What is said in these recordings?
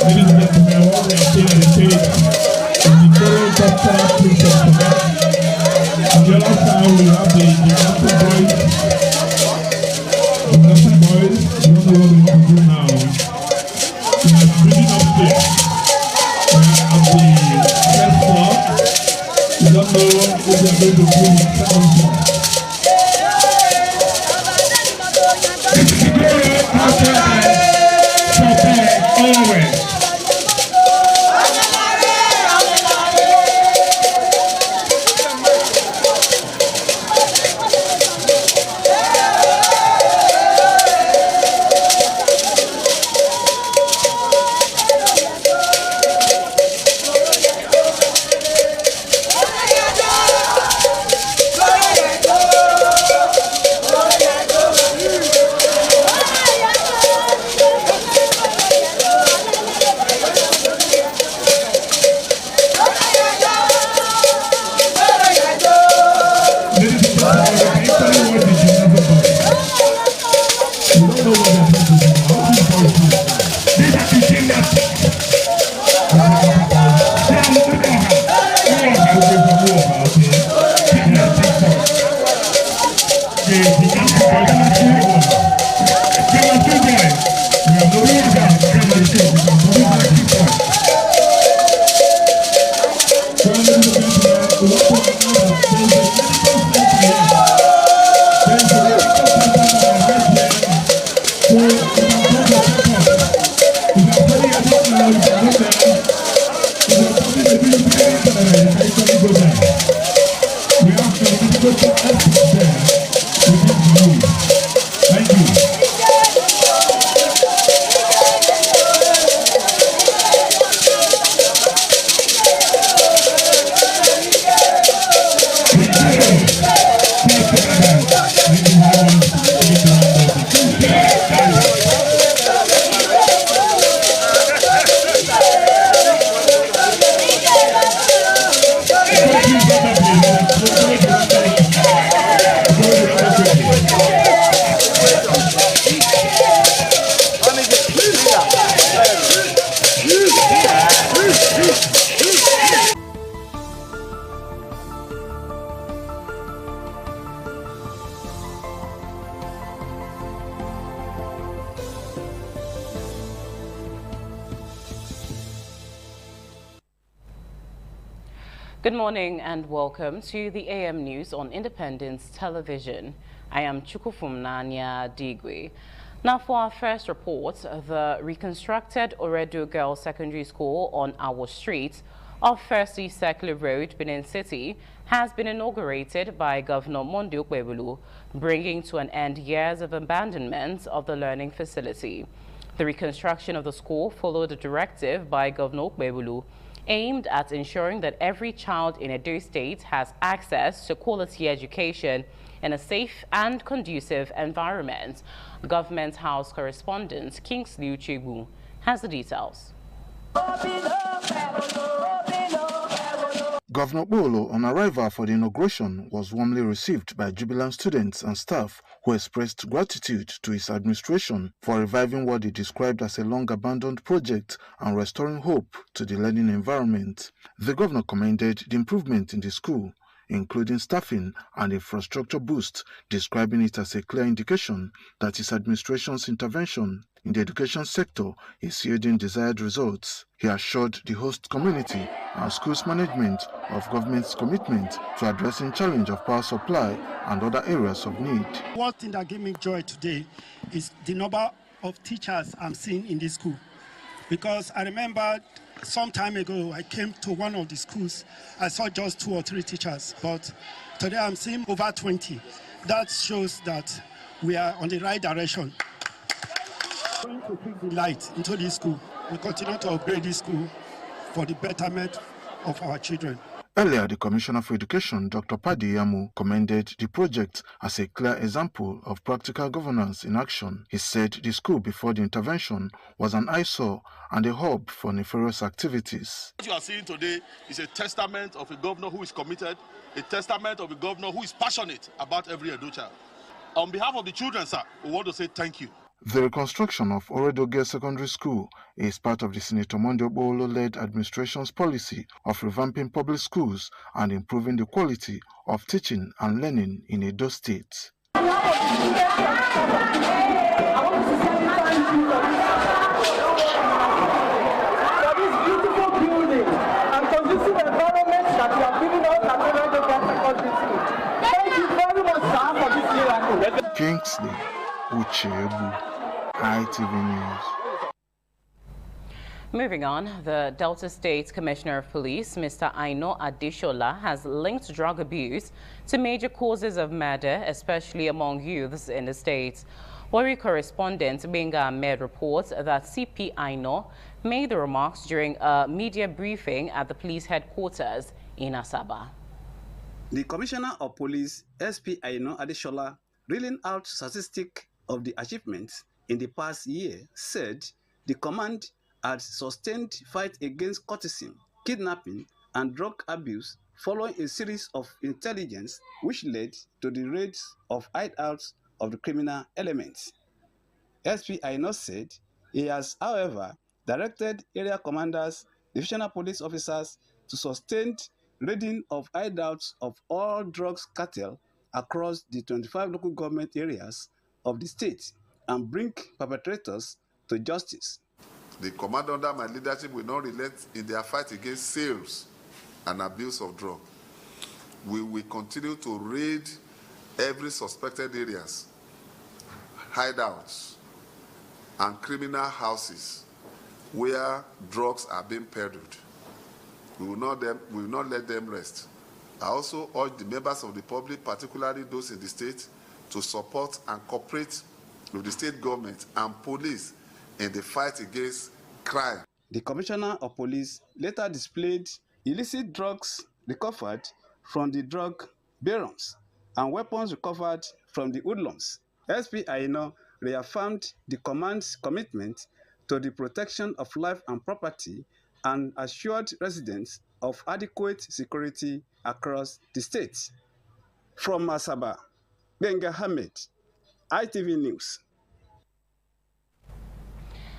Ladies and gentlemen, what we are seeing on the stage is the current doctoral princess event. On the other side, we have the gymnastic boys. Gymnastic boys, you don't know what we want to do now. We are bringing upstairs. We are at the first floor. We don't know what we are going to do in the second floor. Always. Good morning and welcome to the AM News on Independence Television. I am Chukufumnanya Digwe. Now for our first report, the reconstructed Oredu Girls Secondary School on our street off Firstly Circular Road, Benin City, has been inaugurated by Governor Monday Okpebholo, bringing to an end years of abandonment of the learning facility. The reconstruction of the school followed a directive by Governor Okpebholo aimed at ensuring that every child in Edo State has access to quality education in a safe and conducive environment. Government House correspondent Kingsley Uchegbu has the details. Governor Okpebholo, on arrival for the inauguration, was warmly received by jubilant students and staff who expressed gratitude to his administration for reviving what he described as a long-abandoned project and restoring hope to the learning environment. The governor commended the improvement in the school, including staffing and infrastructure boost, describing it as a clear indication that his administration's intervention in the education sector is yielding desired results. He assured the host community and schools management of government's commitment to addressing challenge of power supply and other areas of need. One thing that gave me joy today is the number of teachers I'm seeing in this school. Because I remember some time ago, I came to one of the schools, I saw just 2 or 3 teachers, but today I'm seeing over 20. That shows that we are on the right direction. We're going to bring the light into this school. We continue to upgrade this school for the betterment of our children. Earlier, the Commissioner for Education, Dr. Padi Yamu, commended the project as a clear example of practical governance in action. He said the school before the intervention was an eyesore and a hub for nefarious activities. What you are seeing today is a testament of a governor who is committed, a testament of a governor who is passionate about every Edo child. On behalf of the children, sir, we want to say thank you. The reconstruction of Oredoge Secondary School is part of the Senator Monday Okpolo-led administration's policy of revamping public schools and improving the quality of teaching and learning in Edo State. Kingsley Uchebu, ITV News. Moving on, the Delta State Commissioner of Police, Mr. Aino Adeshola, has linked drug abuse to major causes of murder, especially among youths in the state. Warri correspondent Benga Ahmed reports that CP Aino made the remarks during a media briefing at the police headquarters in Asaba. The Commissioner of Police, SP Aino Adeshola, reeling out statistics of the achievements in the past year, said the command had sustained fight against courtesan, kidnapping, and drug abuse following a series of intelligence which led to the raids of hideouts of the criminal elements. SP Aino said he has, however, directed area commanders, divisional police officers to sustain raiding of hideouts of all drugs cartel across the 25 local government areas of the state and bring perpetrators to justice. The command under my leadership will not relent in their fight against sales and abuse of drugs. We will continue to raid every suspected areas, hideouts, and criminal houses where drugs are being peddled. We will not let them rest. I also urge the members of the public, particularly those in the state, to support and cooperate with the state government and police in the fight against crime. The Commissioner of Police later displayed illicit drugs recovered from the drug barons and weapons recovered from the hoodlums. SP Aino reaffirmed the command's commitment to the protection of life and property and assured residents of adequate security across the state. From Asaba, Benga Ahmed, ITV News.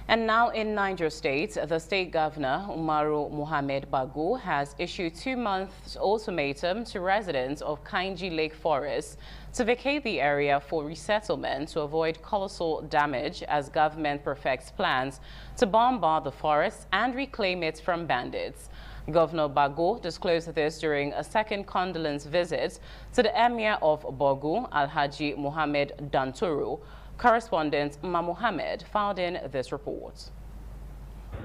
And now in Niger State, the state governor, Umaru Mohammed Bago, has issued 2 months ultimatum to residents of Kainji Lake Forest to vacate the area for resettlement to avoid colossal damage as government perfects plans to bombard the forest and reclaim it from bandits. Governor Bago disclosed this during a second condolence visit to the Emir of Bogu, Alhaji Mohammed Danturu. Correspondent Ma Mohammed found in this report.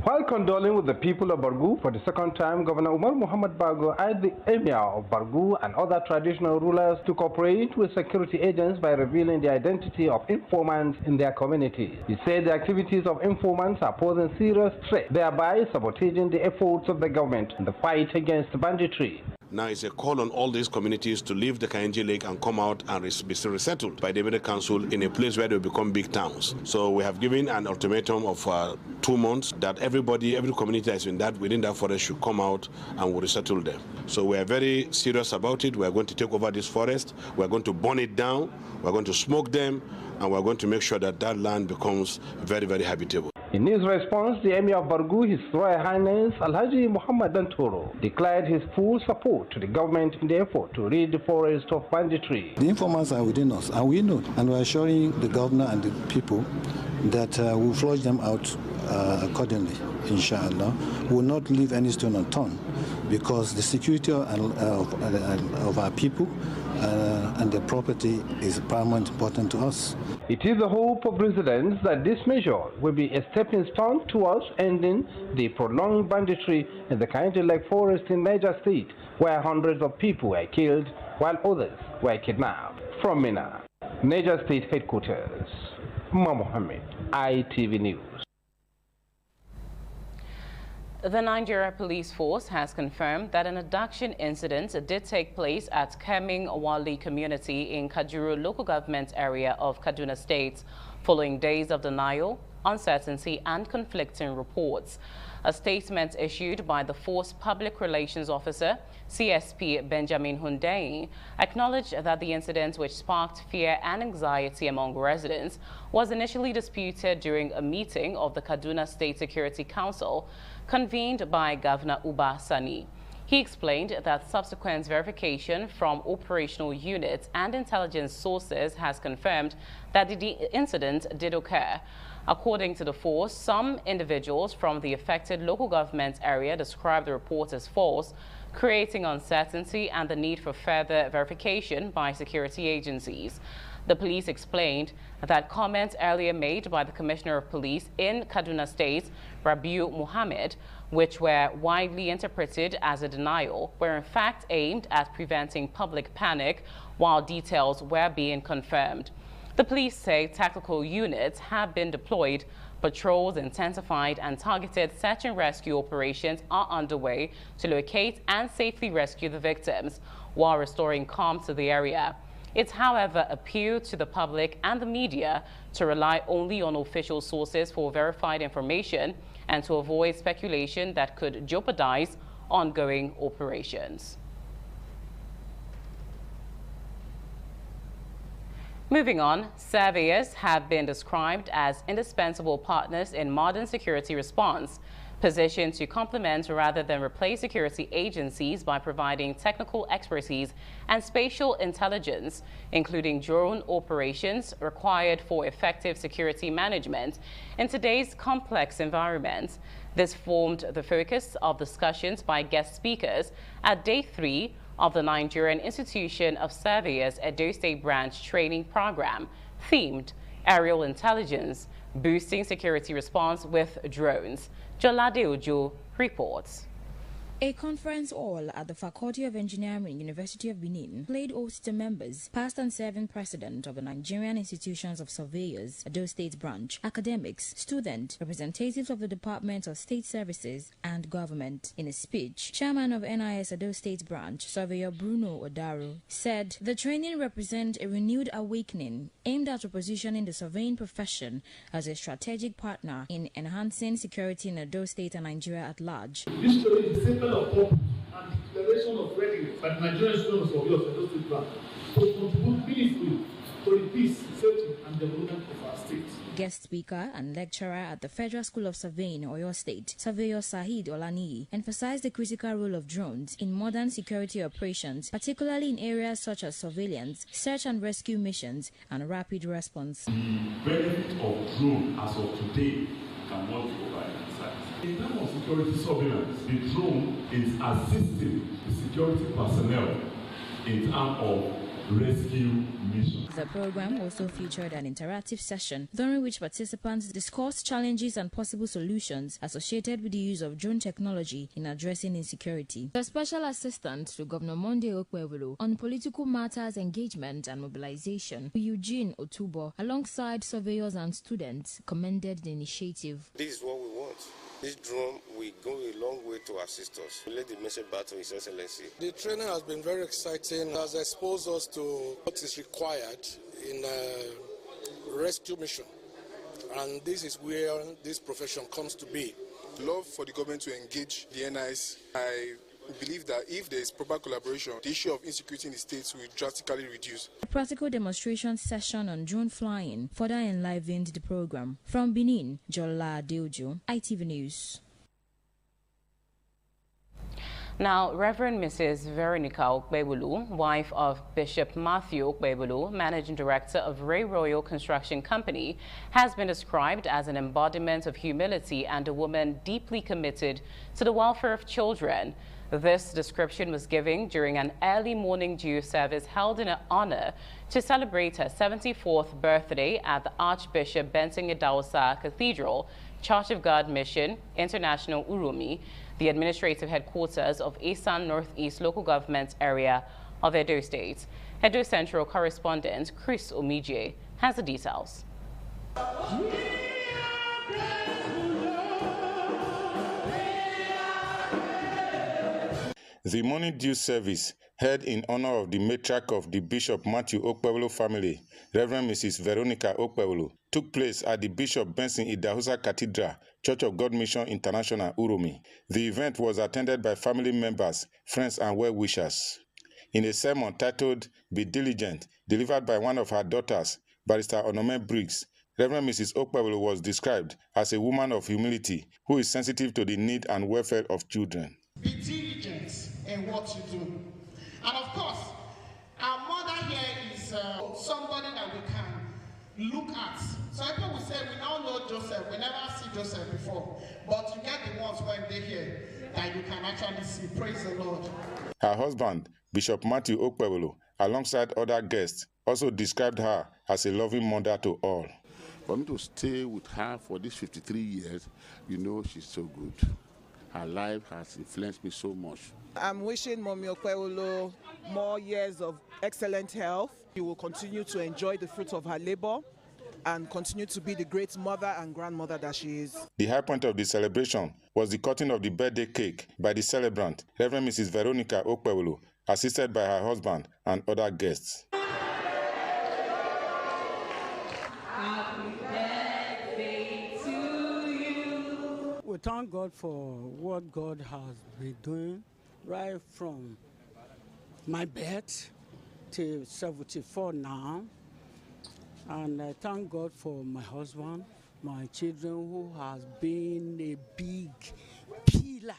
While condoling with the people of Bargu for the second time, Governor Umar Muhammad Bago urged the Emir of Bargu and other traditional rulers to cooperate with security agents by revealing the identity of informants in their community. He said the activities of informants are posing serious threat, thereby sabotaging the efforts of the government in the fight against banditry. Now it's a call on all these communities to leave the Kainji Lake and come out and be resettled by the Emir Council in a place where they become big towns. So we have given an ultimatum of 2 months that every community that's within that forest should come out and we'll resettle them. So we are very serious about it. We are going to take over this forest. We are going to burn it down. We are going to smoke them. And we are going to make sure that that land becomes very, very habitable. In his response, the Emir of Bargu, His Royal Highness Alhaji Muhammad Dantoro, declared his full support to the government in the effort to rid the forest of banditry. The informants are within us, and we know, and we are assuring the governor and the people that we'll flush them out accordingly, inshallah. We will not leave any stone unturned, because the security of our people and their property is paramount important to us. It is the hope of residents that this measure will be a stepping stone towards ending the prolonged banditry in the Kainji Lake Forest in Niger State, where hundreds of people were killed while others were kidnapped. From Mina, Niger State Headquarters, Ma Mohammed, ITV News. The Nigeria Police Force has confirmed that an abduction incident did take place at Keming Wali community in Kajuru local government area of Kaduna State. Following days of denial, uncertainty and conflicting reports. A statement issued by the Force Public Relations Officer, CSP Benjamin Hundeyin, acknowledged that the incident, which sparked fear and anxiety among residents, was initially disputed during a meeting of the Kaduna State Security Council convened by Governor Uba Sani. He explained that subsequent verification from operational units and intelligence sources has confirmed that the incident did occur. According to the force, some individuals from the affected local government area described the report as false, creating uncertainty and the need for further verification by security agencies. The police explained that comments earlier made by the Commissioner of Police in Kaduna State, Rabiu Muhammad, which were widely interpreted as a denial, were in fact aimed at preventing public panic, while details were being confirmed. The police say tactical units have been deployed, patrols intensified, and targeted search and rescue operations are underway to locate and safely rescue the victims while restoring calm to the area. It's, however, appealed to the public and the media to rely only on official sources for verified information and to avoid speculation that could jeopardize ongoing operations. Moving on, surveyors have been described as indispensable partners in modern security response, positioned to complement rather than replace security agencies by providing technical expertise and spatial intelligence, including drone operations required for effective security management in today's complex environment. This formed the focus of discussions by guest speakers at Day 3 of the Nigerian Institution of Surveyors Edo State Branch Training Program, themed Aerial Intelligence, Boosting Security Response with Drones. Jolade Ojo reports. A conference hall at the Faculty of Engineering, University of Benin, played host to members, past and serving president of the Nigerian Institutions of Surveyors, Edo State Branch, academics, students, representatives of the Department of State Services and Government. In a speech, chairman of NIS Edo State Branch, Surveyor Bruno Odaru, said the training represents a renewed awakening aimed at repositioning the surveying profession as a strategic partner in enhancing security in Edo State and Nigeria at large. This story is simple of purpose and declaration of readiness by the Nigerian students of Edo State Branch to contribute meaningfully to the peace, safety, and development of our state. Guest speaker and lecturer at the Federal School of Surveying, Oyo State, Surveyor Sahid Olaniyi, emphasized the critical role of drones in modern security operations, particularly in areas such as surveillance, search and rescue missions, and rapid response. The benefit of drone as of today cannot be overemphasized. In terms of security surveillance, the drone is assisting the security personnel in terms of rescue mission. The program also featured an interactive session during which participants discussed challenges and possible solutions associated with the use of drone technology in addressing insecurity. The special assistant to Governor Monday Okpebolo on political matters, engagement and mobilization, Eugene Otubo, alongside surveyors and students, commended the initiative. This is what we want. This drone will go a long way to assist us. We let the message back to His Excellency. The training has been very exciting. It has exposed us to what is required in a rescue mission. And this is where this profession comes to be. Love for the government to engage the NIS. I believe that if there is proper collaboration, the issue of insecurity in the states will drastically reduce. A practical demonstration session on drone flying further enlivened the program. From Benin, Jola Adeojo, ITV News. Now, Reverend Mrs. Veronica Okpebolo, wife of Bishop Matthew Okpebolo, Managing Director of Ray Royal Construction Company, has been described as an embodiment of humility and a woman deeply committed to the welfare of children. This description was given during an early morning dew service held in her honor to celebrate her 74th birthday at the Archbishop Benson Idahosa Cathedral, Church of God Mission International Urumi, the administrative headquarters of Esan Northeast Local Government Area of Edo State. Edo Central correspondent Chris Omije has the details. The morning dew service held in honor of the matriarch of the Bishop Matthew Okpebholo family, Reverend Mrs. Veronica Okpebholo, took place at the Bishop Benson Idahosa Cathedral, Church of God Mission International, Uromi. The event was attended by family members, friends, and well-wishers. In a sermon titled Be Diligent, delivered by one of her daughters, Barrister Onome Briggs, Reverend Mrs. Okpebholo was described as a woman of humility who is sensitive to the need and welfare of children. Be diligent in what you do. And of course, our mother here is somebody that we can look at. So people will say, we now know Joseph, we never see Joseph before. But you get the ones when they're here that you can actually see. Praise the Lord. Her husband, Bishop Matthew Okpebholo, alongside other guests, also described her as a loving mother to all. For me to stay with her for these 53 years, you know she's so good. Her life has influenced me so much. I'm wishing Mommy Okpebholo more years of excellent health. She will continue to enjoy the fruits of her labor and continue to be the great mother and grandmother that she is. The high point of the celebration was the cutting of the birthday cake by the celebrant, Reverend Mrs. Veronica Okpebholo, assisted by her husband and other guests. We thank God for what God has been doing right from my birth to 74 now. And I thank God for my husband, my children, who has been a big pillar.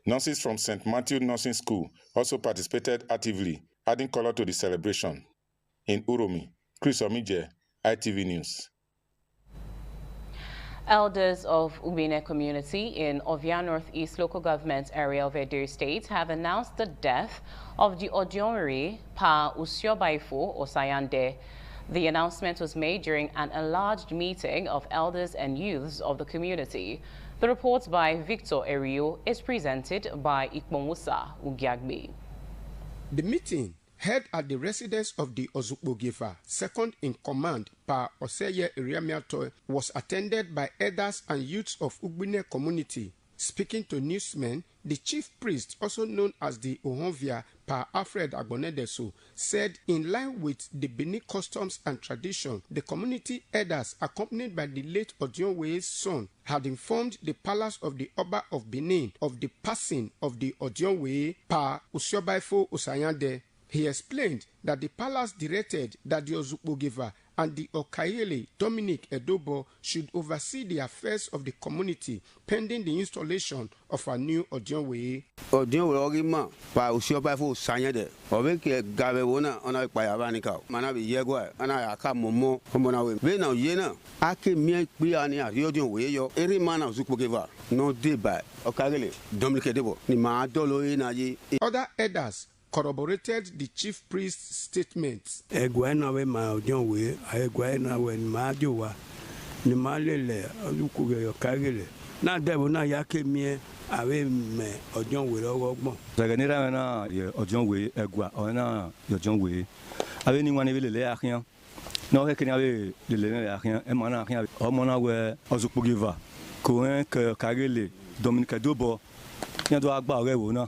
Nurses from St. Matthew Nursing School also participated actively, adding color to the celebration. In Uromi, Chris Omije, ITV News. Elders of Ubine community in Ovia Northeast local government area of Edo State have announced the death of the Odionri Pa Usiobaifo Osayande. The announcement was made during an enlarged meeting of elders and youths of the community. The report by Victor Erio is presented by Ikpomusa Ugiagbe. The meeting, held at the residence of the Ozukbogefa, second in command, Pa Oseye Iriamiatoy, was attended by elders and youths of Ubine community. Speaking to newsmen, the chief priest, also known as the Ohonvia, Pa Alfred Agbonedeso, said in line with the Benin customs and tradition, the community elders, accompanied by the late Odionwe's son, had informed the palace of the Oba of Benin of the passing of the Odionwe, Pa Usiobaifo Osayande. He explained that the palace directed that the Ozukbogefa and the Okayele Dominic Edobo should oversee the affairs of the community pending the installation of a new Odionwe. Odionwe ogima pa Usiobaifo Osayande. Obeke gabe wona ona pa yabanika. Mana bi yegwa ana aka momo omona we. Be na yena ake mi pe ani Odionwe yo. Eri mana Ozukbogefa no dey by Okayele Dominic Edobo ni ma dolo na yi. Other elders corroborated the chief priest's statements. Egwena ma Odionwe, egwena we ma jowa. Ni malele Olukuge Okayele. Na debo na yake mi awe me Odionwe logbon. Zaganira na Odionwe egwa ona Odionwe. Awe ni wan lele akian. No ke ni awe lele akian e mana akian. O mona we Ozukbogefa. Ko en ke Okayele Dominic Edobo. Ni do agba ore wo na.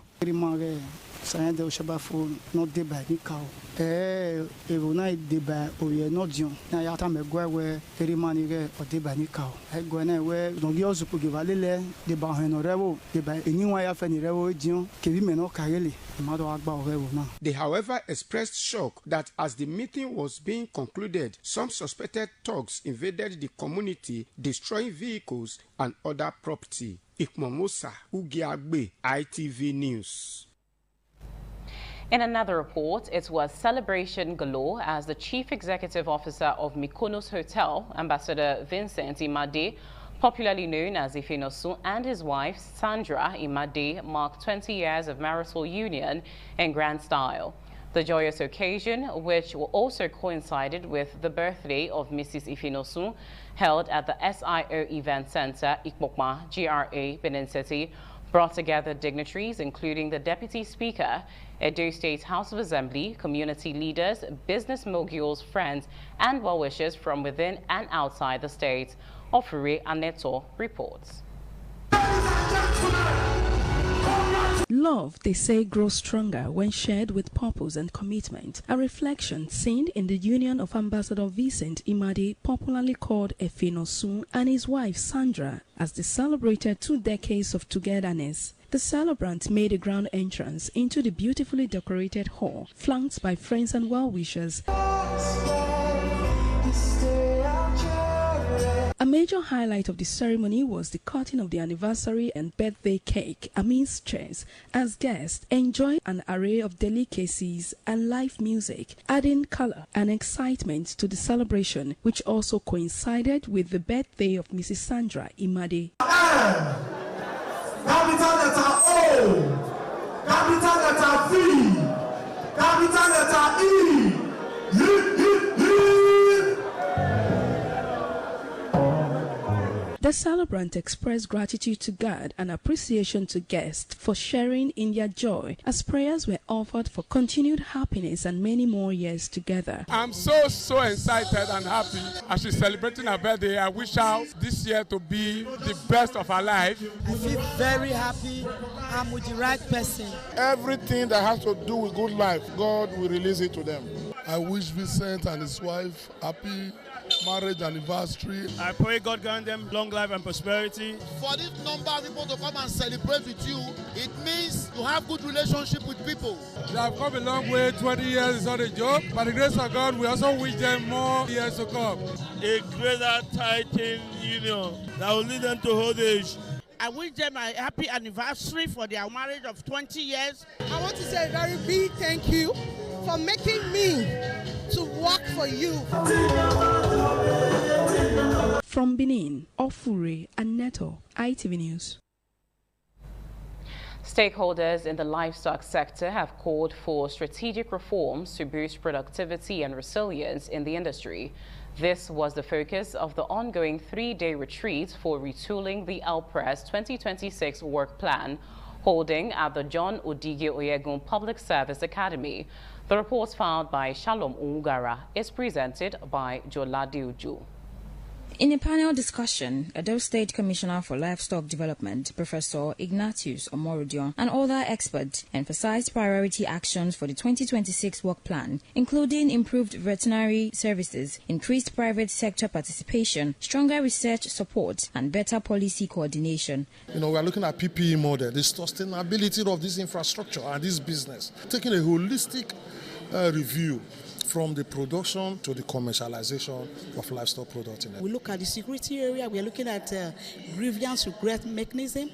Sayande Oshabafo no deba ni kao. Evo na deba oye no dion. Na yata me gwa we erimani re o deba ni kao. Gwa na we no gi Ozukbogefa lele deba heno rewo deba eniwa ya fe ni rewo dion ke bi me no Okayele. Ma do agba orewo na. They however expressed shock that as the meeting was being concluded, some suspected thugs invaded the community, destroying vehicles and other property. Ikmomusa Ugiagbe, ITV News. In another report, it was celebration galore as the Chief Executive Officer of Mykonos Hotel, Ambassador Vincent Imade, popularly known as Ifenosun, and his wife, Sandra Imade, marked 20 years of marital union in grand style. The joyous occasion, which also coincided with the birthday of Mrs. Ifenosun, held at the SIO Event Center, Ikpokma, GRA, Benin City, brought together dignitaries including the Deputy Speaker, Edo State House of Assembly, community leaders, business moguls, friends, and well-wishers from within and outside the state. Ofuri Aneto reports. Love, they say, grows stronger when shared with purpose and commitment. A reflection seen in the union of Ambassador Vincent Imadi, popularly called Efinosun, and his wife Sandra, as they celebrated 2 decades of togetherness. The celebrant made a grand entrance into the beautifully decorated hall, flanked by friends and well-wishers. A major highlight of the ceremony was the cutting of the anniversary and birthday cake amidst cheers, as guests enjoyed an array of delicacies and live music, adding color and excitement to the celebration, which also coincided with the birthday of Mrs. Sandra Imadi. Capital letter O, capital letter V, capital letter E. The celebrant expressed gratitude to God and appreciation to guests for sharing in their joy, as prayers were offered for continued happiness and many more years together. I'm so excited and happy as she's celebrating her birthday. I wish her this year to be the best of her life. I feel very happy. I'm with the right person. Everything that has to do with good life, God will release it to them. I wish Vincent and his wife happy marriage anniversary. I pray God grant them long life and prosperity. For this number of people to come and celebrate with you, it means to have good relationship with people. They have come a long way. 20 years is not a joke. By the grace of God, we also wish them more years to come. A greater tightened union that will lead them to old age. I wish them a happy anniversary for their marriage of 20 years. I want to say a very big thank you for making me to work for you. From Benin, Ofure and Neto, ITV News. Stakeholders in the livestock sector have called for strategic reforms to boost productivity and resilience in the industry. This was the focus of the ongoing 3-day retreat for retooling the LPRES 2026 work plan, holding at the John Odige Oyegun Public Service Academy. The report filed by Shalom Ungara is presented by Joladi Uju. In a panel discussion, Edo State Commissioner for Livestock Development, Professor Ignatius Omorodion, and other experts emphasized priority actions for the 2026 work plan, including improved veterinary services, increased private sector participation, stronger research support, and better policy coordination. We are looking at PPE model, the sustainability of this infrastructure and this business, taking a holistic review from the production to the commercialization of livestock products. We look at the security area, we are looking at grievance regret mechanism,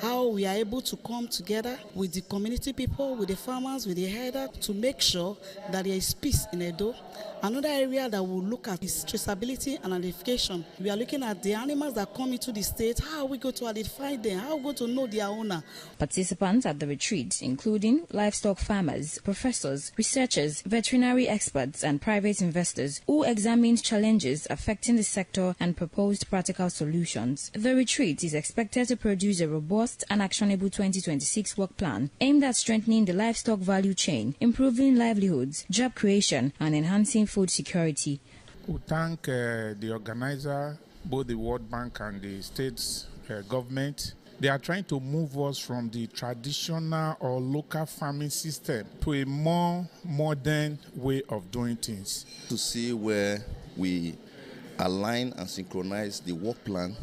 how we are able to come together with the community people, with the farmers, with the herder, to make sure that there is peace in Edo. Another area that we'll look at is traceability and identification. We are looking at the animals that come into the state. How are we going to identify them? How are we going to know their owner? Participants at the retreat, including livestock farmers, professors, researchers, veterinary experts, and private investors, who examined challenges affecting the sector and proposed practical solutions. The retreat is expected to produce a robust and actionable 2026 work plan aimed at strengthening the livestock value chain, improving livelihoods, job creation, and enhancing food security. We thank the organizer, both the World Bank and the state's government. They are trying to move us from the traditional or local farming system to a more modern way of doing things. To see where we align and synchronize the work plan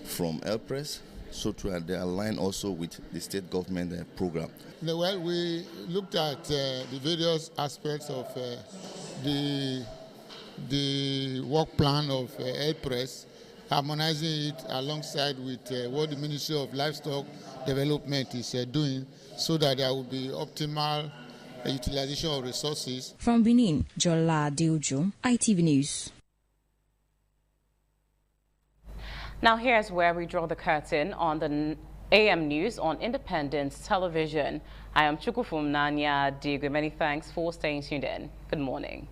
from LPRES, so to align also with the state government program. Well, we looked at the various aspects of the work plan of LPRES, harmonizing it alongside with what the Ministry of Livestock Development is doing, so that there will be optimal utilization of resources. From Benin, Jola Deuju, ITV News. Now here's where we draw the curtain on the AM News on Independence Television. I am Chukufum Nanya Digwe. Many thanks for staying tuned in. Good morning.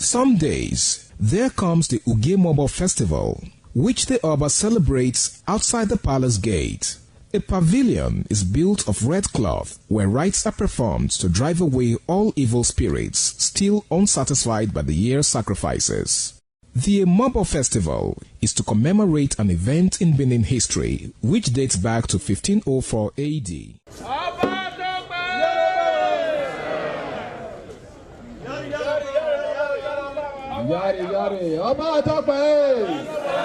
Some days, there comes the Uge Mobo Festival, which the Oba celebrates outside the palace gate. A pavilion is built of red cloth where rites are performed to drive away all evil spirits still unsatisfied by the year's sacrifices. The Mobo Festival is to commemorate an event in Benin history which dates back to 1504 AD. Yari yari, Ọba Tope.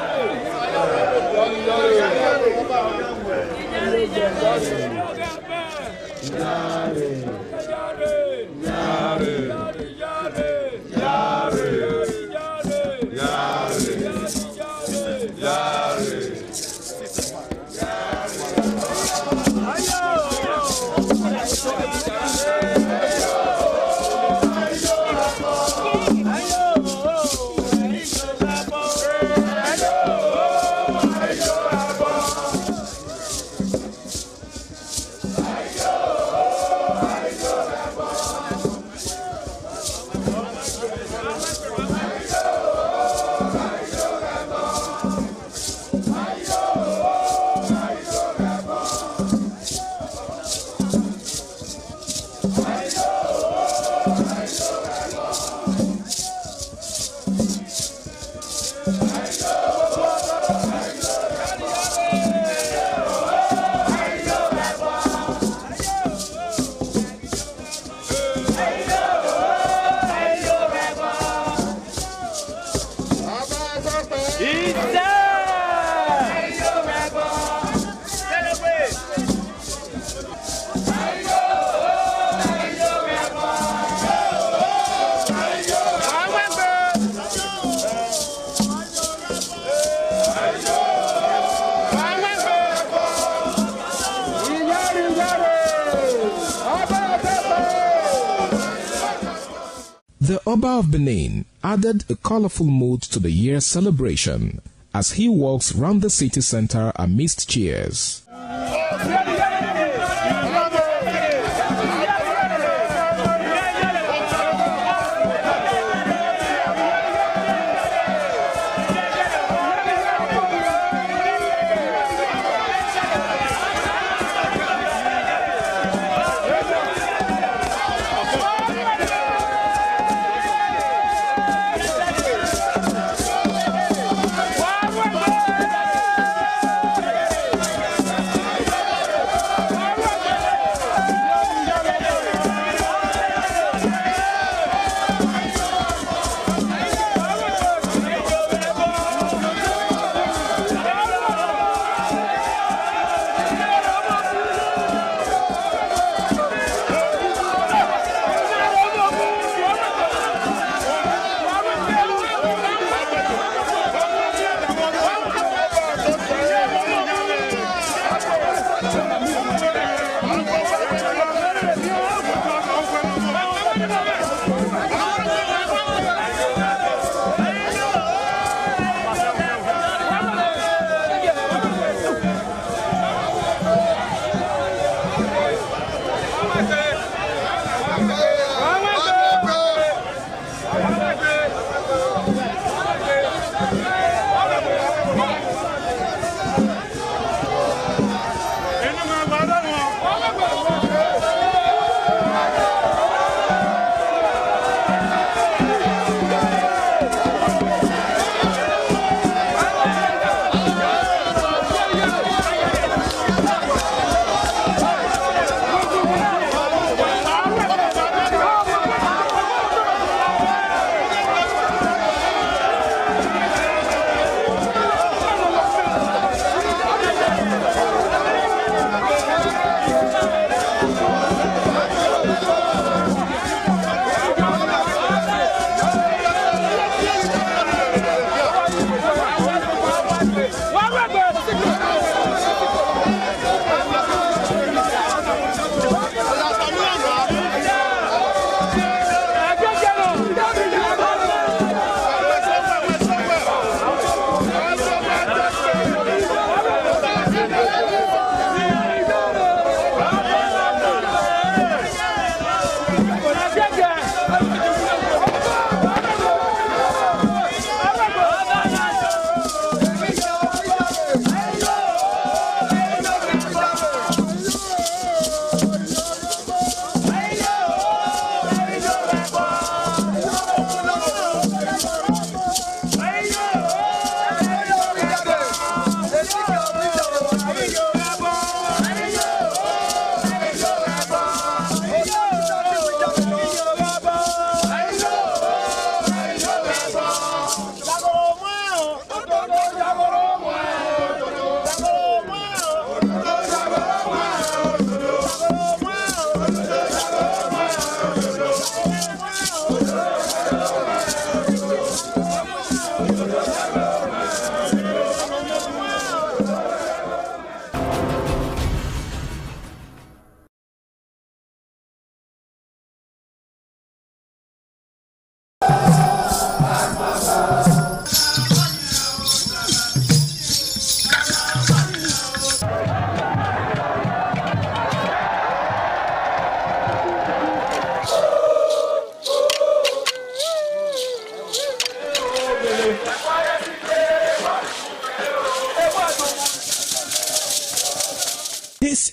The Oba of Benin added a colorful mood to the year's celebration as he walks round the city center amidst cheers.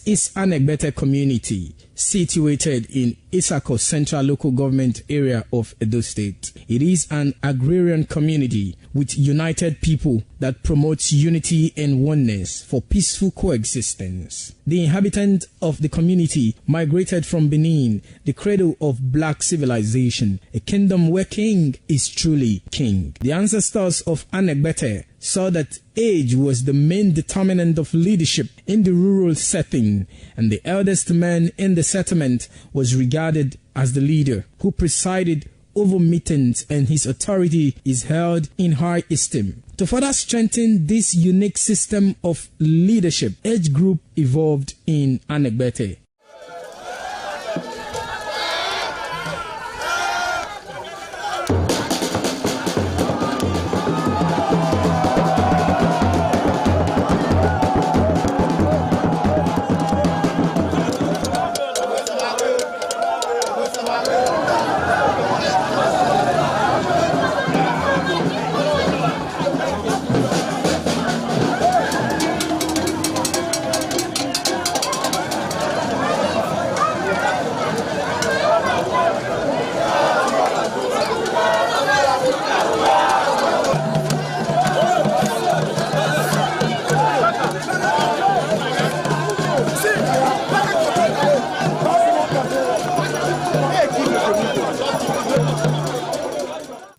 is Anegbete community, situated in Isako Central Local Government area of Edo State. It is an agrarian community with united people that promotes unity and oneness for peaceful coexistence. The inhabitants of the community migrated from Benin, the cradle of black civilization, a kingdom where king is truly king. The ancestors of Anegbete saw that age was the main determinant of leadership in the rural setting, and the eldest man in the settlement was regarded as the leader who presided over meetings, and his authority is held in high esteem. To further strengthen this unique system of leadership, age group evolved in Anegbete.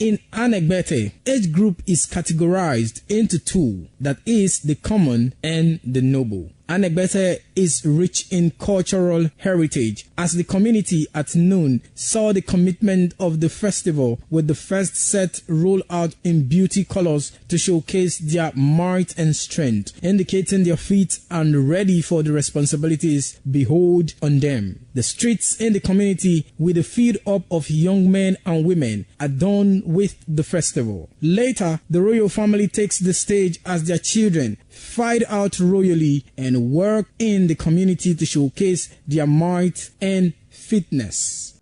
In Anegbete, age group is categorized into two, that is, the common and the noble. Anegbete is rich in cultural heritage, as the community at noon saw the commitment of the festival with the first set rolled out in beauty colors to showcase their might and strength, indicating their feet and ready for the responsibilities behold on them. The streets in the community with a feed up of young men and women adorned with the festival. Later, the royal family takes the stage as their children fight out royally and work in the community to showcase their might and fitness.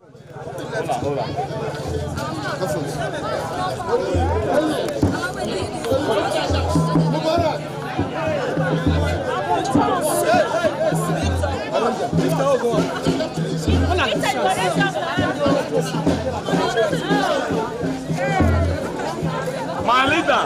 My leader.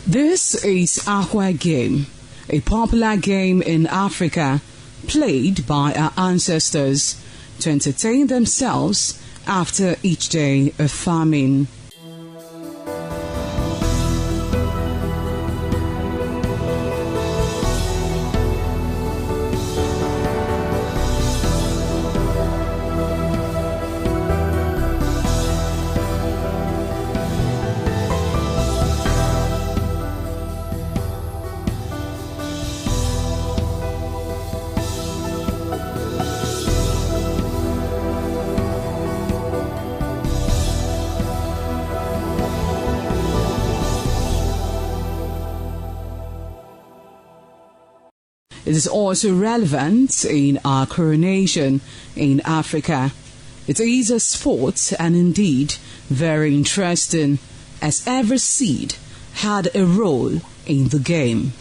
This is Aqua Game, a popular game in Africa played by our ancestors to entertain themselves after each day of farming. It is also relevant in our coronation in Africa. It is a sport and indeed very interesting, as every seed had a role in the game.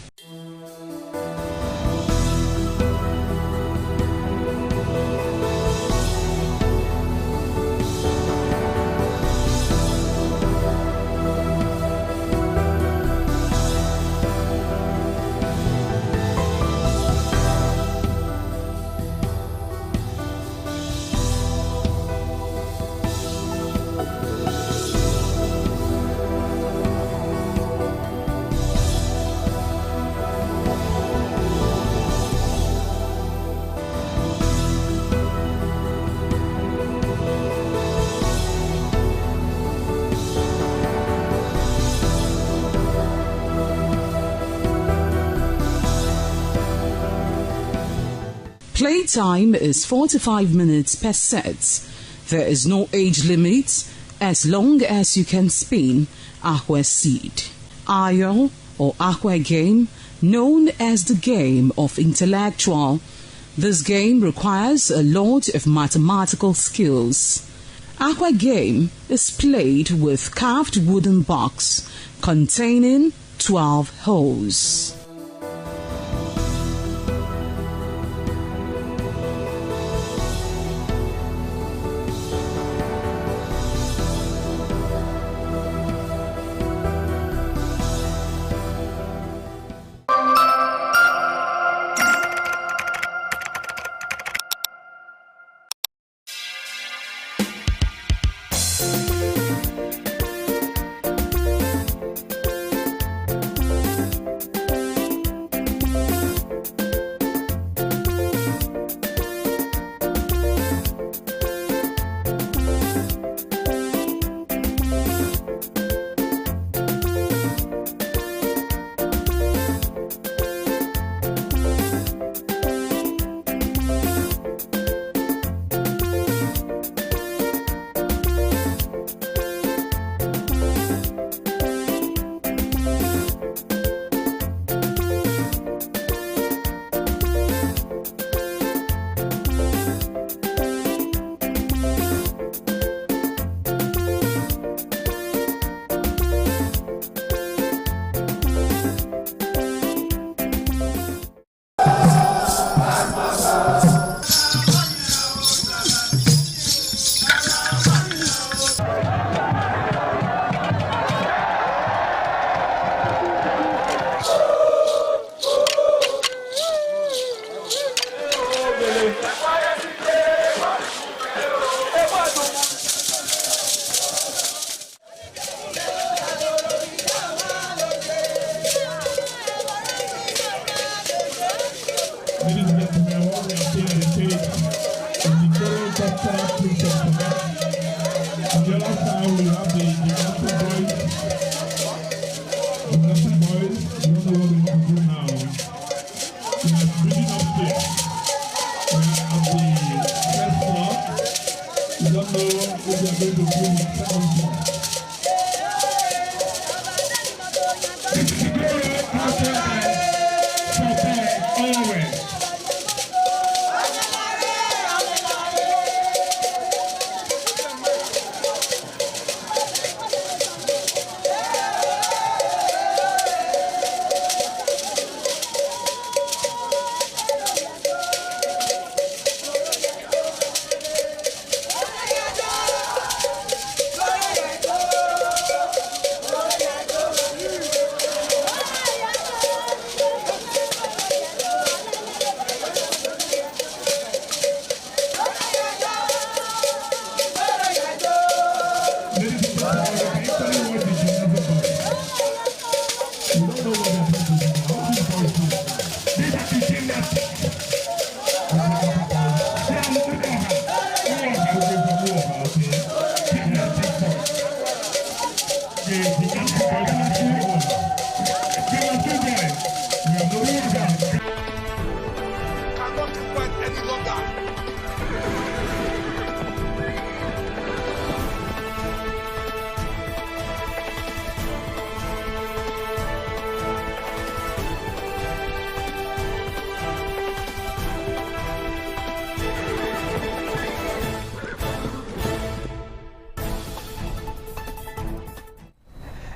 Playtime is 45 minutes per set. There is no age limit as long as you can spin aqua seed. Ayo or aqua game, known as the game of intellectual. This game requires a lot of mathematical skills. Aqua game is played with carved wooden box containing 12 holes.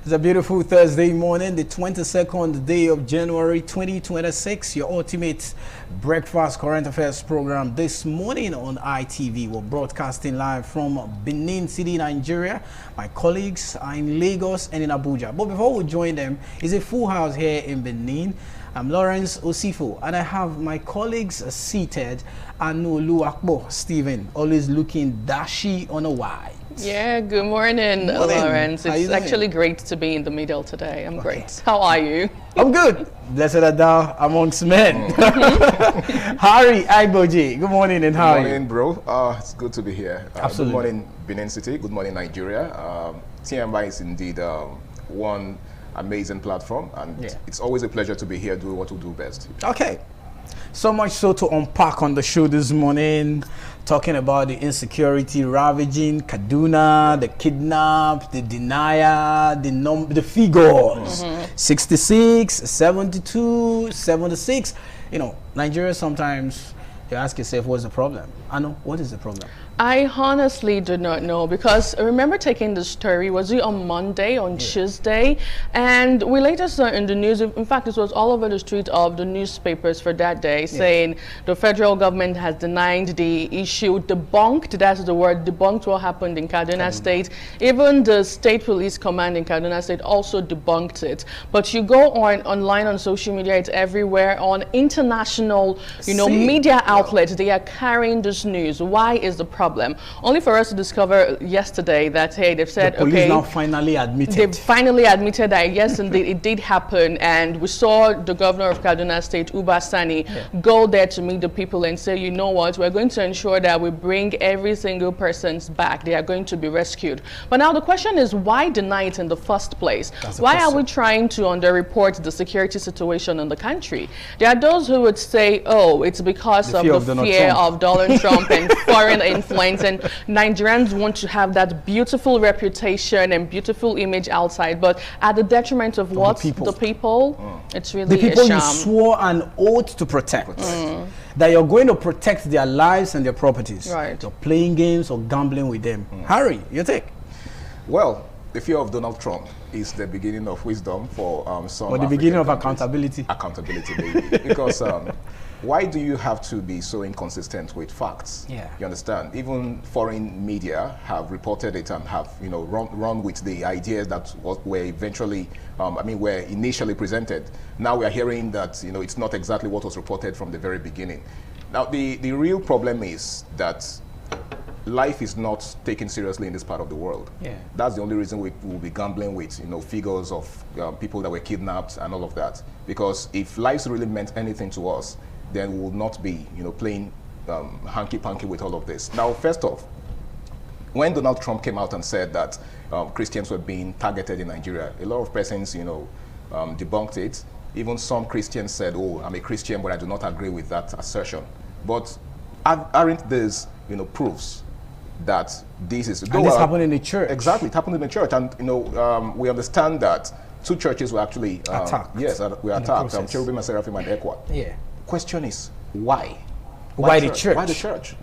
It's a beautiful Thursday morning, the 22nd day of January 2026. Your ultimate breakfast current affairs program this morning on ITV. We're broadcasting live from Benin City, Nigeria. My colleagues are in Lagos and in Abuja. But before we join them, it's a full house here in Benin. I'm Lawrence Osifo, and I have my colleagues seated. Anulu Akbo Stephen, always looking dashy on a wide. Yeah, good morning, Lawrence. It's actually great to be in the middle today. I'm great. How are you? I'm good. Blessed are thou amongst men. Harry Agboji, good morning, and how are you? Good morning, bro. It's good to be here. Absolutely. Good morning, Benin City. Good morning, Nigeria. TMI is indeed one amazing platform, and it's always a pleasure to be here doing what we do best. Okay. So much so to unpack on the show this morning, talking about the insecurity ravaging Kaduna, the kidnap, the denial, the figures, 66, 72, 76. You know, Nigeria sometimes, you ask yourself, what's the problem? I know, what is the problem? I honestly do not know, because I remember taking the story, was it on Monday, on Tuesday, and we later saw in the news, in fact, this was all over the street of the newspapers for that day, saying the federal government has denied the issue, debunked, that's the word, debunked what happened in Kaduna State. Even the state police command in Kaduna State also debunked it. But you go online on social media, it's everywhere, on international, media outlets, they are carrying this news. Why is the problem? Only for us to discover yesterday that, hey, they've said, the police now finally admitted. They've finally admitted that, yes, indeed, it did happen. And we saw the governor of Kaduna State, Uba Sani, go there to meet the people and say, you know what, we're going to ensure that we bring every single person back. They are going to be rescued. But now the question is, why deny it in the first place? Why are we trying to underreport the security situation in the country? There are those who would say, oh, it's because of the fear of Donald Trump and foreign influence, and Nigerians want to have that beautiful reputation and beautiful image outside, but at the detriment of what? The people. It's really the people a shame. You swore an oath to protect. That you're going to protect their lives and their properties. Right. You're playing games or gambling with them. Harry, your take? Well, the fear of Donald Trump is the beginning of wisdom for some. Or the beginning of accountability. Accountability, maybe. Because why do you have to be so inconsistent with facts? Yeah. You understand? Even foreign media have reported it and have, run with the ideas that were eventually, were initially presented. Now we are hearing that, it's not exactly what was reported from the very beginning. Now, the real problem is that life is not taken seriously in this part of the world. Yeah. That's the only reason we will be gambling with, figures of people that were kidnapped and all of that. Because if lives really meant anything to us, then we will not be, playing hanky-panky with all of this. Now, first off, when Donald Trump came out and said that Christians were being targeted in Nigeria, a lot of persons, debunked it. Even some Christians said, oh, I'm a Christian, but I do not agree with that assertion. But aren't these, proofs that this is... And this happened in the church. Exactly, it happened in the church. And, we understand that 2 churches were actually... attacked. Yes, we were attacked. Cherubim and Seraphim and Ekwa. Yeah. Question is, why? Why the church? Why the church?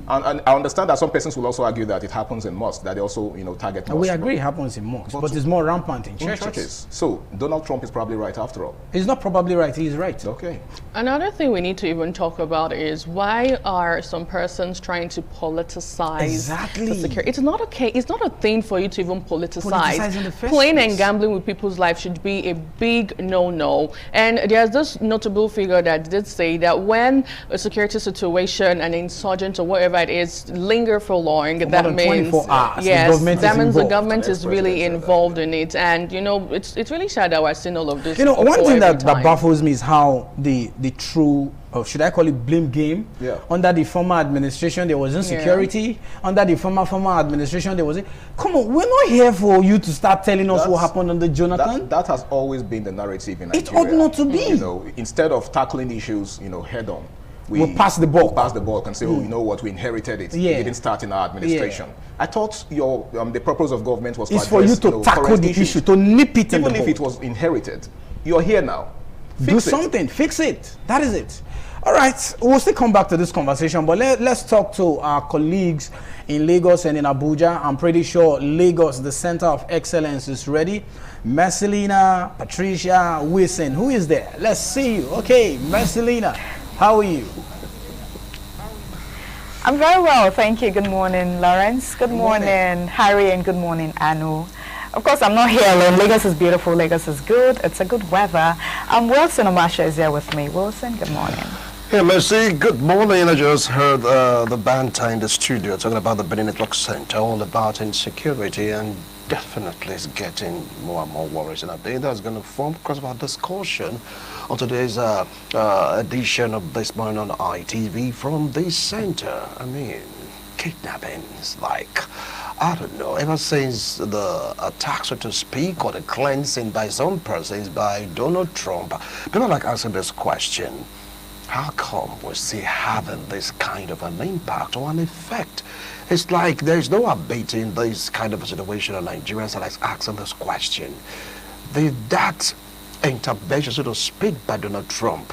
And I understand that some persons will also argue that it happens in mosques, that they also, target mosques. We agree it happens in mosques, but it's more rampant in churches. So Donald Trump is probably right after all. He's not probably right, he's right. Okay. Another thing we need to even talk about is, why are some persons trying to politicize the security? It's not okay. It's not a thing for you to even politicize. In the first Playing place. and gambling with people's lives should be a big no-no. And there's this notable figure that did say that when a security situation, an insurgent or whatever it is, linger for long, that means 24 hours. Yes, that means the government is really involved in it. And it's really sad that we're seeing all of this. One thing that baffles me is how the true or should I call it blame game? Yeah. Under the former administration, there was insecurity. Yeah. Under the former administration, there was come on, we're not here for you to start telling us what happened under Jonathan. That has always been the narrative in Nigeria. It ought not to be. You know, instead of tackling issues, you know, head on, we'll pass the ball. Pass the ball and say, oh, you know what, we inherited it. Yeah. It didn't start in our administration. Yeah. I thought your the purpose of government was for you to tackle the issue, to nip it in the bud. Even if it was inherited, you're here now. Do something, fix it. That is it. All right, we'll still come back to this conversation, but let's talk to our colleagues in Lagos and in Abuja. I'm pretty sure Lagos, the center of excellence, is ready. Marcelina, Patricia, Wilson, who is there? Let's see you. Okay, Marcelina, how are you? I'm very well, thank you. Good morning, Lawrence. Good morning, Harry, and good morning, Anu. Of course, I'm not here alone. Lagos is beautiful. Lagos is good. It's a good weather. Wilson Omasha is here with me. Wilson, good morning. Hey, Mercy. Good morning. I just heard the banter in the studio talking about the Benin Network Center, all about insecurity, and definitely is getting more and more worries. And I think that's going to form because of our discussion on today's edition of This Morning on ITV from this center. I mean, kidnappings, like, I don't know, ever since the attack, so to speak, or the cleansing by some persons by Donald Trump, people are like asking this question: how come we're still having this kind of an impact or an effect? It's like there's no abating this kind of a situation in Nigerians are like asking this question. That intervention, so to speak, by Donald Trump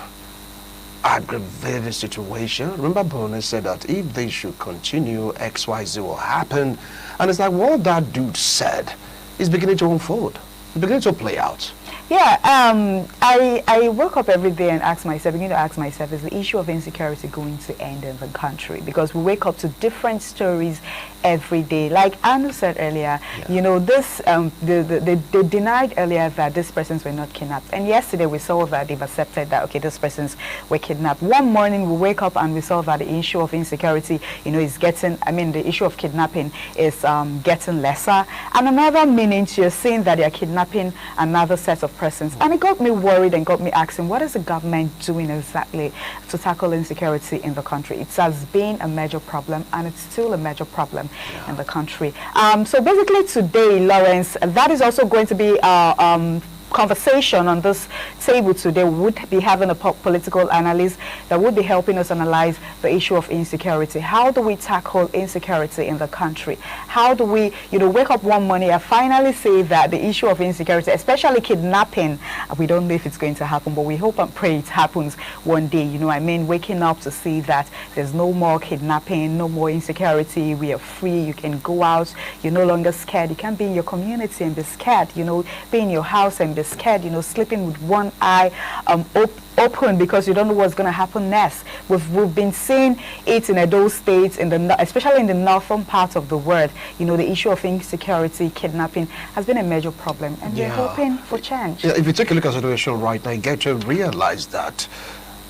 aggravated the situation. Remember, Bono said that if they should continue, XYZ will happen. And it's like what that dude said is beginning to unfold, beginning to play out. Yeah, I woke up every day and begin to ask myself, is the issue of insecurity going to end in the country? Because we wake up to different stories every day. Like Anu said earlier, you know, this they denied earlier that these persons were not kidnapped. And yesterday we saw that they've accepted that, okay, these persons were kidnapped. One morning we wake up and we saw that the issue of insecurity, you know, is getting, the issue of kidnapping is getting lesser. And another minute you're seeing that they're kidnapping another set of persons. And it got me worried and got me asking, what is the government doing exactly to tackle insecurity in the country? It has been a major problem, and it's still a major problem in the country. So basically today, Lawrence, that is also going to be our conversation on this table today. We would be having a political analyst that would be helping us analyze the issue of insecurity. How do we tackle insecurity in the country? How do we, wake up one morning and finally say that the issue of insecurity, especially kidnapping, we don't know if it's going to happen, but we hope and pray it happens one day. Waking up to see that there's no more kidnapping, no more insecurity, we are free, you can go out, you're no longer scared, you can be in your community and be scared, be in your house and be scared, sleeping with one eye open because you don't know what's going to happen next. We've been seeing it in those states, especially in the northern part of the world. The issue of insecurity, kidnapping has been a major problem, and we're hoping for change. Yeah, if you take a look at the situation right now, you get to realize that,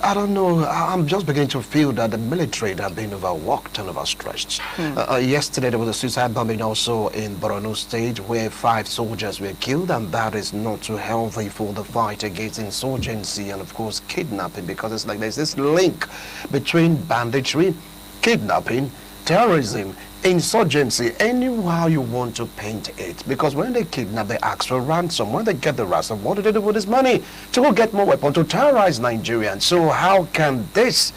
I don't know, I'm just beginning to feel that the military have been overworked and overstretched. Yesterday there was a suicide bombing also in Borno State where 5 soldiers were killed, and that is not too healthy for the fight against insurgency and of course kidnapping, because it's like there's this link between banditry, kidnapping, terrorism, insurgency, anyhow you want to paint it. Because when they kidnap, they ask for ransom. When they get the ransom, what do they do with this money? To go get more weapons to terrorize Nigerians. So how can this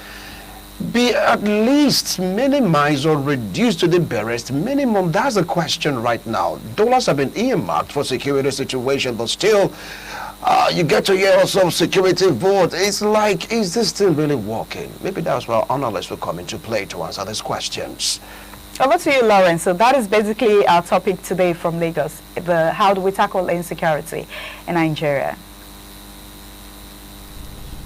be at least minimized or reduced to the barest minimum? That's the question right now. Dollars have been earmarked for security situation, but still you get to hear also security vote. It's like, is this still really working? Maybe that's where analysts will come into play to answer these questions. Over to you, Lawrence. So that is basically our topic today from Lagos. How do we tackle insecurity in Nigeria?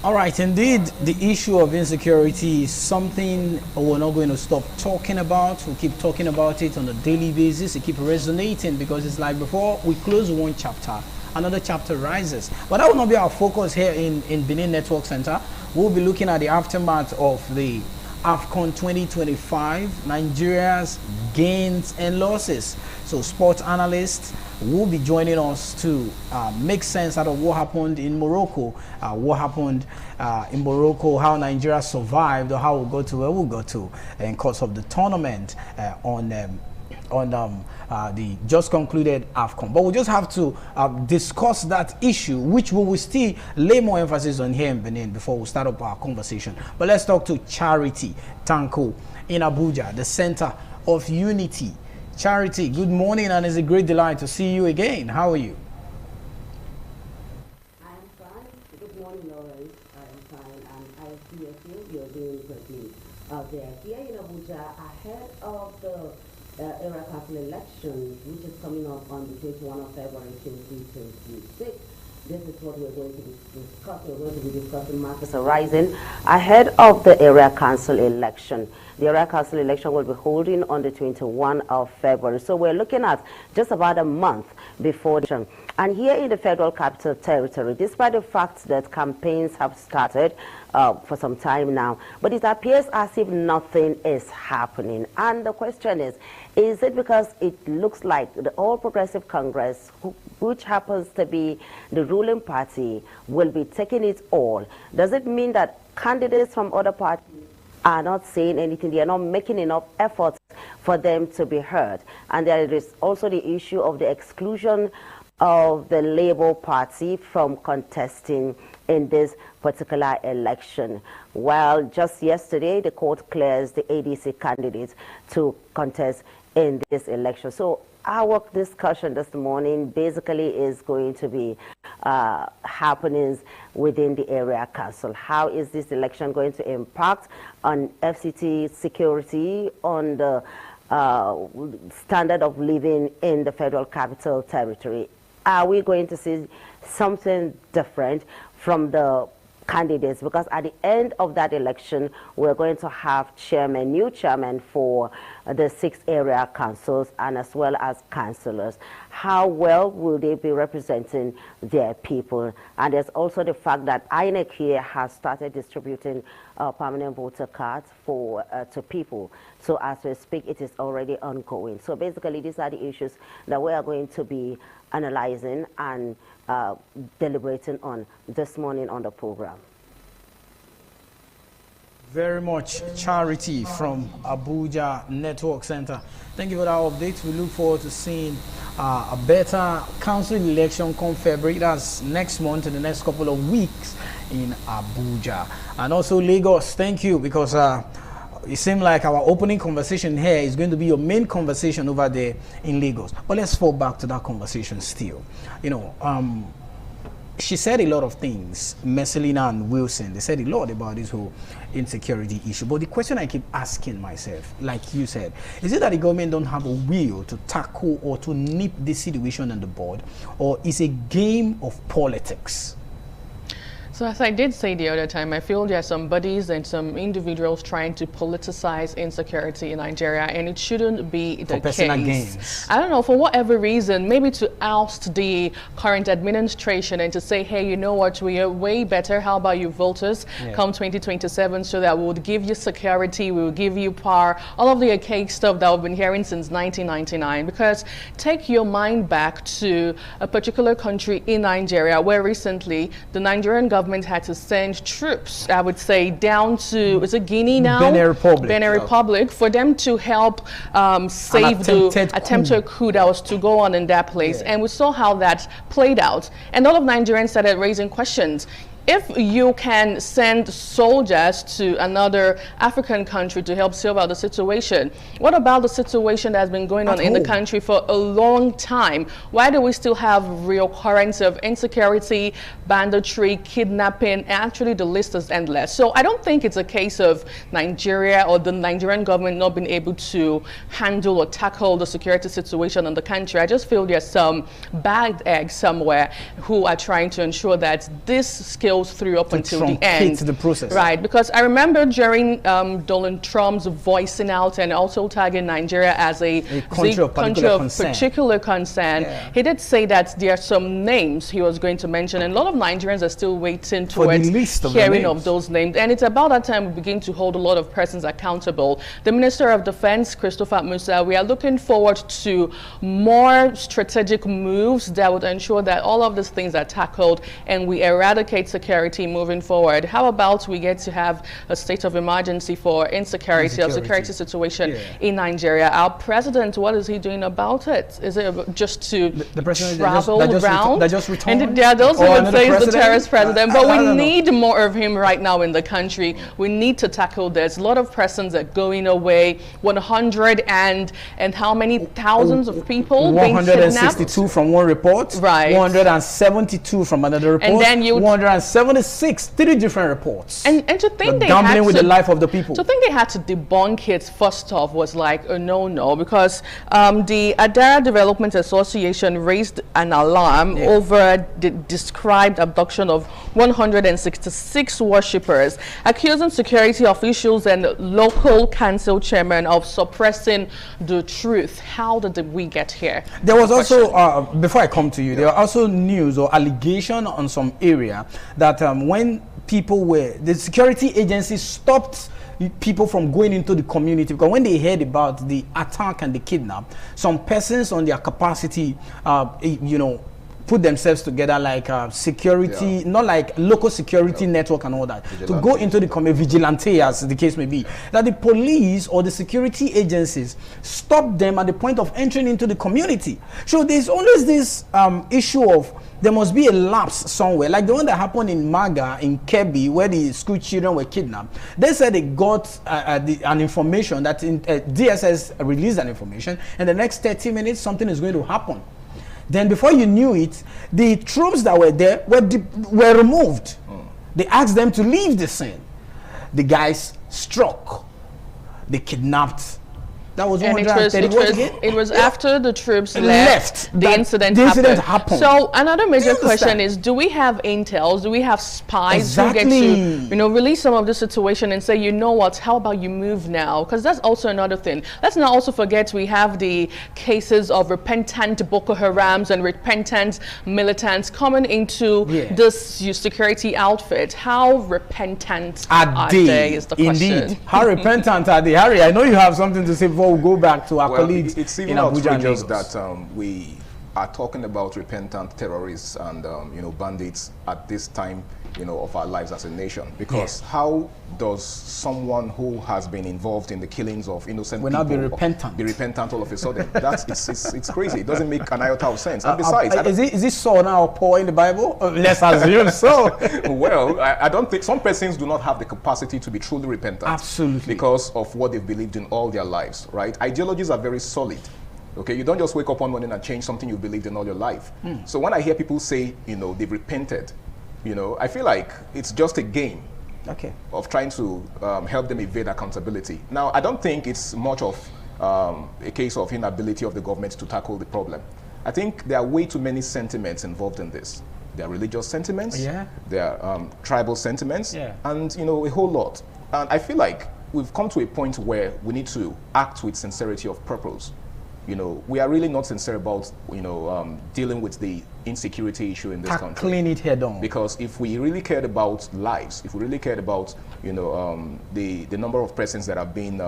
All right, indeed, the issue of insecurity is something we're not going to stop talking about. We'll keep talking about it on a daily basis. It keeps resonating because it's like before we close one chapter, another chapter rises. But that will not be our focus here in Benin Network Center. We'll be looking at the aftermath of the AFCON 2025, Nigeria's gains and losses. So sports analysts will be joining us to make sense out of what happened in Morocco, how Nigeria survived, or how we got to where we got to in course of the tournament on the just concluded AFCON. But we just have to discuss that issue, which we will still lay more emphasis on here in Benin before we start up our conversation. But let's talk to Charity Tanko in Abuja, the Center of Unity. Charity, good morning, and it's a great delight to see you again. How are you? I am fine. Good morning, Lawrence. I am fine, and I see you're doing greatly out there. Here in Abuja, ahead of the area council election, which is coming up on the 21st of February 2026. This is what we're going to discuss. We're going to be discussing matters arising ahead of the area council election. The area council election will be holding on the 21st of February. So we're looking at just about a month before the election. And here in the Federal Capital Territory, despite the fact that campaigns have started for some time now, but it appears as if nothing is happening. And the question is it because it looks like the All Progressive Congress, which happens to be the ruling party, will be taking it all? Does it mean that candidates from other parties are not saying anything? They are not making enough efforts for them to be heard. And there is also the issue of the exclusion of the Labour Party from contesting in this particular election. Well, just yesterday, the court clears the ADC candidates to contest in this election. So our discussion this morning basically is going to be happenings within the area council. How is this election going to impact on FCT security, on the standard of living in the Federal Capital Territory? Are we going to see something different from the candidates? Because at the end of that election, we're going to have new chairman for the 6 area councils and as well as councillors. How well will they be representing their people? And there's also the fact that INEC here has started distributing permanent voter cards to people. So as we speak, it is already ongoing. So basically, these are the issues that we are going to be analyzing and deliberating on this morning on the program. Very much, Charity from Abuja Network Center. Thank you for that update. We look forward to seeing a better council election come February. That's next month, in the next couple of weeks in Abuja. And also Lagos, thank you, because it seemed like our opening conversation here is going to be your main conversation over there in Lagos. But let's fall back to that conversation still. You know, she said a lot of things, Messelina and Wilson. They said a lot about this whole insecurity issue. But the question I keep asking myself, like you said, is it that the government don't have a will to tackle or to nip this situation on the board, or is it a game of politics? So as I did say the other time, I feel there are some bodies and some individuals trying to politicize insecurity in Nigeria, and it shouldn't be the case. Gains. I don't know, for whatever reason, maybe to oust the current administration and to say, hey, you know what, we are way better. How about you voters come 2027 so that we would give you security, we will give you power, all of the archaic stuff that we've been hearing since 1999. Because take your mind back to a particular country in Nigeria where recently the Nigerian government had to send troops, I would say, down to, is it Guinea now? Benin Republic. Benin Republic, for them to help save the attempted coup that was to go on in that place. And we saw how that played out. And all of Nigerians started raising questions. If you can send soldiers to another African country to help solve out the situation, what about the situation that has been going on in the country for a long time? Why do we still have reoccurrence of insecurity, banditry, kidnapping? Actually, the list is endless. So I don't think it's a case of Nigeria or the Nigerian government not being able to handle or tackle the security situation in the country. I just feel there's some bad eggs somewhere who are trying to ensure that this skill goes through up until the truncate end. the process. Right, because I remember during Donald Trump's voicing out and also tagging Nigeria as a country of particular concern, he did say that there are some names he was going to mention, and a lot of Nigerians are still waiting towards hearing of those names. And it's about that time we begin to hold a lot of persons accountable. The Minister of Defense, Christopher Musa, we are looking forward to more strategic moves that would ensure that all of these things are tackled and we eradicate security moving forward. How about we get to have a state of emergency for insecurity or security situation in Nigeria? Our president, what is he doing about it? Is it just to the president travel around? And there are those who would say he's the terrorist president, but we need more of him right now in the country. We need to tackle this. A lot of persons are going away. 100 and how many thousands of people being kidnapped? 162 from one report, right? 172 from another report, and then 176, 3 different reports. And to think they gambling had with the life of the people. To think they had to debunk it first off was like a no-no, because the Adara Development Association raised an alarm over the described abduction of 166 worshippers, accusing security officials and local council chairman of suppressing the truth. How did we get here? There was also, before I come to you, there were also news or allegation on some area that when people were, the security agencies stopped people from going into the community, because when they heard about the attack and the kidnap, some persons on their capacity, you know, put themselves together like security, not like local security network and all that, to go into the vigilante, as the case may be, that the police or the security agencies stop them at the point of entering into the community. So there's always this issue of there must be a lapse somewhere, like the one that happened in Maga in Kebbi, where the school children were kidnapped. They said they got an information that DSS released an information, and the next 30 minutes something is going to happen. Then before you knew it, the troops that were there were removed. They asked them to leave the scene. The guys struck. They kidnapped. That was 130. It was after the troops left the incident happened. So another major question is, do we have intels? Do we have spies who get to, you know, release some of the situation and say, you know what, how about you move now? Because that's also another thing. Let's not also forget we have the cases of repentant Boko Harams and repentant militants coming into this security outfit. How repentant are they is the question. Indeed. How repentant are they? Harry, I know you have something to say before we go back to our colleagues it's even in Abuja and Lagos. that we are talking about repentant terrorists and you know, bandits at this time, you know, of our lives as a nation, because how does someone who has been involved in the killings of innocent people be repentant all of a sudden? It's crazy. It doesn't make an iota of sense. And besides, is this so now Paul in the Bible? Let's assume so. Well, I don't think some persons do not have the capacity to be truly repentant. Absolutely. Because of what they've believed in all their lives, right? Ideologies are very solid. Okay, you don't just wake up one morning and change something you've believed in all your life. So when I hear people say, you know, they've repented, you know, I feel like it's just a game of trying to help them evade accountability. Now, I don't think it's much of a case of inability of the government to tackle the problem. I think there are way too many sentiments involved in this. There are religious sentiments, there are tribal sentiments, and, you know, a whole lot. And I feel like we've come to a point where we need to act with sincerity of purpose. You know, we are really not sincere about, you know, dealing with the insecurity issue in this country. Tackling it head on. Because if we really cared about lives, if we really cared about, you know, the number of persons that are being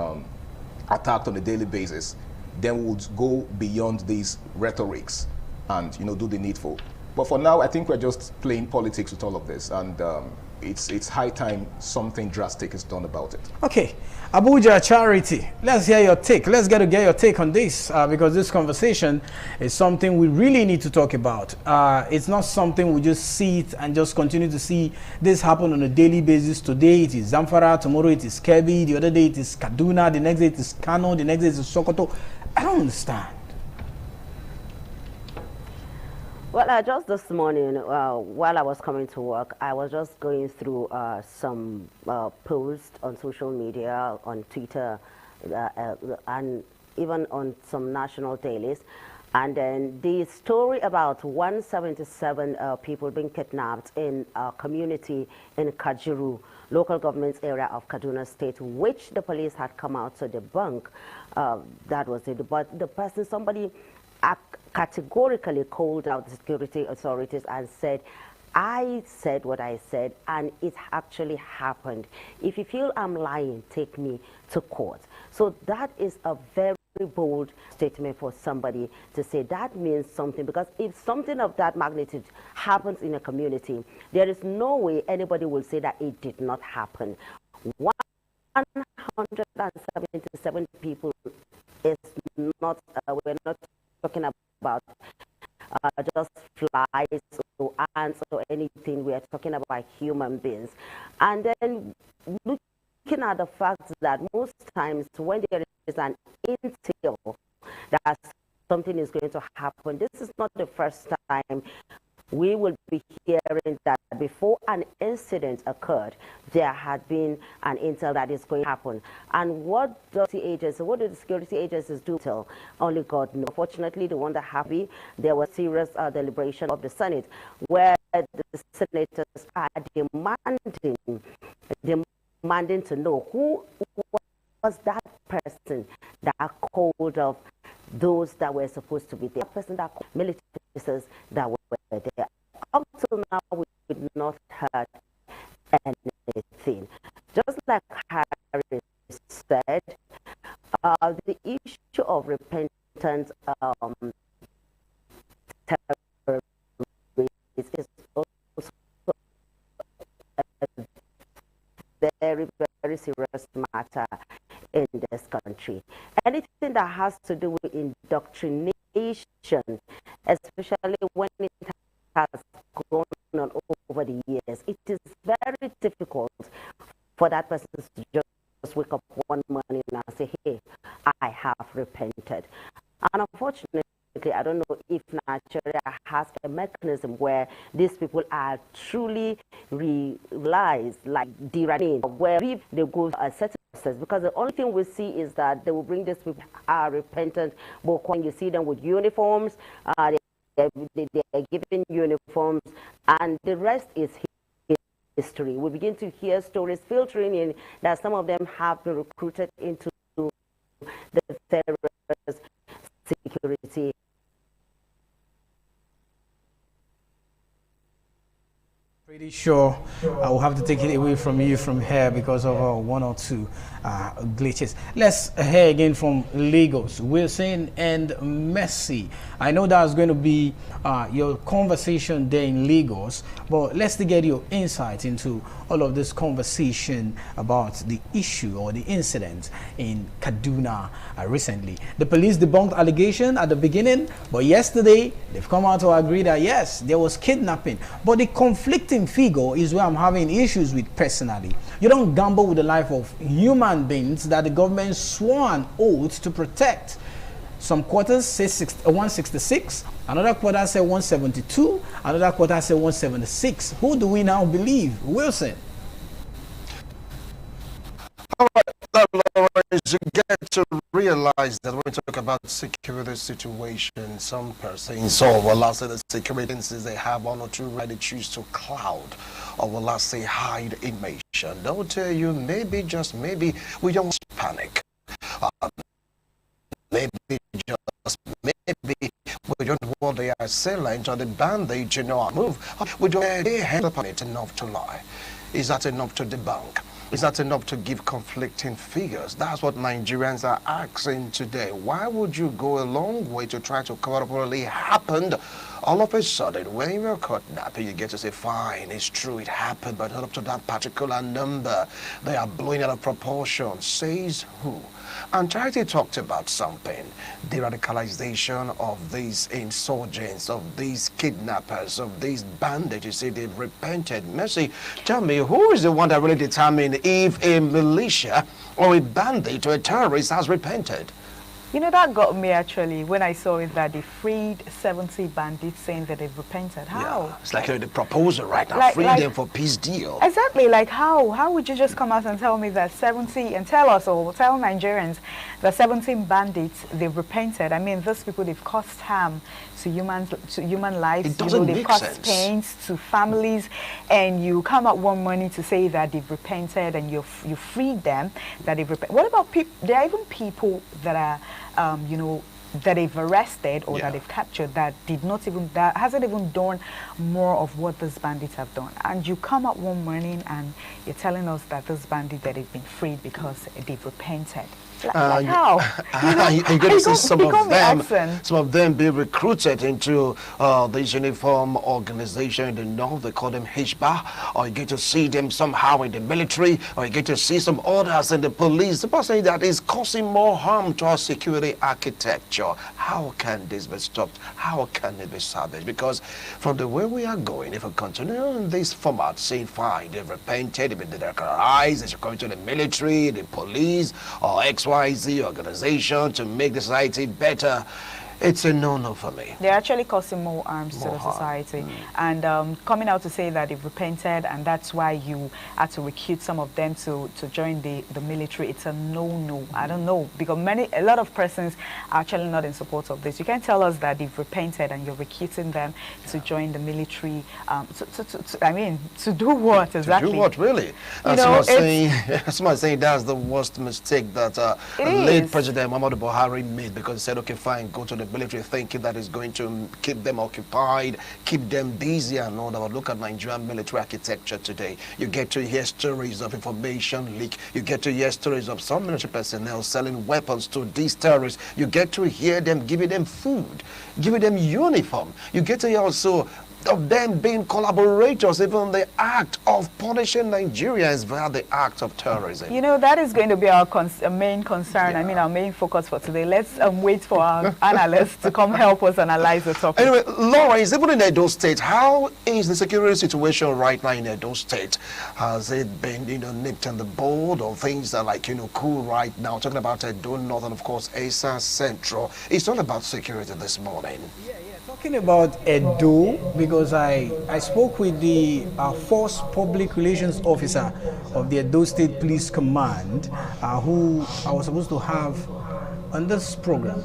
attacked on a daily basis, then we would go beyond these rhetorics and, you know, do the needful. But for now, I think we're just playing politics with all of this, and it's high time something drastic is done about it. Okay, Abuja Charity, let's hear your take. Let's get your take on this, because this conversation is something we really need to talk about. It's not something we just see it and just continue to see this happen on a daily basis. Today it is Zamfara, tomorrow it is Kebbi, the other day it is Kaduna, the next day it is Kano, the next day it is Sokoto. I don't understand. Well, just this morning, while I was coming to work, I was just going through some posts on social media, on Twitter, and even on some national dailies. And then the story about 177 people being kidnapped in a community in Kajuru, local government area of Kaduna State, which the police had come out to debunk. That was it. But the person, somebody categorically called out the security authorities and said, I said what I said, and it actually happened. If you feel I'm lying, take me to court. So that is a very bold statement for somebody to say. That means something, because if something of that magnitude happens in a community, there is no way anybody will say that it did not happen. 177 people is not, we're not talking about just flies or ants or anything. We are talking about human beings. And then looking at the fact that most times when there is an intel that something is going to happen, this is not the first time we will be hearing that before an incident occurred, there had been an intel that is going to happen. And what do the security agencies do? Till only God knows. Unfortunately, the one that happened, there was serious deliberation of the Senate, where the senators are demanding to know who was that person that called of those that were supposed to be there, that person that called military officers that were there. Up till now, we've not heard anything. Just like Harry said, the issue of repentance is also a very, very serious matter in this country. Anything that has to do with indoctrination, especially when it has gone on over the years, it is very difficult for that person to just wake up one morning and say, hey, I have repented. And unfortunately, I don't know if Nigeria has a mechanism where these people are truly realized, like Dirani, where if they go a certain process, because the only thing we see is that they will bring these people are repentant, but when you see them with uniforms, they're given uniforms, and the rest is history. We begin to hear stories filtering in that some of them have been recruited into the terrorist security. Pretty sure I will have to take it away from you from here because of one or two glitches. Let's hear again from Lagos, Wilson and Mercy. I know that's going to be your conversation there in Lagos, but let's get your insight into all of this conversation about the issue or the incident in Kaduna recently. The police debunked allegation at the beginning, but yesterday they've come out to agree that yes, there was kidnapping. But the conflicting figure is where I'm having issues with personally. You don't gamble with the life of human beings that the government swore an oath to protect. Some quarters say 166, another quarter say 172, another quarter say 176. Who do we now believe? Wilson. All right, Lawrence, you get to realize that when we talk about security situation, some persons, or well, I'll say the security agencies, they have one or two right to choose to cloud, or will I say hide information. They'll tell you maybe, just maybe, we don't panic. Maybe, just maybe, we don't want the assailant or the bandage, you know, move. We don't hand upon it enough to lie. Is that enough to debunk? Is that enough to give conflicting figures? That's what Nigerians are asking today. Why would you go a long way to try to cover up what really happened? All of a sudden, when you're caught napping, you get to say, fine, it's true, it happened, but not up to that particular number. They are blowing out of proportion. Says who? And Charity talked about something, the radicalization of these insurgents, of these kidnappers, of these bandits. You say they've repented. Mercy, tell me, who is the one that really determined if a militia or a bandit or a terrorist has repented? You know, that got me actually when I saw it that they freed 70 bandits saying that they've repented. How? Yeah, it's like the proposal right now, Like- free like- them for peace deal. Exactly, like how would you just come out and tell me that 70, and tell us or tell Nigerians that 17 bandits, they've repented? I mean, those people, they've caused harm to human lives. It doesn't they've make caused sense. pains to families, and you come out one morning to say that they've repented and you freed them, that they've repented. What about people? There are even people that are, you know, that they've arrested or that they've captured that hasn't even done more of what those bandits have done. And you come up one morning and you're telling us that those bandits that they've been freed because they've repented. Like how? You're going to see some asking. of them be recruited into this uniform organization in the north. They call them Hishba, or you get to see them somehow in the military, or you get to see some others in the police. The person that is causing more harm to our security architecture. How can this be stopped? How can it be salvaged? Because from the way we are going, if we continue in this format, saying fine, they've repented, they've been radicalized, they should come to the military, the police, or XYZ organization to make the society better, it's a no-no for me. They're actually causing more harms to the society. And coming out to say that they've repented and that's why you had to recruit some of them to join the military, it's a no-no. I don't know, because a lot of persons are actually not in support of this. You can't tell us that they've repented and you're recruiting them to join the military. To do what exactly? To do what, really? Someone saying that's the worst mistake that late President Muhammadu Buhari made, because he said, okay, fine, go to the military, thinking that is going to keep them occupied, keep them busy and all that. But look at Nigerian military architecture today. You get to hear stories of information leak. You get to hear stories of some military personnel selling weapons to these terrorists. You get to hear them giving them food, giving them uniform. You get to hear also of them being collaborators, even the act of punishing Nigerians via the act of terrorism. You know, that is going to be our main concern. I mean, our main focus for today. Let's wait for our analysts to come help us analyze the topic. Anyway, Lawrence, even in Edo State, how is the security situation right now in Edo State? Has it been, nipped on the board, or things are like, cool right now? Talking about Edo North and, of course, Asa Central. It's all about security this morning. Talking about Edo, because I spoke with the Force Public Relations Officer of the Edo State Police Command, who I was supposed to have on this program.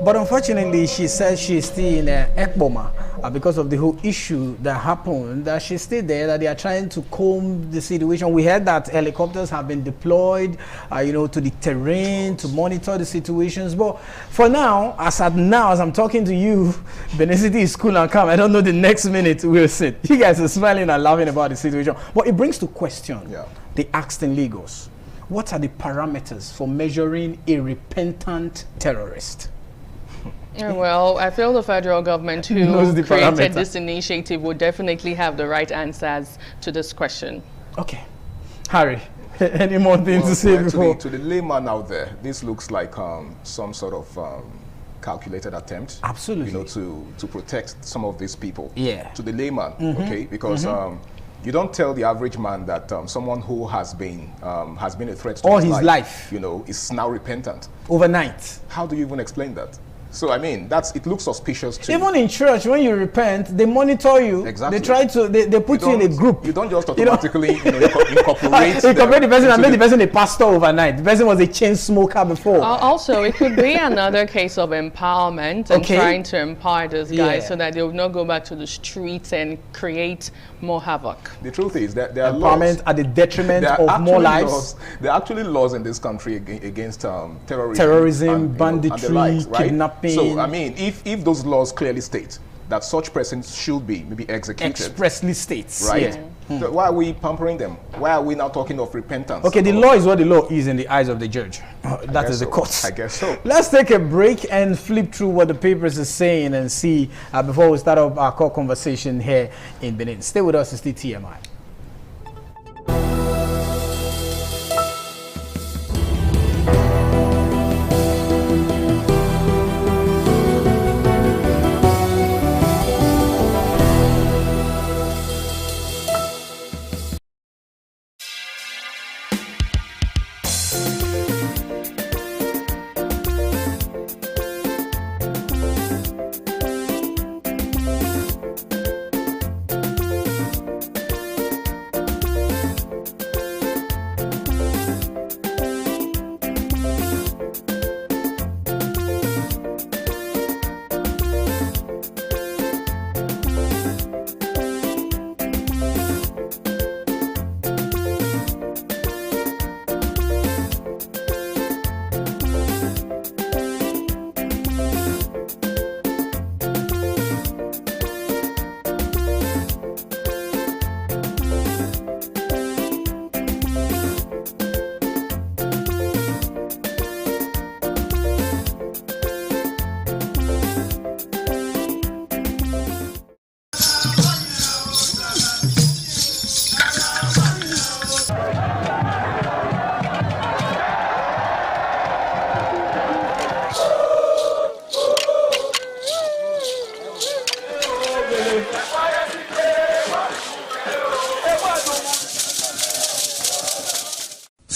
But unfortunately, she says she's still in Ekboma because of the whole issue that happened. That she's still there, that they are trying to comb the situation. We heard that helicopters have been deployed, to the terrain to monitor the situations. But for now, as I'm talking to you, Benin City is cool and calm. I don't know the next minute we'll see. You guys are smiling and laughing about the situation. But it brings to question the asked in Lagos. What are the parameters for measuring a repentant terrorist? Well, I feel the federal government who created this initiative would definitely have the right answers to this question. Okay. Harry, any more things to say before? To the layman out there, this looks like some sort of calculated attempt. Absolutely. To protect some of these people. Yeah. To the layman, okay? Because you don't tell the average man that someone who has been a threat to all his life, is now repentant. Overnight. How do you even explain that? So I mean, it looks suspicious too. Even in church, when you repent, they monitor you. Exactly. They try to. They put you in a group. You don't just automatically incorporate the person and make the person a pastor overnight. The person was a chain smoker before. Also, it could be another case of empowerment and trying to empower those guys so that they will not go back to the streets and create more havoc. The truth is that there are empowerment at the detriment of more lives. There are actually laws in this country against terrorism, and, banditry, and the likes, right? kidnapping. So I mean, if those laws clearly state that such persons should be maybe executed, expressly states, right? So why are we pampering them? Why are we now talking of repentance? Okay, the law is what the law is in the eyes of the judge. That is the court. I guess so. Let's take a break and flip through what the papers are saying and see before we start up our core conversation here in Benin. Stay with us, it's the TMI.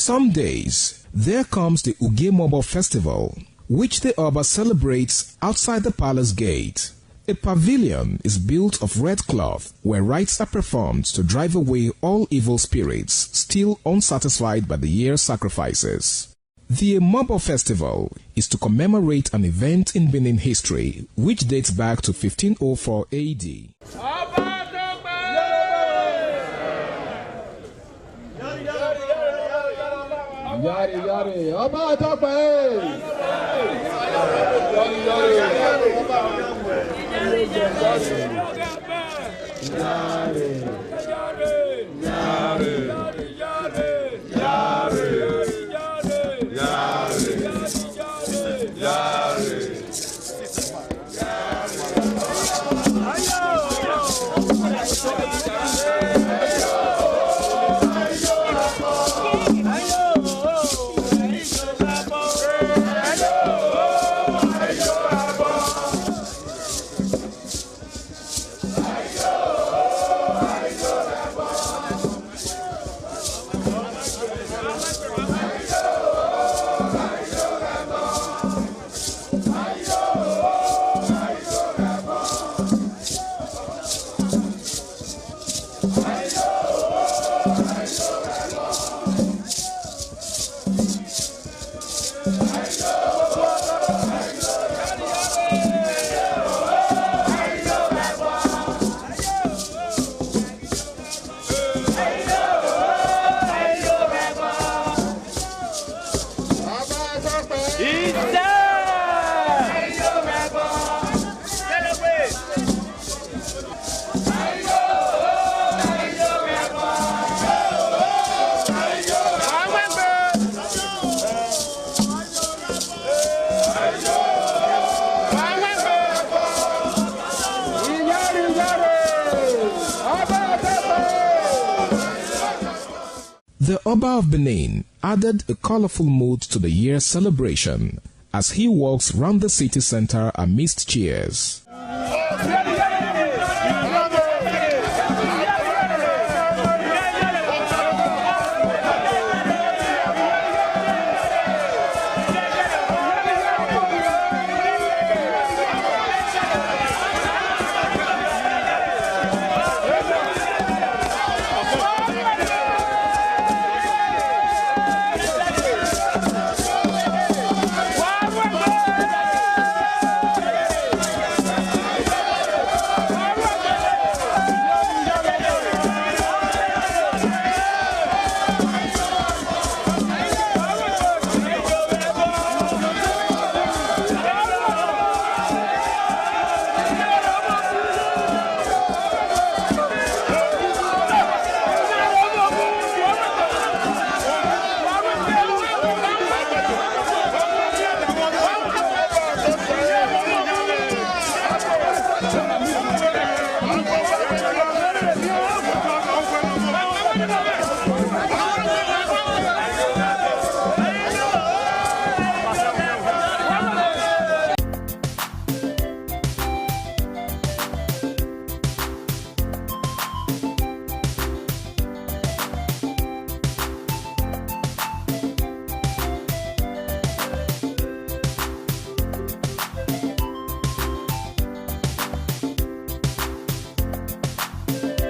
Some days, there comes the Ugemobo Festival, which the Oba celebrates outside the palace gate. A pavilion is built of red cloth where rites are performed to drive away all evil spirits still unsatisfied by the year's sacrifices. The Emobo Festival is to commemorate an event in Benin history which dates back to 1504 AD. Yari yari, Oba Tope! The Oba of Benin added a colorful mood to the year's celebration as he walks round the city center amidst cheers.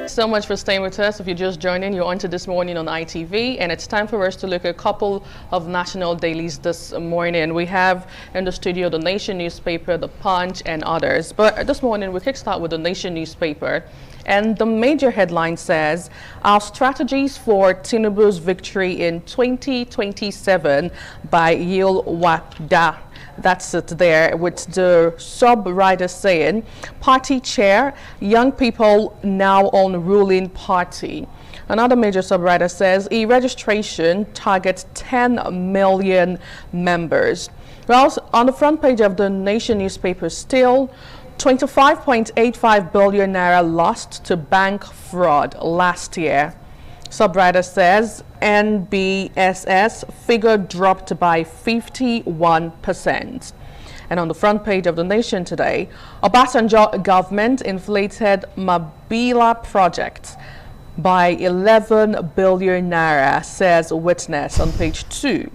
So much for staying with us. If you're just joining, you're on to This Morning on ITV, and it's time for us to look at a couple of national dailies this morning. We have in the studio the Nation newspaper, the Punch, and others. But this morning we kickstart with the Nation newspaper, and the major headline says, "Our strategies for Tinubu's victory in 2027" by Yil Wada. That's it there, with the sub-rider saying, "Party chair, young people now on ruling party." Another major sub-rider says, e-registration targets 10 million members. Well, on the front page of the Nation newspaper still, 25.85 billion naira lost to bank fraud last year. Subrider says NBSS figure dropped by 51%. And on the front page of the Nation today, Obasanjo government inflated Mabila project. by 11 billion naira, says witness on page 2.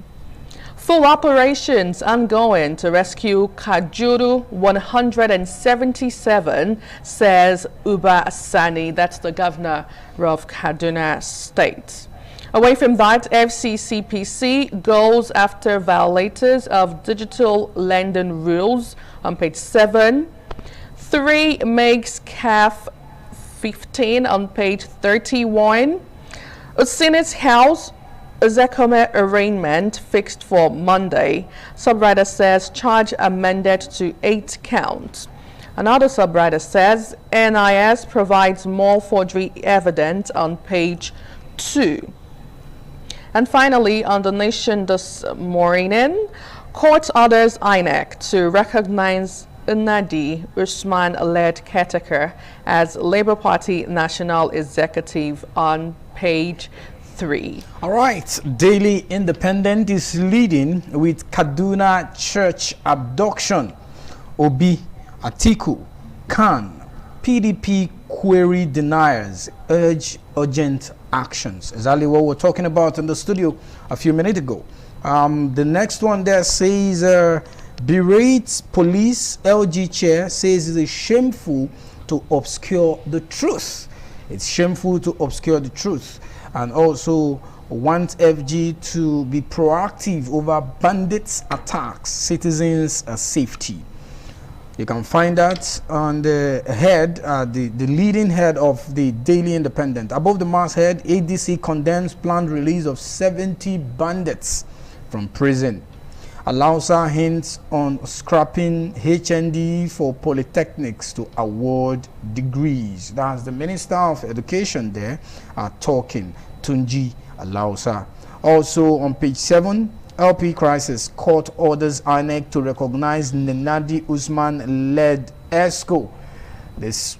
Full operations ongoing to rescue Kajuru 177, says Uba Sani. That's the governor of Kaduna State. Away from that, FCCPC goes after violators of digital lending rules on page 7. 3 makes CAF 15 on page 31. A Senate House Zekome arraignment fixed for Monday. Subrider says charge amended to 8 counts. Another subrider says NIS provides more forgery evidence on page 2. And finally, on The Nation this morning, court orders INEC to recognize Nnadi Usman-led caretaker as Labour Party National Executive on page 3. All right, Daily Independent is leading with Kaduna church abduction. Obi, Atiku, Khan, PDP query deniers urge urgent actions. Exactly what we're talking about in the studio a few minutes ago. The next one there says berates police. LG chair says it is shameful to obscure the truth. It's shameful to obscure the truth. And also wants FG to be proactive over bandits' attacks, citizens' safety. You can find that on the head, the leading head of the Daily Independent. Above the masthead, ADC condemns planned release of 70 bandits from prison. Alausa hints on scrapping HND for polytechnics to award degrees. That's the Minister of Education there talking, Tunji Alausa. Also on page 7, LP crisis, court orders INEC to recognize Nnadi Usman-led ESCO. This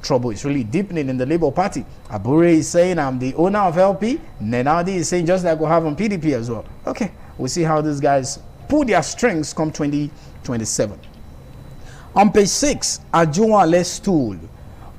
trouble is really deepening in the Labour Party. Abure is saying, I'm the owner of LP. Nnadi is saying, just like we have on PDP as well. Okay, we'll see how these guys pull their strings come 2027. On page 6, Ajuwale stool.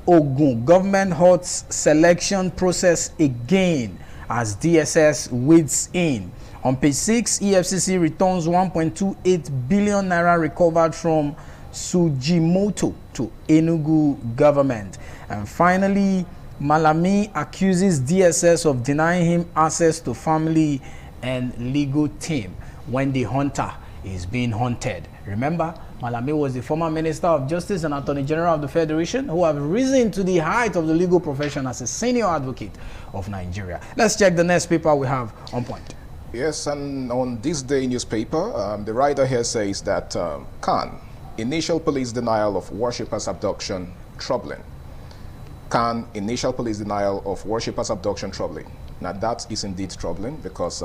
Ogun government halts selection process again as DSS wades in. On page 6, EFCC returns 1.28 billion naira recovered from Sujimoto to Enugu government. And finally, Malami accuses DSS of denying him access to family and legal team when the hunter is being hunted. Remember, Malami was the former Minister of Justice and Attorney General of the Federation who have risen to the height of the legal profession as a senior advocate of Nigeria. Let's check the next paper we have on point. Yes, and on this day newspaper, the writer here says that Khan, initial police denial of worshippers' abduction, troubling. Khan, initial police denial of worshippers' abduction, troubling. Now that is indeed troubling because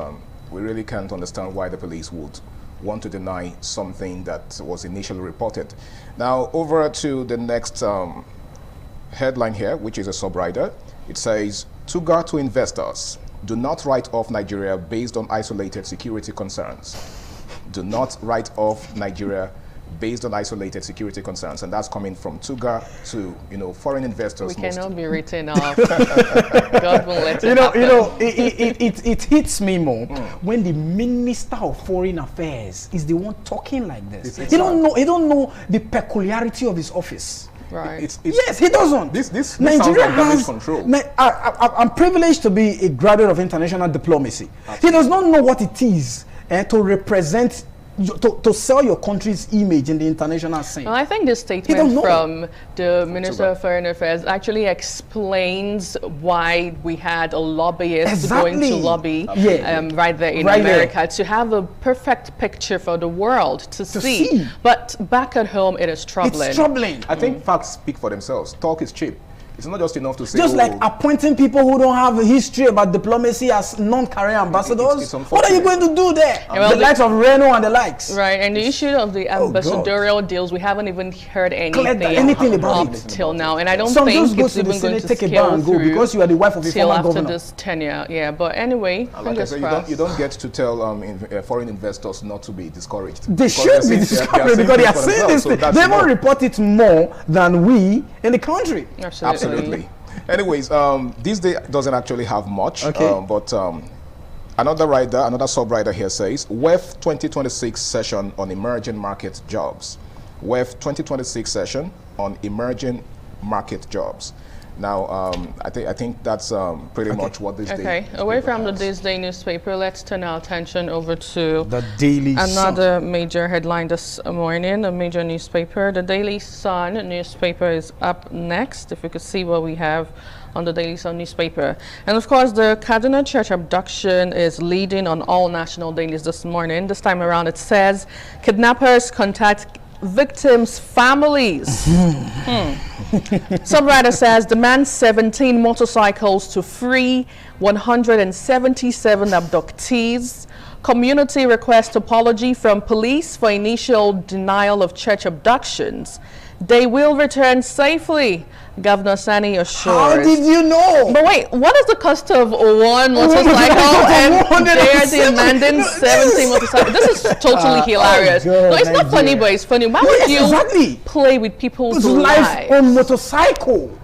we really can't understand why the police would want to deny something that was initially reported. Now over to the next headline here, which is a sub-rider. It says, Tuga to investors. Do not write off Nigeria based on isolated security concerns. Do not write off Nigeria based on isolated security concerns, and that's coming from Tuga to foreign investors. We cannot be written off. God won't let it happen. It hits me more when the Minister of Foreign Affairs is the one talking like this. He don't know the peculiarity of his office. Right. Yes, he doesn't. This Nigeria has control. I'm privileged to be a graduate of international diplomacy. Absolutely. He does not know what it is to represent, to sell your country's image in the international scene. Well, I think this statement from the Minister of Foreign Affairs actually explains why we had a lobbyist going to lobby right there in America to have a perfect picture for the world to see. But back at home, it is troubling. It's troubling. I think facts speak for themselves. Talk is cheap. It's not just enough to say. Just like appointing people who don't have a history about diplomacy as non-career ambassadors. What are you going to do there? The likes of Reno and the likes. Right, and the issue of the ambassadorial deals, we haven't even heard anything about it till now. And I don't think it's even going to take a bow and go because you are the wife of a former after governor. this tenure. Yeah, but anyway, like I said, you don't get to tell foreign investors not to be discouraged. They should be discouraged because they are saying this thing. They won't report it more than we in the country. Absolutely. Anyways, this day doesn't actually have much, but another sub-rider here says, WEF 2026 session on emerging market jobs. WEF 2026 session on emerging market jobs. Now, I think that's pretty much what this day. Okay, away from the This Day newspaper, let's turn our attention over to the Daily another major headline this morning, a major newspaper. The Daily Sun newspaper is up next. If you could see what we have on the Daily Sun newspaper. And of course, the Kaduna Church abduction is leading on all national dailies this morning. This time around, it says kidnappers contact victims' families. Subwriter says demand 17 motorcycles to free 177 abductees. Community requests apology from police for initial denial of church abductions. They will return safely, Governor Sani assures. How did you know? But wait, what is the cost of one motorcycle and they're demanding 70 motorcycles? This is totally hilarious. No, it's not funny, but it's funny. Why would you play with people's lives on motorcycle?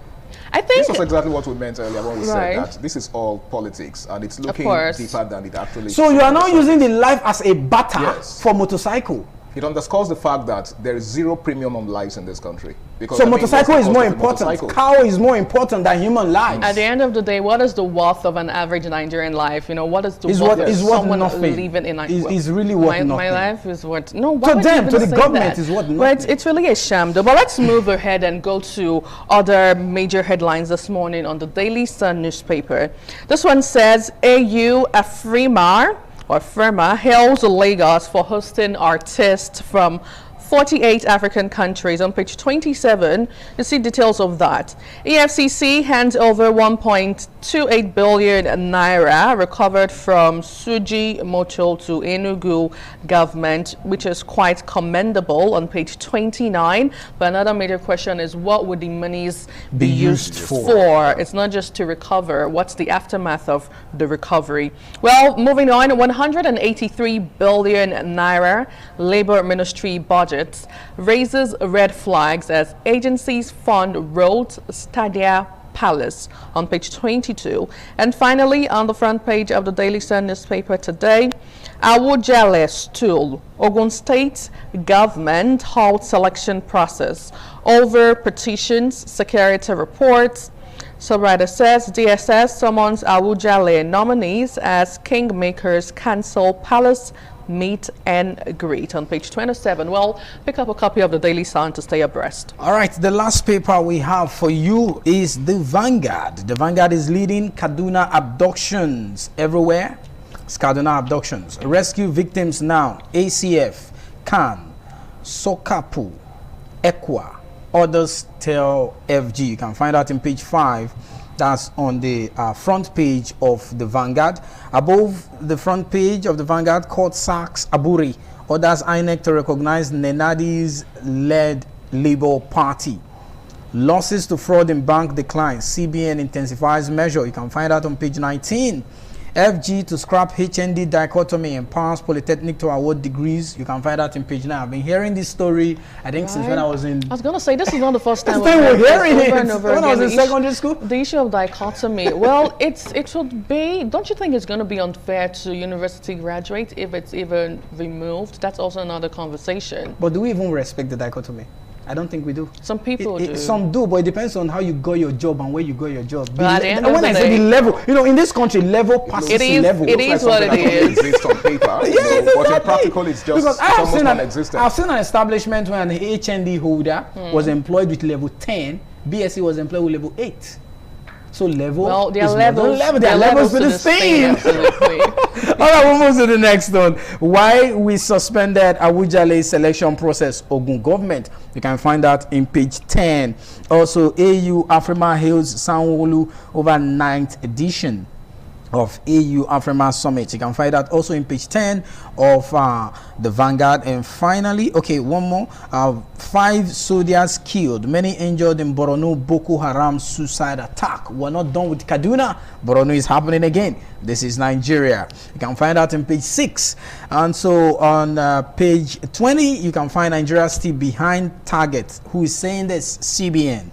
I think this was exactly what we meant earlier when we said that this is all politics and it's looking deeper than it actually is. So you are now using the life as a barter for motorcycle. It underscores the fact that there is zero premium on lives in this country. Because so motorcycle is more important. Cow is more important than human lives. At the end of the day, what is the worth of an average Nigerian life? You know, what is the worth of someone living in Nigeria? Is really worth nothing. My life is worth no. To them, to the government, is worth nothing. But it's really a sham. But let's move ahead and go to other major headlines this morning on the Daily Sun newspaper. This one says AU Firma hails Lagos for hosting artists from 48 African countries. On page 27, you see details of that. EFCC hands over 1.28 billion naira recovered from Suji Motor to Enugu government, which is quite commendable on page 29. But another major question is, what would the monies be used for? It's not just to recover. What's the aftermath of the recovery? Well, moving on, 183 billion naira Labor Ministry budget raises red flags as agencies fund roads, stadia, palace on page 22. And finally, on the front page of the Daily Sun newspaper today, Awujale stool. Ogun State government halts selection process over petitions, security reports. Subwriter says DSS summons Awujale nominees as kingmakers cancel palace meet and greet on page 27. Well, pick up a copy of the Daily Sun to stay abreast. All right, the last paper we have for you is the Vanguard. The Vanguard is leading Kaduna abductions everywhere. It's Kaduna abductions. Rescue victims now. ACF, CAN, Sokapu, Equa. Others tell FG. You can find out in page 5. That's on the front page of the Vanguard. Above the front page of the Vanguard, court sacks Aburi. Orders INEC to recognize Nenadi's led Labour Party. Losses to fraud in bank decline. CBN intensifies measure. You can find out on page 19. FG to scrap HND dichotomy, empowers Polytechnic to award degrees. You can find out in page 9. I've been hearing this story, I think, since when I was in... I was going to say, this is not the first time we're hearing it. When I was in secondary school. The issue of dichotomy. Well, it should be... Don't you think it's going to be unfair to university graduates if it's even removed? That's also another conversation. But do we even respect the dichotomy? I don't think we do. Some people do. Some do, but it depends on how you got your job and where you got your job. But when I say the level, you know, in this country, level passes level. It is what it is. It exists on paper, but in practical, it's just almost non-existent. I've seen an establishment where an HND holder was employed with level 10, BSc was employed with level 8. So level, well, their levels to the same. All right, we'll move to the next one. Why we suspended Awujale selection process, Ogun government. You can find that in page 10. Also, AU Afrima hails Sanwo-Olu over 9th edition of AU Afrima Summit. You can find that also in page 10 of the Vanguard. And finally, okay, one more. 5 soldiers killed, many injured in Borno Boko Haram suicide attack. We're not done with Kaduna. Borno is happening again. This is Nigeria. You can find out in page 6. And so on page 20, you can find Nigeria still behind target. Who is saying this? CBN.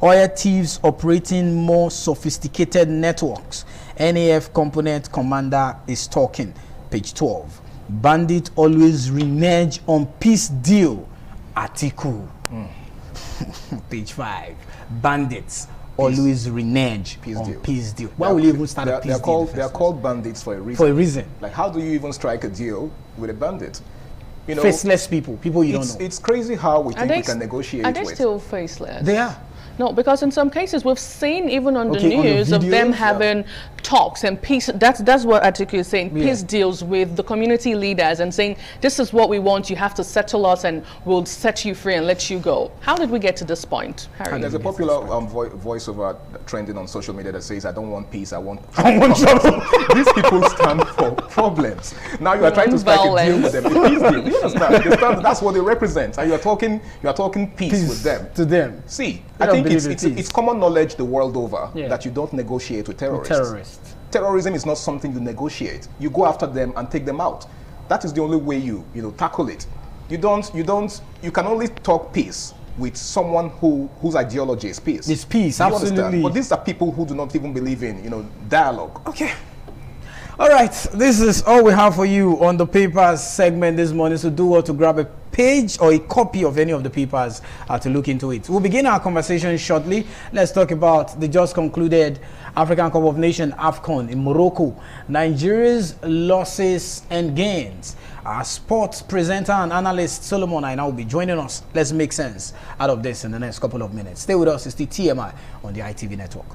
Oil thieves operating more sophisticated networks. NAF component commander is talking. Page 12. Bandit always renege on peace deal. Atiku. Page 5. Bandits always renege on peace deal. Why will you even start a peace deal? They are called bandits for a reason. For a reason. Like, how do you even strike a deal with a bandit? You know, faceless people you don't know. It's crazy how we think we can negotiate with. Are they still faceless? They are. No, because in some cases we've seen even on the news of them having talks and peace. That's what Atiku is saying. Peace deals with the community leaders and saying, this is what we want. You have to settle us and we'll set you free and let you go. How did we get to this point, Harry? And there's a popular voiceover trending on social media that says, I don't want peace, I want trouble. These people stand for problems. Now you are trying to strike a deal with them. A peace deal. You understand? That's what they represent. And you are talking peace with them. To them. See, I think it's common knowledge the world over that you don't negotiate with terrorists. Terrorism is not something you negotiate. You go after them and take them out. That is the only way you tackle it. You can only talk peace with someone whose ideology is peace. It's peace, absolutely. But these are people who do not even believe in dialogue. Okay. All right, this is all we have for you on the papers segment this morning. So do well to grab a page or a copy of any of the papers to look into it. We'll begin our conversation shortly. Let's talk about the just concluded African Cup of Nations AFCON in Morocco. Nigeria's losses and gains. Our sports presenter and analyst Solomon Aina will be joining us. Let's make sense out of this in the next couple of minutes. Stay with us. It's the TMI on the ITV network.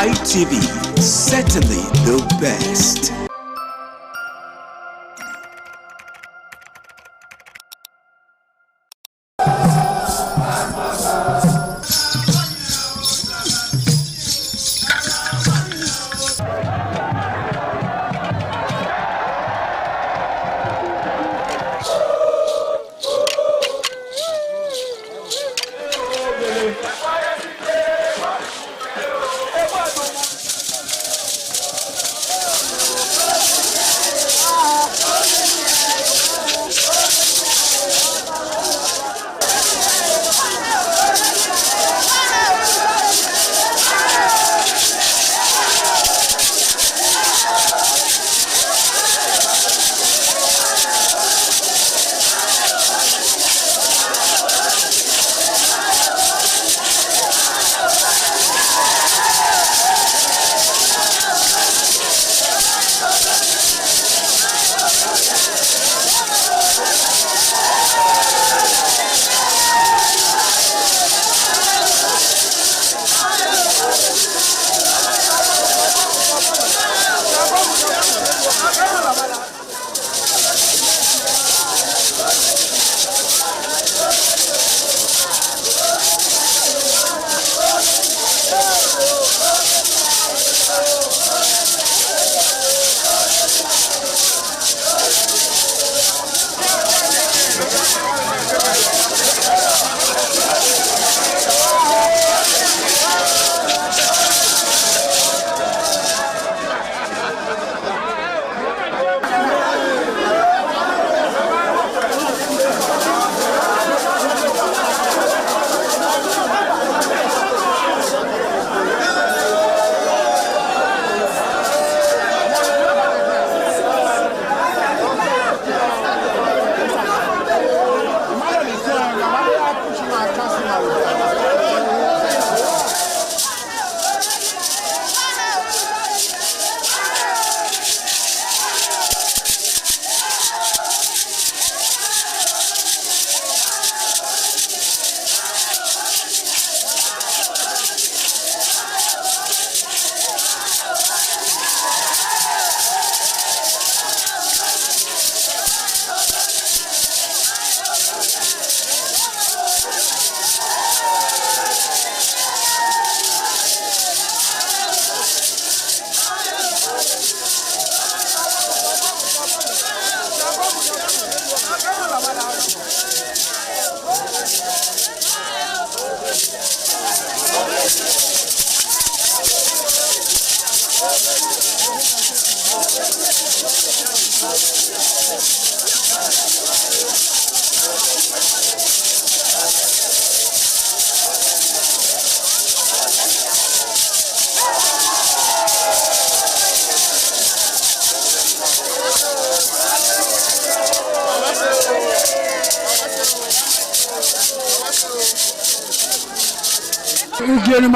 ITV, certainly the best.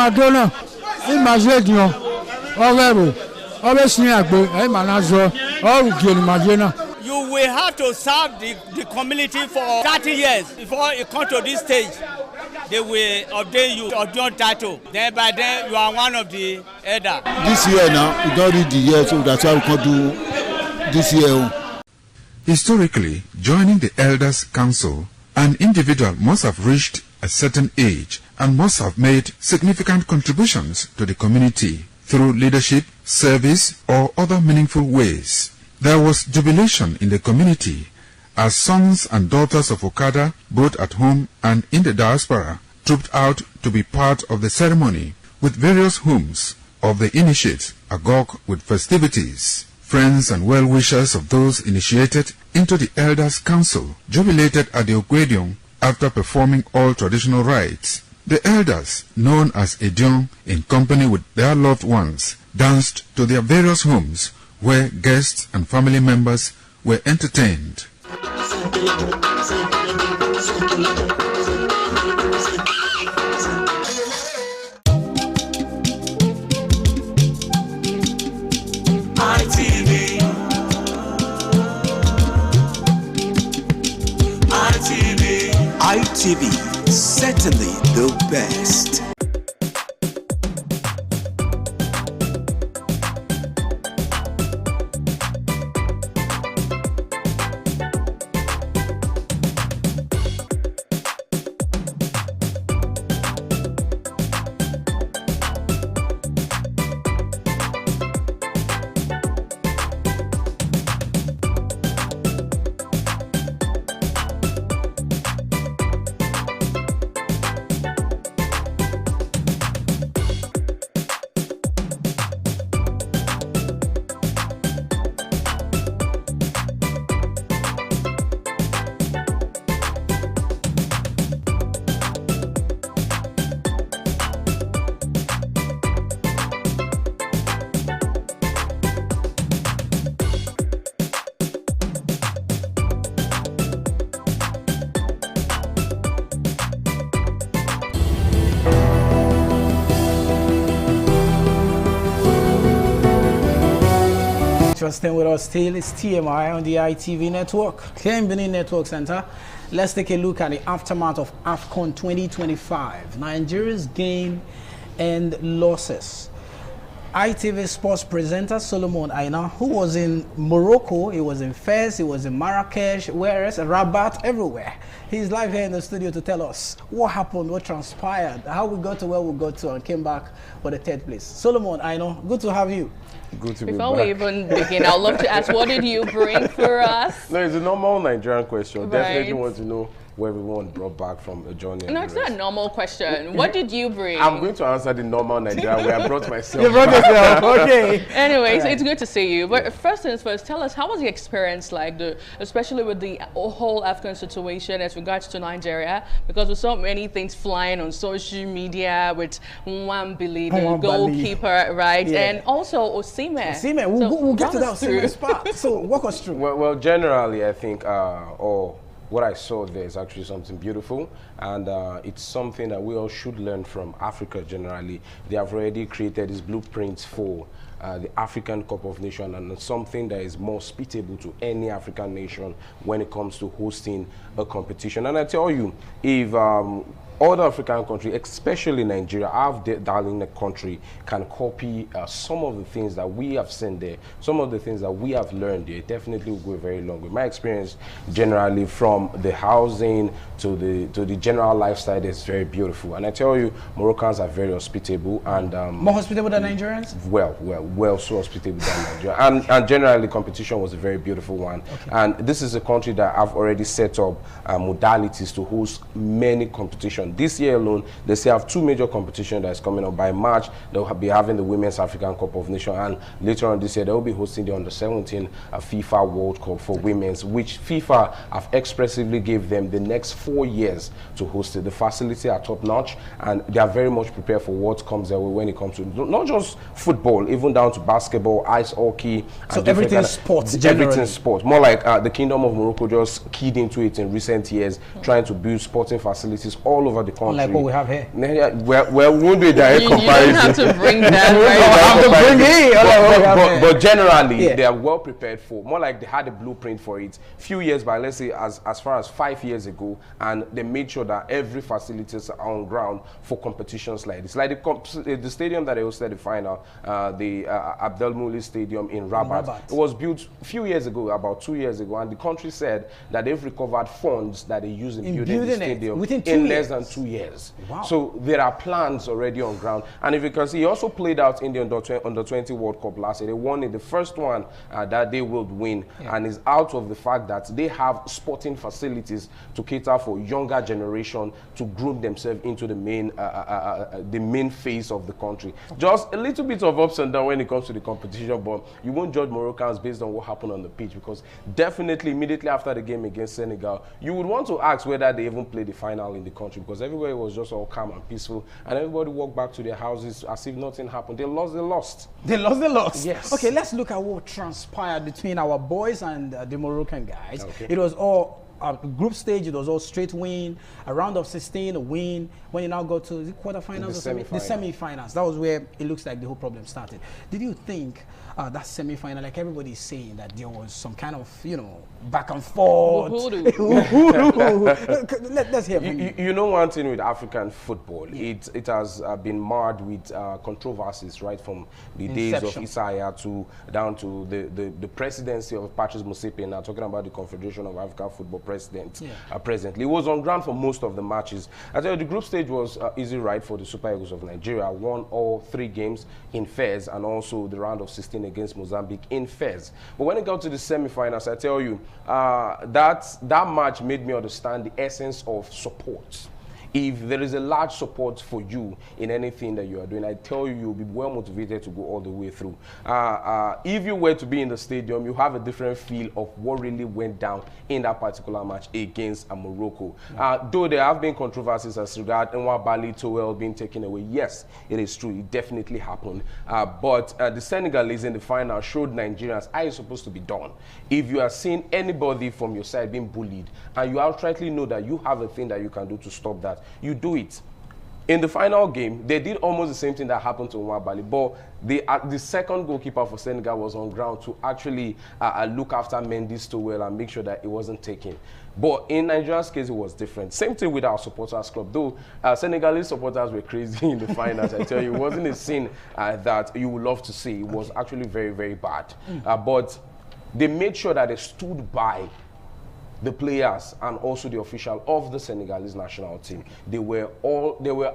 Madonna, imagine you will have to serve the community for 30 years before you come to this stage. They will ordain you ordain title. Then by then you are one of the elder. This year now, we don't read the year, so that's why we can't do this year. Historically, joining the Elders Council, an individual must have reached a certain age and must have made significant contributions to the community through leadership, service, or other meaningful ways. There was jubilation in the community as sons and daughters of Okada, both at home and in the diaspora, trooped out to be part of the ceremony with various homes of the initiates agog with festivities. Friends and well-wishers of those initiated into the Elders Council jubilated at the Ogwedion after performing all traditional rites. The elders, known as Edion, in company with their loved ones, danced to their various homes where guests and family members were entertained. ITV, certainly the best. for staying with us still. It's TMI on the ITV network. Here in Benin Network Center, let's take a look at the aftermath of AFCON 2025. Nigeria's gain and losses. ITV sports presenter Solomon Aina, who was in Morocco, he was in Fez, he was in Marrakesh, whereas Rabat, everywhere. He's live here in the studio to tell us what happened, what transpired, how we got to where we got to and came back for the third place. Solomon Aina, good to have you. Good to be back. Before we even begin, I'd love to ask, what did you bring for us? No, it's a normal Nigerian question. Right. Definitely want to know what everyone brought back from a journey. No, it's not a normal question. What did you bring? I'm going to answer the normal Nigerian way. I brought myself. You brought yourself, okay. Anyways, it's good to see you. But first things first, tell us, how was the experience like, especially with the whole African situation as regards to Nigeria? Because with so many things flying on social media with Nwabali, the goalkeeper, right? Yeah. And also Osimhen. Osimhen, we'll get to that Osimhen spot. So walk us through. Well, generally, I think, what I saw there is actually something beautiful, and it's something that we all should learn from Africa generally. They have already created these blueprints for the African Cup of Nations, and something that is more suitable to any African nation when it comes to hosting a competition. And I tell you, if other African countries, especially Nigeria, our darling country, can copy some of the things that we have seen there, some of the things that we have learned there, definitely will go a very long way. My experience generally from the housing to the general lifestyle is very beautiful. And I tell you, Moroccans are very hospitable and more hospitable than Nigerians? Well, so hospitable than Nigeria. And generally, competition was a very beautiful one. Okay. And this is a country that I've already set up modalities to host many competitions. This year alone, they still have 2 major competitions that's coming up. By March, they'll be having the Women's African Cup of Nations, and later on this year, they'll be hosting the Under-17 FIFA World Cup for women's, which FIFA have expressively gave them the next 4 years to host it. The facility are top-notch, and they are very much prepared for what comes their way when it comes to not just football, even down to basketball, ice hockey. So everything sports, generally. Everything sports. More like the Kingdom of Morocco just keyed into it in recent years, trying to build sporting facilities all over the country. Unlike what we have here. Well, we won't do a direct comparison. You don't have to bring that. But generally, they are well prepared for. More like they had a blueprint for it few years back, let's say as far as 5 years ago, and they made sure that every facility is on ground for competitions like this. Like the stadium that they hosted the final, the Abdelmouli Stadium in Rabat. It was built a few years ago, about 2 years ago, and the country said that they've recovered funds that they use in building the stadium in less than 2 years. Wow. So there are plans already on ground. And if you can see, he also played out in the Under-20 World Cup last year. They won it, the first one that they will win, and is out of the fact that they have sporting facilities to cater for younger generation to groom themselves into the main face of the country. Just a little bit of ups and downs when it comes to the competition, but you won't judge Moroccans based on what happened on the pitch, because definitely immediately after the game against Senegal, you would want to ask whether they even played the final in the country, because everywhere was just all calm and peaceful, and everybody walked back to their houses as if nothing happened. They lost. Yes. Okay, let's look at what transpired between our boys and the Moroccan guys. Okay. It was all group stage, it was all straight win, a round of 16, a win. When you now go to the quarterfinals or the semi-finals, that was where it looks like the whole problem started. Did you think that semi-final, like everybody is saying, that there was some kind of, back and forth? Let's hear from you. You know one thing with African football, it has been marred with controversies, right, from the days of Isaiah down to the presidency of Patrice Motsepe, now talking about the Confederation of African Football presently. It was on ground for most of the matches. I tell you, the group stage was easy ride for the Super Eagles of Nigeria. Won all 3 games in Fez, and also the round of 16 against Mozambique in Fez. But when it got to the semi-finals, I tell you, that match made me understand the essence of support. If there is a large support for you in anything that you are doing, I tell you, you'll be well motivated to go all the way through. If you were to be in the stadium, you have a different feel of what really went down in that particular match against Morocco. Though there have been controversies as regard Nwabali Towell being taken away, yes, it is true, it definitely happened. But the Senegalese in the final showed Nigerians how it's supposed to be done. If you are seeing anybody from your side being bullied, and you outrightly know that you have a thing that you can do to stop that, you do it. In the final game, they did almost the same thing that happened to Nwabali, but the second goalkeeper for Senegal was on ground to actually look after Mendy Stowell and make sure that it wasn't taken. But in Nigeria's case, it was different. Same thing with our supporters club. Though Senegalese supporters were crazy in the finals, I tell you, it wasn't a scene that you would love to see. It was actually very, very bad. But they made sure that they stood by the players and also the official of the Senegalese national team. They were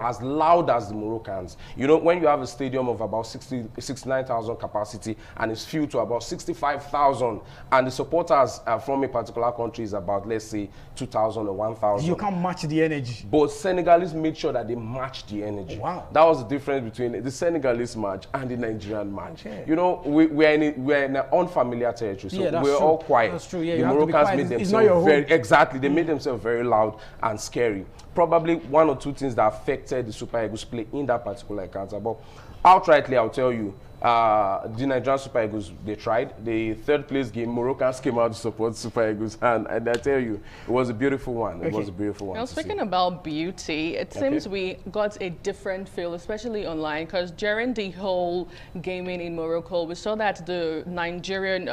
as loud as the Moroccans. You know, when you have a stadium of about 69,000 capacity and it's filled to about 65,000, and the supporters from a particular country is about, let's say, 2,000 or 1,000. You can't match the energy. But Senegalese made sure that they matched the energy. Wow. That was the difference between the Senegalese match and the Nigerian match. Okay. You know, we're in an unfamiliar territory, so we're all quiet. That's true. Yeah, the Moroccans made themselves they made themselves very loud and scary. Probably one or two things that affected the Super Eagles play in that particular encounter. But outrightly, I'll tell you, the Nigerian Super Eagles, they tried. The third place game, Moroccans came out to support Super Eagles, and I tell you, it was a beautiful one. It was a beautiful one. Now, speaking about beauty, it seems we got a different feel, especially online, because during the whole gaming in Morocco, we saw that the Nigerian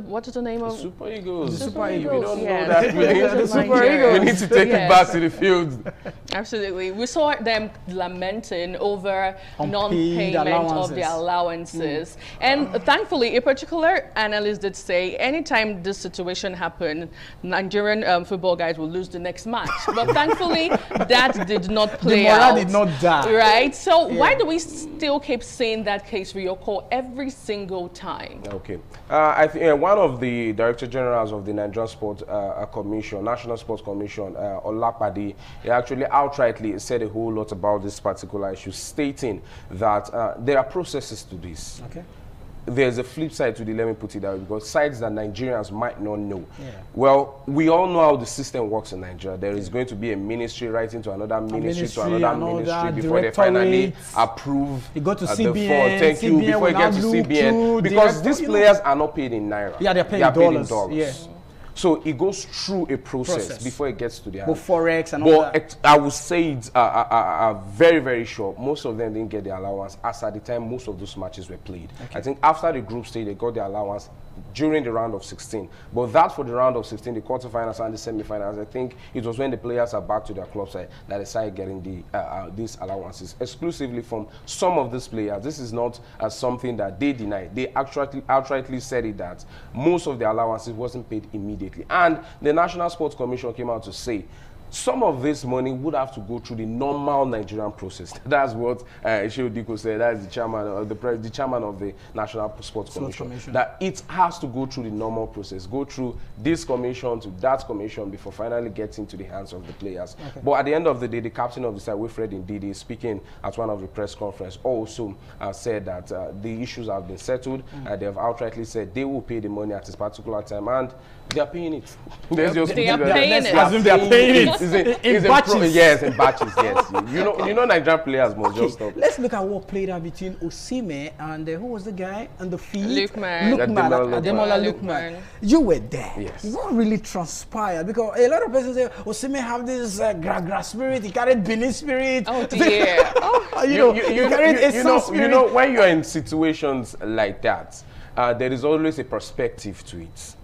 what is the name of Super Eagles? The Super Eagles. We don't know that. We need to take it back to the field. Absolutely. We saw them lamenting over non-payment of their allowances. And thankfully, a particular analyst did say anytime this situation happened, Nigerian football guys will lose the next match. But thankfully, that did not play out. The morale did not die. Right? So why do we still keep saying that case Ryoko every single time? Okay. I think one of the Director Generals of the Nigerian Sport Commission, National Sports Commission, Olapade, he actually outrightly said a whole lot about this particular issue, stating that there are processes to this. Okay. There's a flip side to the, let me put it that way, because sides that Nigerians might not know. Yeah. Well, we all know how the system works in Nigeria. There is going to be a ministry writing to another ministry before they finally approve you go to the CBN, fund. Thank you. Before you get to CBN. Because these players are not paid in Naira. Yeah, they're paid in dollars. Yeah. So it goes through a process before it gets to the hand. Forex and all that. I would say it's very, very sure. Most of them didn't get the allowance as at the time most of those matches were played. Okay. I think after the group stage, they got the allowance during the round of 16. But that for the round of 16, the quarterfinals and the semifinals, I think it was when the players are back to their club side that they started getting these allowances exclusively from some of these players. This is not something that they denied. They outrightly said it that most of the allowances wasn't paid immediately. And the National Sports Commission came out to say some of this money would have to go through the normal Nigerian process. That's what Shehu Diko said. That's the chairman of the chairman of the National Sports Commission. That it has to go through the normal process, go through this commission to that commission before finally getting to the hands of the players. Okay. But at the end of the day, the captain of the side, Wilfred Ndidi, speaking at one of the press conference, also said that the issues have been settled. They have outrightly said they will pay the money at this particular time, and they are paying it. They are paying it. They are paying it. In batches. Yes, in batches, yes. You know Nigerian players must just stop. Let's look at what played out between Osimhen and who was the guy on the field? Ademola Lookman. You were there. Yes. What really transpired? Because a lot of people say Osimhen have this gra spirit, he carried Benin spirit. Oh dear. You know, when you are in situations like that, there is always a perspective to it.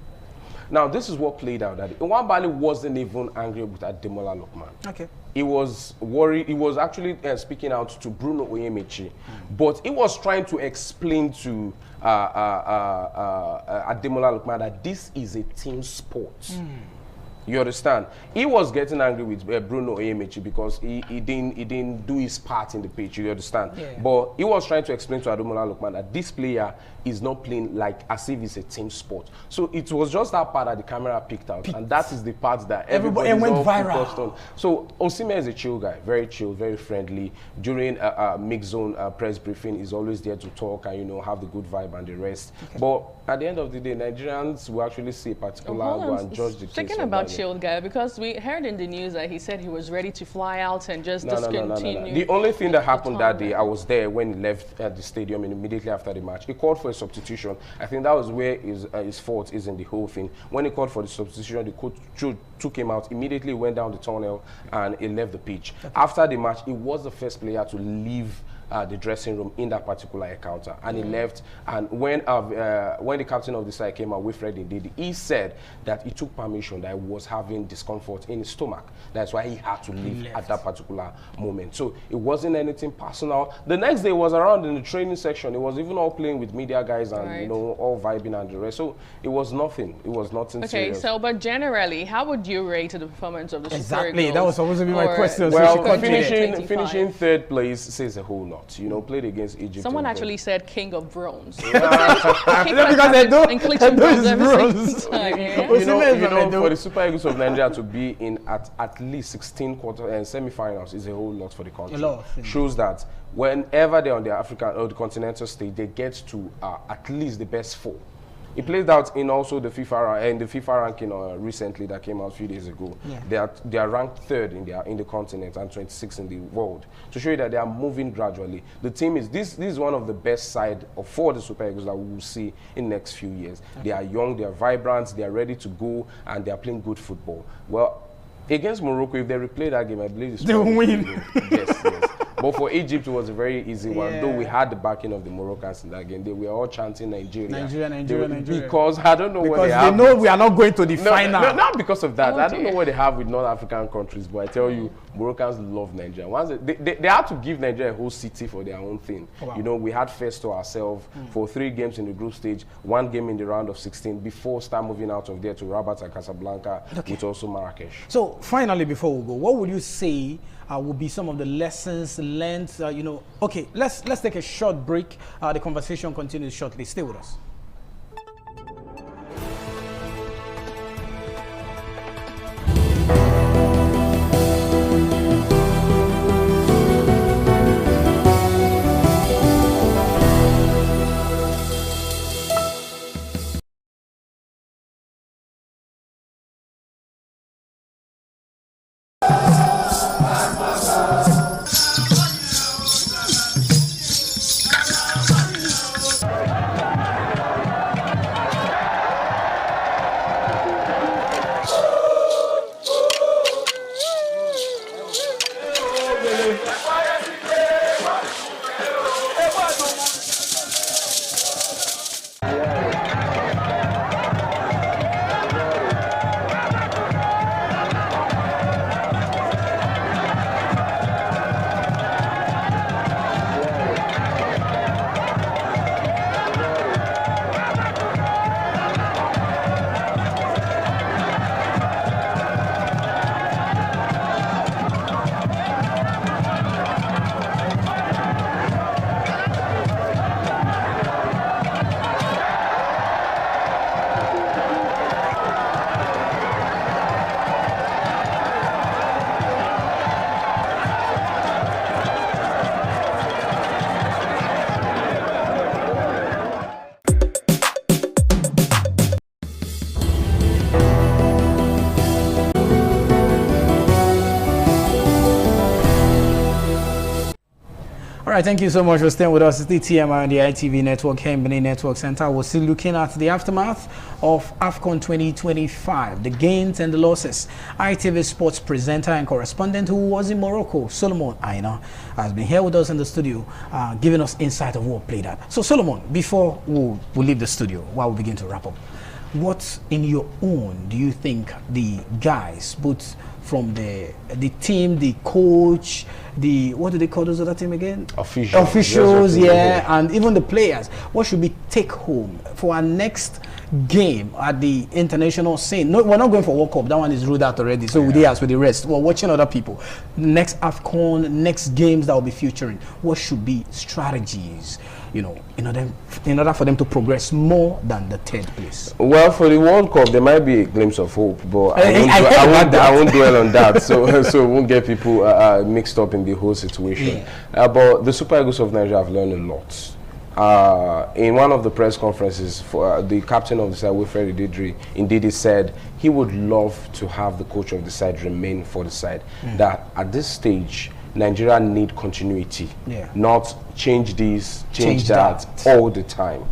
Now, this is what played out. That Nwabali wasn't even angry with Ademola Lookman. Okay. He was worried. He was actually speaking out to Bruno Oyemichi, but he was trying to explain to Ademola Lookman that this is a team sport. You understand? He was getting angry with Bruno Oyemichi because he didn't do his part in the pitch. You understand? Yeah. But he was trying to explain to Ademola Lookman that this player is not playing like as if it's a team sport. So it was just that part that the camera picked out, and that is the part that everybody went viral on. So Osimhen is a chill guy, very chill, very friendly. During a mixed zone press briefing, he's always there to talk and have the good vibe and the rest. Okay. But at the end of the day, Nigerians will actually see a particular angle and judge the case. Speaking about chilled guy? Because we heard in the news that he said he was ready to fly out and just discontinue. No. The only thing that happened that day, I was there when he left the stadium and immediately after the match. He called for a substitution. I think that was where his fault is in the whole thing. When he called for the substitution, the coach took him out, immediately went down the tunnel and he left the pitch. Okay. After the match, he was the first player to leave the dressing room in that particular encounter, and he left. And when the captain of the side came out, Wilfred Ndidi, he said that he took permission, that he was having discomfort in his stomach. That's why he had to leave at that particular moment. So it wasn't anything personal. The next day was around in the training section. It was even all playing with media guys and you know, all vibing and the rest. So it was nothing. It was nothing serious. So but generally, how would you rate the performance of the Super Eagles? That was supposed to be my question. Well, finishing third place says a whole lot. You know, played against Egypt. Someone actually said King of Bronze. Because they know bronze. You know, for the Super Eagles of Nigeria to be in at least 16 quarter and semi-finals is a whole lot for the country. Shows that whenever they're on the African or the continental stage, they get to at least the best 4. He played out in also the FIFA ranking recently that came out a few days ago. Yeah. They are ranked 3rd in the continent and 26th in the world, to show you that they are moving gradually. The team is this is one of the best side for the Super Eagles that we will see in the next few years. Okay. They are young, they are vibrant, they are ready to go, and they are playing good football. Well, against Morocco, if they replay that game, I believe they will win. Yes. But for Egypt, it was a very easy one. Though we had the backing of the Moroccans in that game, they were all chanting Nigeria. Nigeria. Because I don't know what they have. Because they know we are not going to the final. No, not because of that. I don't know what they have with non-African countries, but I tell you, Moroccans love Nigeria. Once they had to give Nigeria a whole city for their own thing. Wow. You know, we had first to ourselves for 3 games in the group stage, 1 game in the round of 16 before start moving out of there to Rabat and Casablanca, with also Marrakesh. So finally, before we go, what would you say would be some of the lessons learned? You know, okay, let's take a short break. The conversation continues shortly. Stay with us. right, thank you so much for staying with us. It's the TMI on the ITV network here in Benin Network Center. We're still looking at the aftermath of AFCON 2025, the gains and the losses. ITV sports presenter and correspondent who was in Morocco, Solomon Aina, has been here with us in the studio, giving us insight of what played out. So Solomon, before we leave the studio, while we begin to wrap up, what in your own do you think the guys, both from the team, the coach, the, what do they call those other team again? Officials, yeah, and even the players, what should we take home for our next game at the international scene? No, we're not going for World Cup, that one is ruled out already, so we ask with the rest. We're watching other people. Next AFCON, next games that will be featuring, what should be strategies, you know, in order for them to progress more than the third place? Well, for the World Cup, there might be a glimpse of hope, but I won't dwell on that, so we won't get people mixed up in the whole situation. But the Super Eagles of Nigeria have learned a lot. in one of the press conferences, for the captain of the side, Wilfred Ididri, indeed he said he would love to have the coach of the side remain for the side. That at this stage, Nigeria need continuity, not change this, change that all the time.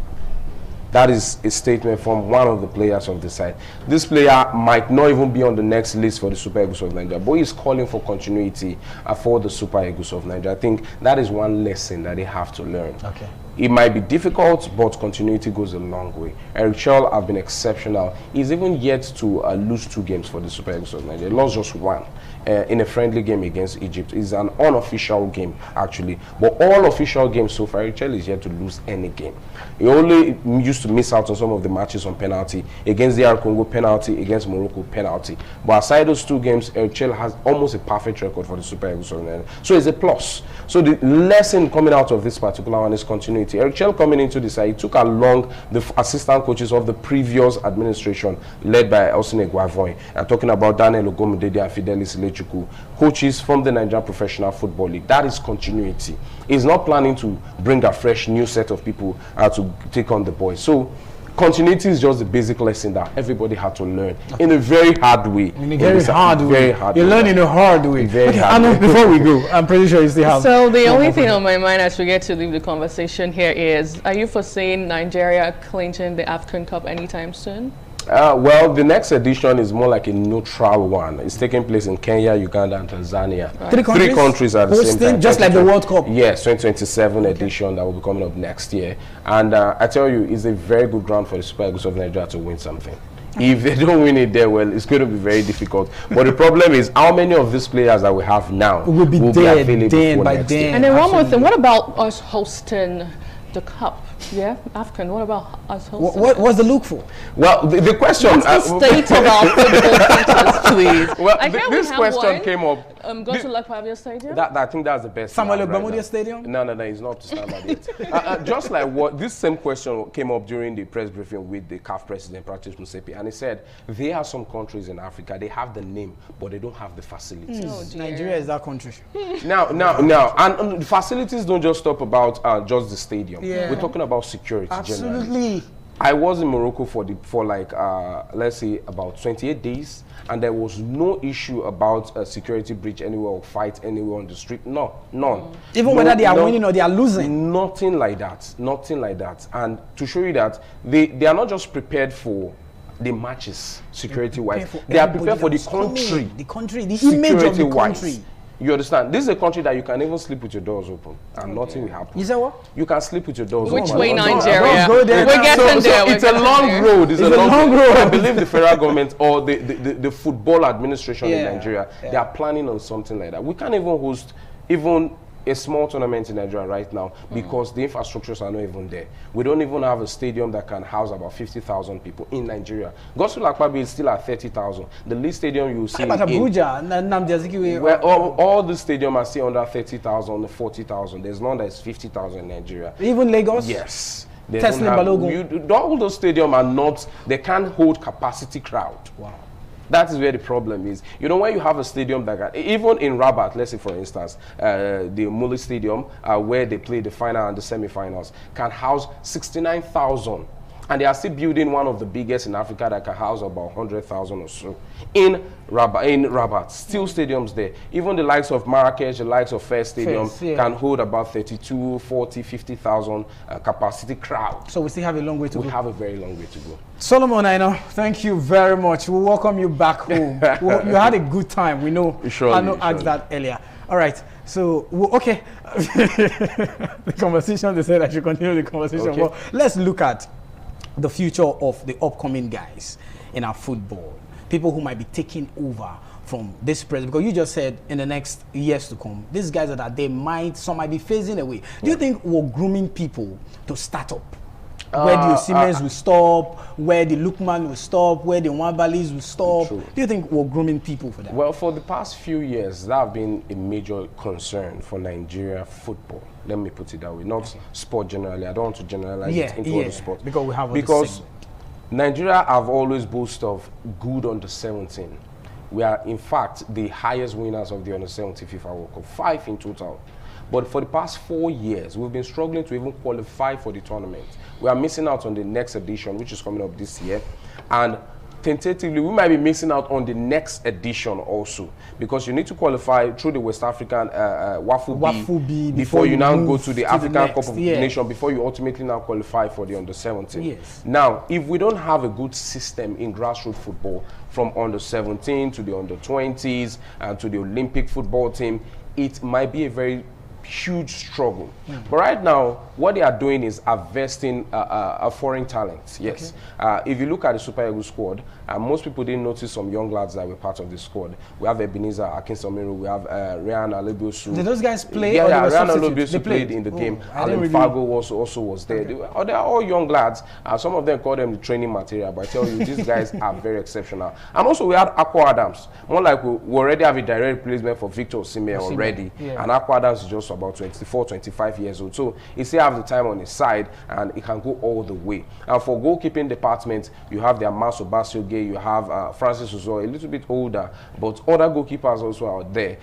That is a statement from one of the players of the side. This player might not even be on the next list for the Super Eagles of Nigeria, but he's calling for continuity for the Super Eagles of Nigeria. I think that is one lesson that they have to learn. Okay. It might be difficult, but continuity goes a long way. Eric Chell have been exceptional. He's even yet to lose 2 games for the Super Eagles of Nigeria. He lost just 1. In a friendly game against Egypt. It's an unofficial game, actually. But all official games so far, Eric Chell is yet to lose any game. He only used to miss out on some of the matches on penalty. Against DR Congo, penalty. Against Morocco, penalty. But aside those 2 games, Eric Chell has almost a perfect record for the Super Eagles of Nigeria. So it's a plus. So the lesson coming out of this particular one is continuity. Eric Chell coming into the side, he took along the assistant coaches of the previous administration, led by Osine Guavoy. I'm talking about Daniel Ogomudede and Fidelis Lechuku, coaches from the Nigerian Professional Football League. That is continuity. He's not planning to bring a fresh new set of people to take on the boys. So continuity is just the basic lesson that everybody had to learn in a very hard way. In a very hard way. You learn in a hard way. Very hard Anu, before we go, I'm pretty sure you still have. So the only thing on my mind as we get to leave the conversation here is, are you foreseeing Nigeria clinching the AFCON Cup anytime soon? Well, the next edition is more like a neutral one. It's taking place in Kenya, Uganda, and Tanzania. Right. 3 countries at the same time. Just like the World Cup? Yes, 2027 edition that will be coming up next year. And I tell you, it's a very good ground for the Super Eagles of Nigeria to win something. If they don't win it there, well, it's going to be very difficult. But the problem is, how many of these players that we have now will be available for next year? And then one more thing, what about us hosting the Cup? Yeah, AFCON. What about us hosting? What's the look for? Well, the question. What's the state of our football teachers, please? Well, this question came up. Go to Luck Pavia Stadium? I think that's the best. Samuel Ogbamudia Stadium? No, it's not to standard yet. Just like what this same question came up during the press briefing with the CAF president, Patrice Motsepe, and he said there are some countries in Africa, they have the name, but they don't have the facilities. Nigeria is that country. Now, and the facilities don't just stop about just the stadium. Yeah. We're talking about security. Absolutely. Generally. I was in Morocco for like let's say about 28 days, and there was no issue about a security breach anywhere or fight anywhere on the street. None. Even whether they are winning or they are losing. Nothing like that. And to show you that they are not just prepared for the matches security wise. They are prepared for the country. The image of the country. You understand? This is a country that you can even sleep with your doors open and nothing will happen. You say what? You can sleep with your doors open. Which way, Nigeria? We're getting there. It's a long road. It's a long road. I believe the federal government or the football administration in Nigeria, they are planning on something like that. We can't even host even a small tournament in Nigeria right now because the infrastructures are not even there. We don't even have a stadium that can house about 50,000 people in Nigeria. Gospel Akpabio is still at 30,000. The least stadium you will see all the stadiums are still under 30,000, 40,000. There's none that is 50,000 in Nigeria. Even Lagos? Yes. All those stadiums are not, they can't hold capacity crowd. Wow. That is where the problem is. You know, when you have a stadium that can, even in Rabat, let's say for instance, the Muli Stadium, where they play the final and the semi-finals, can house 69,000. And they are still building one of the biggest in Africa that can house about 100,000 or so in Rabat. Still stadiums there. Even the likes of Marrakesh, the likes of Fes Stadium can hold about 32, 40, 50,000 capacity crowd. So we still have a long way to go. We have a very long way to go. Solomon Aina, thank you very much. We welcome you back home. You had a good time. We know. I know asked that earlier. All right. So, okay. The conversation, they said I should continue the conversation. Okay. Well, let's look at the future of the upcoming guys in our football, people who might be taking over from this president, because you just said in the next years to come, these guys some might be phasing away. Do you think we're grooming people to start up? Where the Siemens will stop, where the Lukman will stop, where the Nwambalis will stop. True. Do you think we're grooming people for that? Well, for the past few years, that have been a major concern for Nigeria football. Let me put it that way. Not sport generally. I don't want to generalize it into other sports. Because Nigeria have always boasted of good under 17. We are, in fact, the highest winners of the under 17 FIFA World Cup, 5 in total. But for the past 4 years, we've been struggling to even qualify for the tournament. We are missing out on the next edition, which is coming up this year. And tentatively, we might be missing out on the next edition also, because you need to qualify through the West African WAFU B before you now go to the African Cup of Nations, before you ultimately now qualify for the under-17. Yes. Now, if we don't have a good system in grassroots football, from under-17 to the under-20s and to the Olympic football team, it might be a very huge struggle. But right now, what they are doing is investing a foreign talent. Yes. Okay. If you look at the Super Eagles squad, most people didn't notice some young lads that were part of the squad. We have Ebenezer Akinsomiru, we have Ryan Alebiosu. Did those guys play? Yeah, Ryan Alebiosu played in the game. Alan Fago also was there. Okay. They are all young lads. Some of them call them the training material, but I tell you, these guys are very exceptional. And also we had Akwa Adams. More like we already have a direct replacement for Victor Osimhen already. Yeah. And Akwa Adams is just about 24, 25 years old. So he still have the time on his side and it can go all the way. And for goalkeeping department, you have the Amaso Basioge, you have Francis Uzo, a little bit older, but other goalkeepers also out there.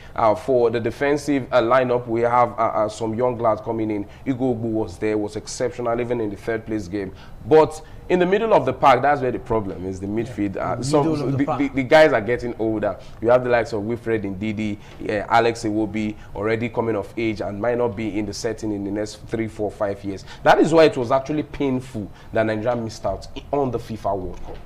For the defensive lineup, we have some young lads coming in. Igbo Ogbu was there, was exceptional even in the third place game. But in the middle of the park, that's where the problem is, the midfield. The guys are getting older. You have the likes of Wilfred Ndidi, Alex Iwobi, already coming of age and might not be in the setting in the next 3, 4, 5 years. That is why it was actually painful that Nigeria missed out on the FIFA World Cup.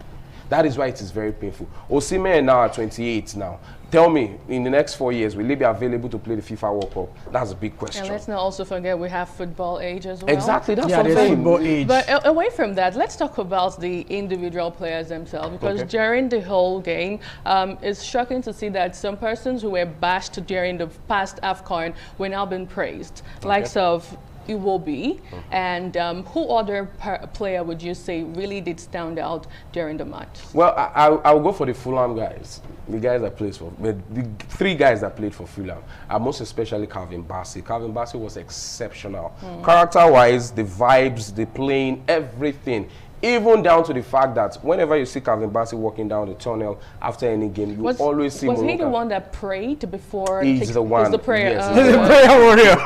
That is why it is very painful. Osimhen now at 28 now. Tell me, in the next 4 years, will he be available to play the FIFA World Cup? That's a big question. And let's not also forget we have football age as well. Exactly, that's what I'm saying. Football age. But away from that, let's talk about the individual players themselves, because during the whole game, it's shocking to see that some persons who were bashed during the past AFCON were now being praised. Likes of Iwobi, and who other player would you say really did stand out during the match? Well, I will go for the Fulham guys. The guys that played for, the 3 guys that played for Fulham, most especially Calvin Bassey. Calvin Bassey was exceptional. Character-wise, the vibes, the playing, everything. Even down to the fact that whenever you see Calvin Bassey walking down the tunnel after any game, you always see Was he the one that prayed before? He's the one. He's the prayer. Yes, he's the prayer warrior.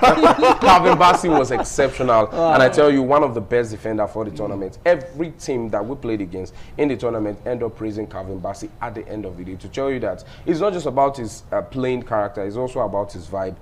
Calvin Bassey was exceptional. And I tell you, one of the best defenders for the tournament. Every team that we played against in the tournament ended up praising Calvin Bassey at the end of the day, to tell you that it's not just about his playing character, it's also about his vibe.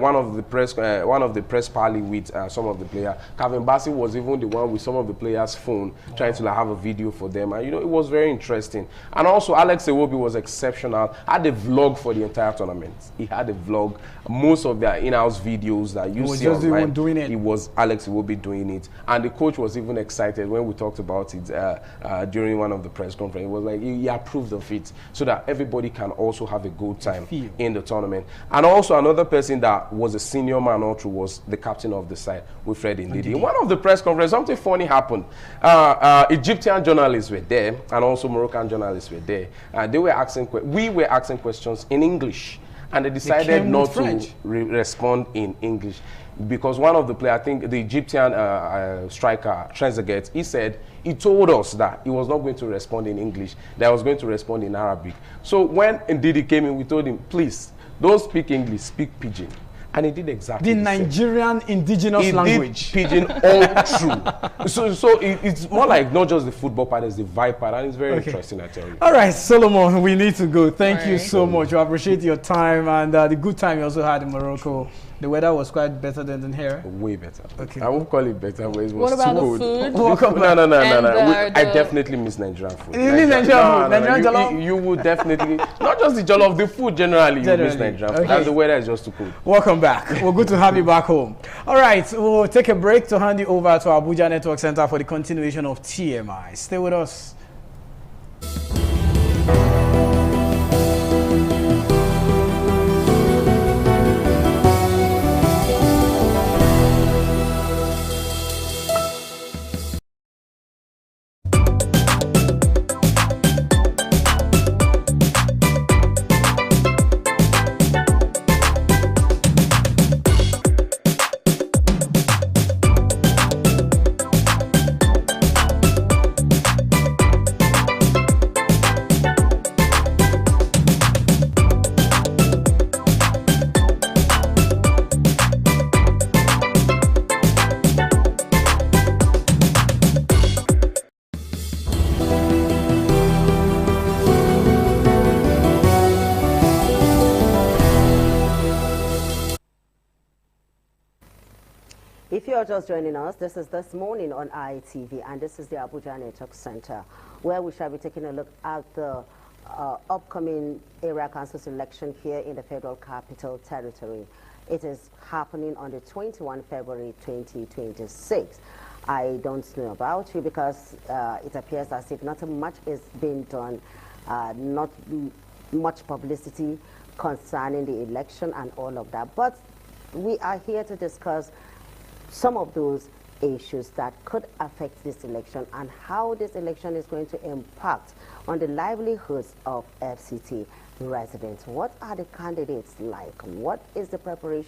One of the press parley with some of the players, Calvin Bassey was even the one with some of the players' phone, trying to have a video for them, and it was very interesting. And also Alex Iwobi was exceptional. Had a vlog for the entire tournament. He had a vlog. Most of their in-house videos that you see online, doing it. It was Alex Iwobi doing it, and the coach was even excited when we talked about it during one of the press conferences. It was like he approved of it, so that everybody can also have a good time in the tournament. And also another person that was a senior man all through was the captain of the side, Wilfred Ndidi. In one of the press conferences, something funny happened. Egyptian journalists were there, and also Moroccan journalists were there. We were asking questions in English, and they decided not to respond in English, because one of the players, I think the Egyptian striker Trezeguet, he told us that he was not going to respond in English, that he was going to respond in Arabic. So when Ndidi came in, we told him, please, don't speak English, speak Pidgin. And he did exactly the Nigerian indigenous language. He did Pidgin all through. So it's more like not just the football part, it's the vibe part, and it's very interesting, I tell you. All right, Solomon, we need to go. Thank you so much. We appreciate your time and the good time you also had in Morocco. The weather was quite better than here. Way better. Okay. I won't call it better, but it was what about too the cold. food? No. I definitely miss Nigerian food. You miss Nigerian food? Nigerian jollof? You would definitely, not just the jollof, the food generally, you miss Nigerian food. And the weather is just too cold. Welcome back. We're good to have you back home. All right, we'll take a break to hand you over to Abuja Network Center for the continuation of TMI. Stay with us. If you are just joining us, this is This Morning on ITV, and this is the Abuja Network Center, where we shall be taking a look at the upcoming area council election here in the Federal Capital Territory. It is happening on the 21 February 2026. I don't know about you because it appears as if not much is being done, not much publicity concerning the election and all of that. But we are here to discuss some of those issues that could affect this election and how this election is going to impact on the livelihoods of FCT residents. What are the candidates like? What is the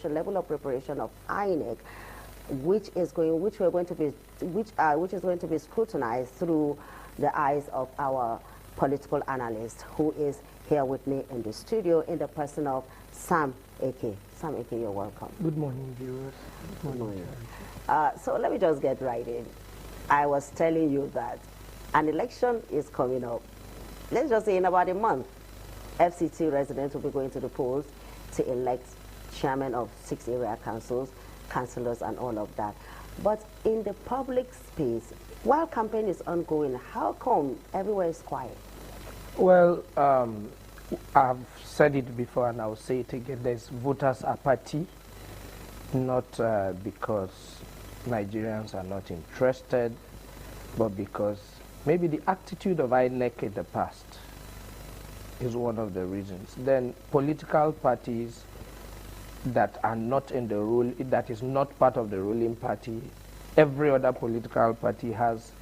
level of preparation of INEC, which is going to be scrutinized through the eyes of our political analyst, who is here with me in the studio in the person of Sam Eke. Sam Eke, you're welcome. Good morning, viewers. Good morning. So let me just get right in. I was telling you that an election is coming up. Let's just say in about a month, FCT residents will be going to the polls to elect chairman of 6 area councils, councillors, and all of that. But in the public space, while campaign is ongoing, how come everywhere is quiet? Well, I've said it before and I'll say it again. There's voters' apathy, not because Nigerians are not interested, but because maybe the attitude of INEC in the past is one of the reasons. Then political parties that are not in the rule, that is not part of the ruling party, every other political party has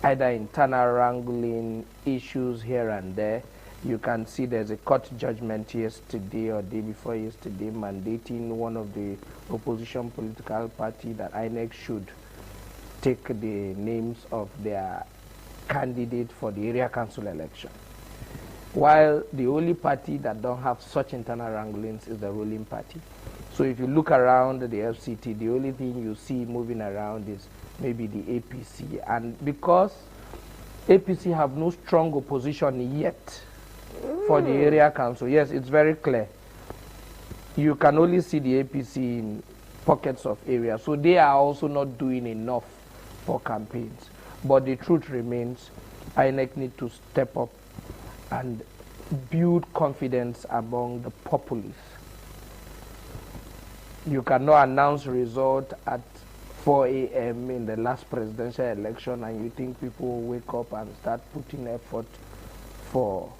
either internal wrangling issues here and there. You can see there's a court judgment yesterday or day before yesterday mandating one of the opposition political party that INEC should take the names of their candidate for the area council election. While the only party that don't have such internal wranglings is the ruling party. So if you look around the FCT, the only thing you see moving around is maybe the APC. And because APC have no strong opposition yet for the area council, yes, it's very clear. You can only see the APC in pockets of areas. So they are also not doing enough for campaigns. But the truth remains, INEC need to step up and build confidence among the populace. You cannot announce result at 4 a.m. in the last presidential election and you think people will wake up and start putting effort for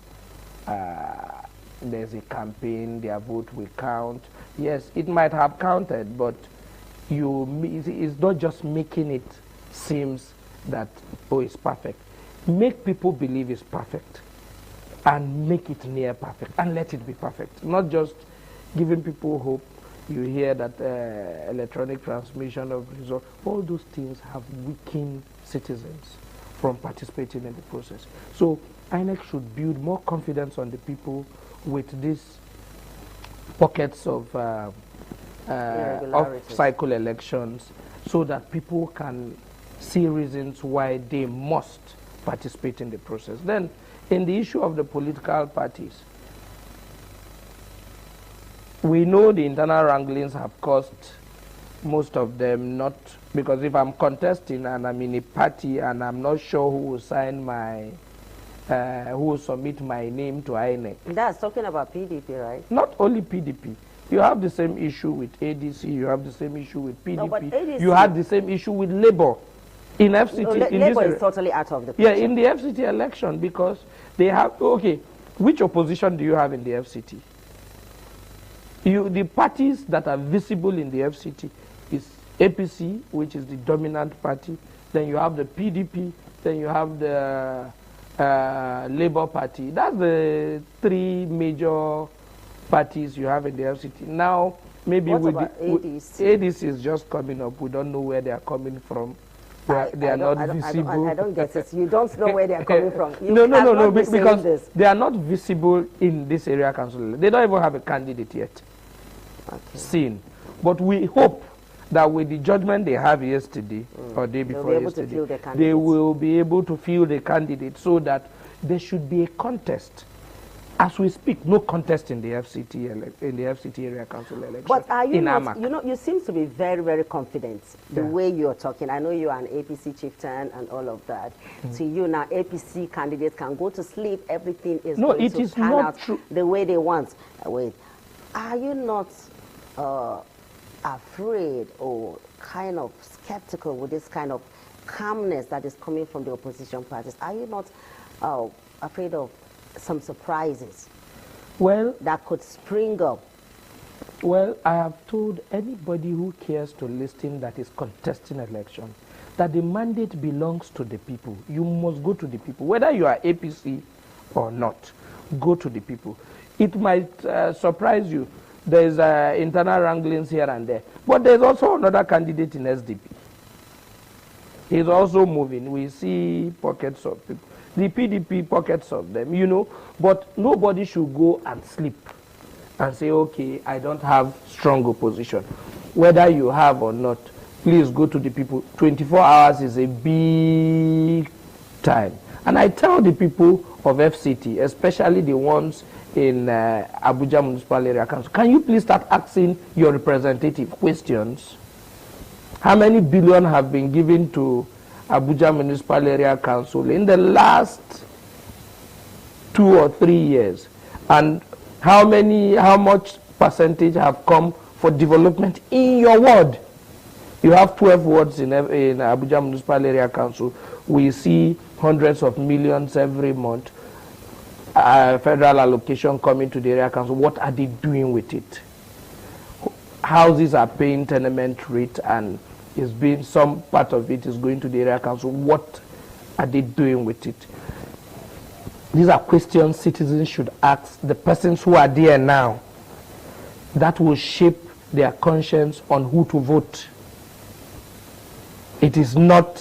there's a campaign, their vote will count. Yes, it might have counted, but it's not just making it seems that, oh, it's perfect. Make people believe it's perfect and make it near perfect and let it be perfect. Not just giving people hope. You hear that electronic transmission of results, all those things have weakened citizens from participating in the process. So INEC should build more confidence on the people with these pockets of cycle elections so that people can see reasons why they must participate in the process. Then, in the issue of the political parties, we know the internal wranglings have caused most of them not, because if I'm contesting and I'm in a party and I'm not sure who will sign my, who will submit my name to INEC. That's talking about PDP, right? Not only PDP. You have the same issue with ADC, you have the same issue with PDP, no, but ADC, you had the same issue with Labour. In FCT, no, Labour is totally out of the picture. Yeah, in the FCT election, because they have, okay, which opposition do you have in the FCT? The parties that are visible in the FCT is APC, which is the dominant party, then you have the PDP, then you have the Labour Party. That's the 3 major parties you have in the FCT. Now, maybe with ADC? ADC is just coming up. We don't know where they are coming from. They are not visible. I don't get it. You don't know where they are coming from. No, because they are not visible in this area council. They don't even have a candidate yet. Seen. But we hope that with the judgment they have yesterday or day before yesterday, they will be able to field the candidate so that there should be a contest As we speak, no contest in the FCT area council election. But are you in not, Amak. you know, you seem to be very, very confident the way you're talking. I know you're an APC chieftain and all of that. So you now, APC candidates can go to sleep, everything is going to pan out the way they want. Wait, are you not afraid or kind of skeptical with this kind of calmness that is coming from the opposition parties? Are you not afraid of some surprises that could spring up? Well, I have told anybody who cares to listen that is contesting election that the mandate belongs to the people. You must go to the people. Whether you are APC or not, go to the people. It might surprise you. There's internal wranglings here and there. But there's also another candidate in SDP. He's also moving. We see pockets of people. The PDP, pockets of them, you know. But nobody should go and sleep and say, okay, I don't have strong opposition. Whether you have or not, please go to the people. 24 hours is a big time. And I tell the people of FCT, especially the ones in Abuja Municipal Area Council, can you please start asking your representative questions? How many billion have been given to Abuja Municipal Area Council in the last 2 or 3 years? And how much percentage have come for development in your ward? You have 12 wards in Abuja Municipal Area Council. We see hundreds of millions every month. Federal allocation coming to the area council. What are they doing with it? Houses are paying tenement rate, and some part of it is going to the area council. What are they doing with it? These are questions citizens should ask the persons who are there now. That will shape their conscience on who to vote. It is not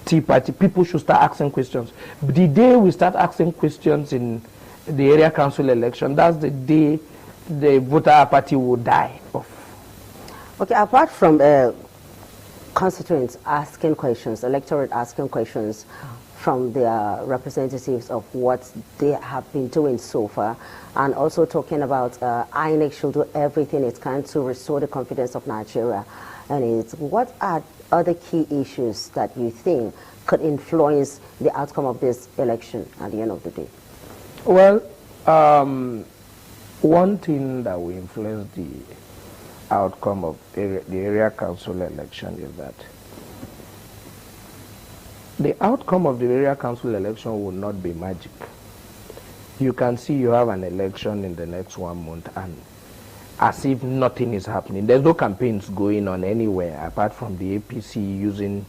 Tea Party. People should start asking questions. The day we start asking questions in the area council election, that's the day the voter apathy will die off. Okay, apart from constituents asking questions, electorate asking questions from their representatives of what they have been doing so far, and also talking about INEC should do everything it can to restore the confidence of Nigeria. And what are other key issues that you think could influence the outcome of this election at the end of the day? Well, one thing that will influence the outcome of the area council election is that the outcome of the area council election will not be magic. You can see you have an election in the next 1 month and as if nothing is happening. There's no campaigns going on anywhere apart from the APC using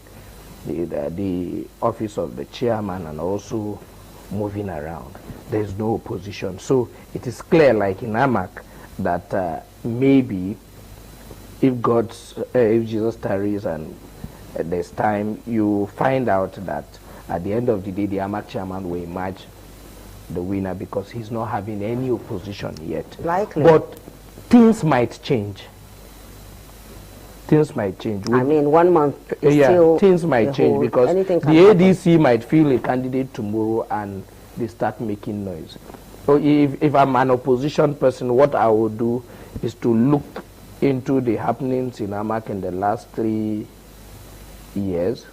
the office of the chairman and also moving around. There's no opposition. So it is clear, like in Amak, that maybe if Jesus tarries and there's time, you find out that at the end of the day, the Amak chairman will emerge the winner because he's not having any opposition yet. Likely. But things might change. Things might change. I mean, 1 month is still things might change because the ADC might feel a candidate tomorrow and they start making noise. So if I'm an opposition person, what I will do is to look into the happenings in Amak in the last 3 years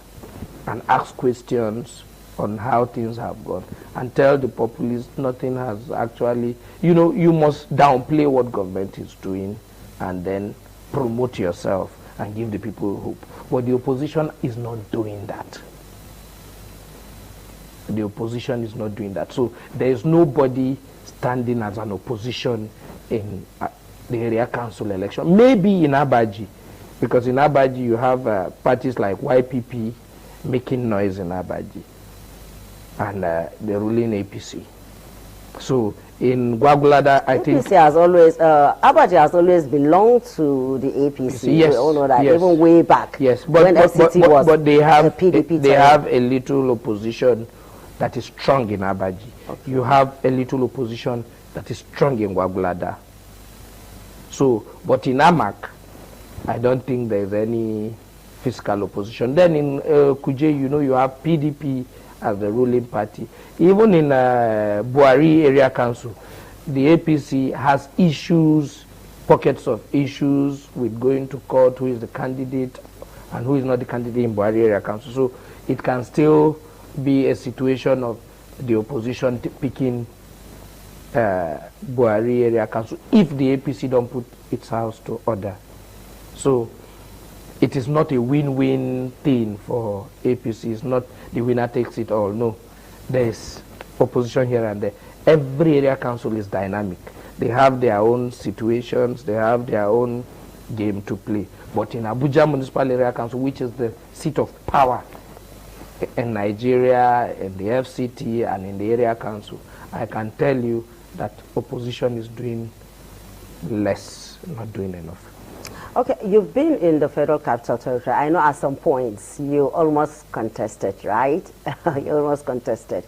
and ask questions on how things have gone and tell the populace nothing has actually, you know, you must downplay what government is doing and then promote yourself and give the people hope. But the opposition is not doing that. The opposition is not doing that. So there is nobody standing as an opposition in the area council election. Maybe in Abaji, because in Abaji you have parties like YPP making noise in Abaji and the ruling APC. So in Gwagwalada, I think APC has always, Abaji has always belonged to the APC. Yes, we all know that, yes. even way back. Yes, when FCT was but they have PDP. They have a little opposition that is strong in Abaji. Okay. You have a little opposition that is strong in Gwagwalada. So, but in Amak, I don't think there's any fiscal opposition. Then in Kuje, you know, you have PDP as the ruling party. Even in Buhari Area Council, the APC has issues, pockets of issues with going to court, who is the candidate and who is not the candidate in Buhari Area Council. So it can still be a situation of the opposition picking Buhari Area Council if the APC don't put its house to order. So it is not a win-win thing for APC. It's not the winner takes it all. No, there is opposition here and there. Every area council is dynamic. They have their own situations. They have their own game to play. But in Abuja Municipal Area Council, which is the seat of power in Nigeria, in the FCT, and in the area council, I can tell you that opposition is doing less, not doing enough. Okay, you've been in the Federal Capital Territory. I know at some points you almost contested, right? You almost contested.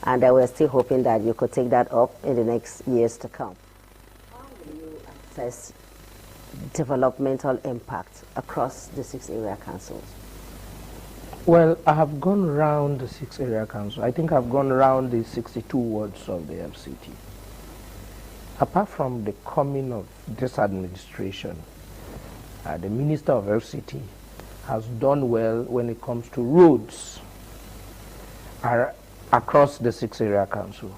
And we're still hoping that you could take that up in the next years to come. How will you assess developmental impact across the 6 area councils? Well, I have gone around the 6 area councils. I think I've gone around the 62 wards of the FCT. Apart from the coming of this administration, the Minister of FCT has done well when it comes to roads across the 6 area council.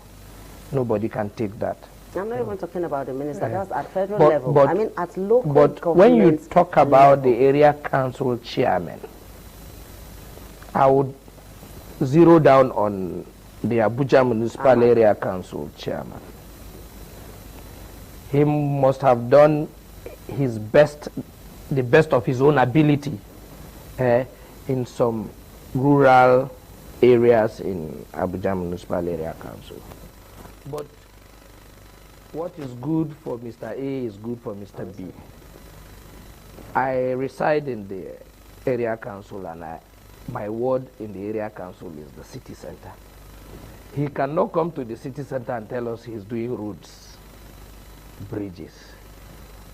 Nobody can take that. I'm not even talking about the minister, that's at federal level. I mean at local government. But when you talk about the area council chairman, I would zero down on the Abuja Municipal Area Council chairman. He must have done his best, the best of his own ability in some rural areas in Abuja Municipal Area Council. But what is good for Mr. A is good for Mr. B. I reside in the area council, and my ward in the area council is the city center. He cannot come to the city center and tell us he's doing roads, bridges,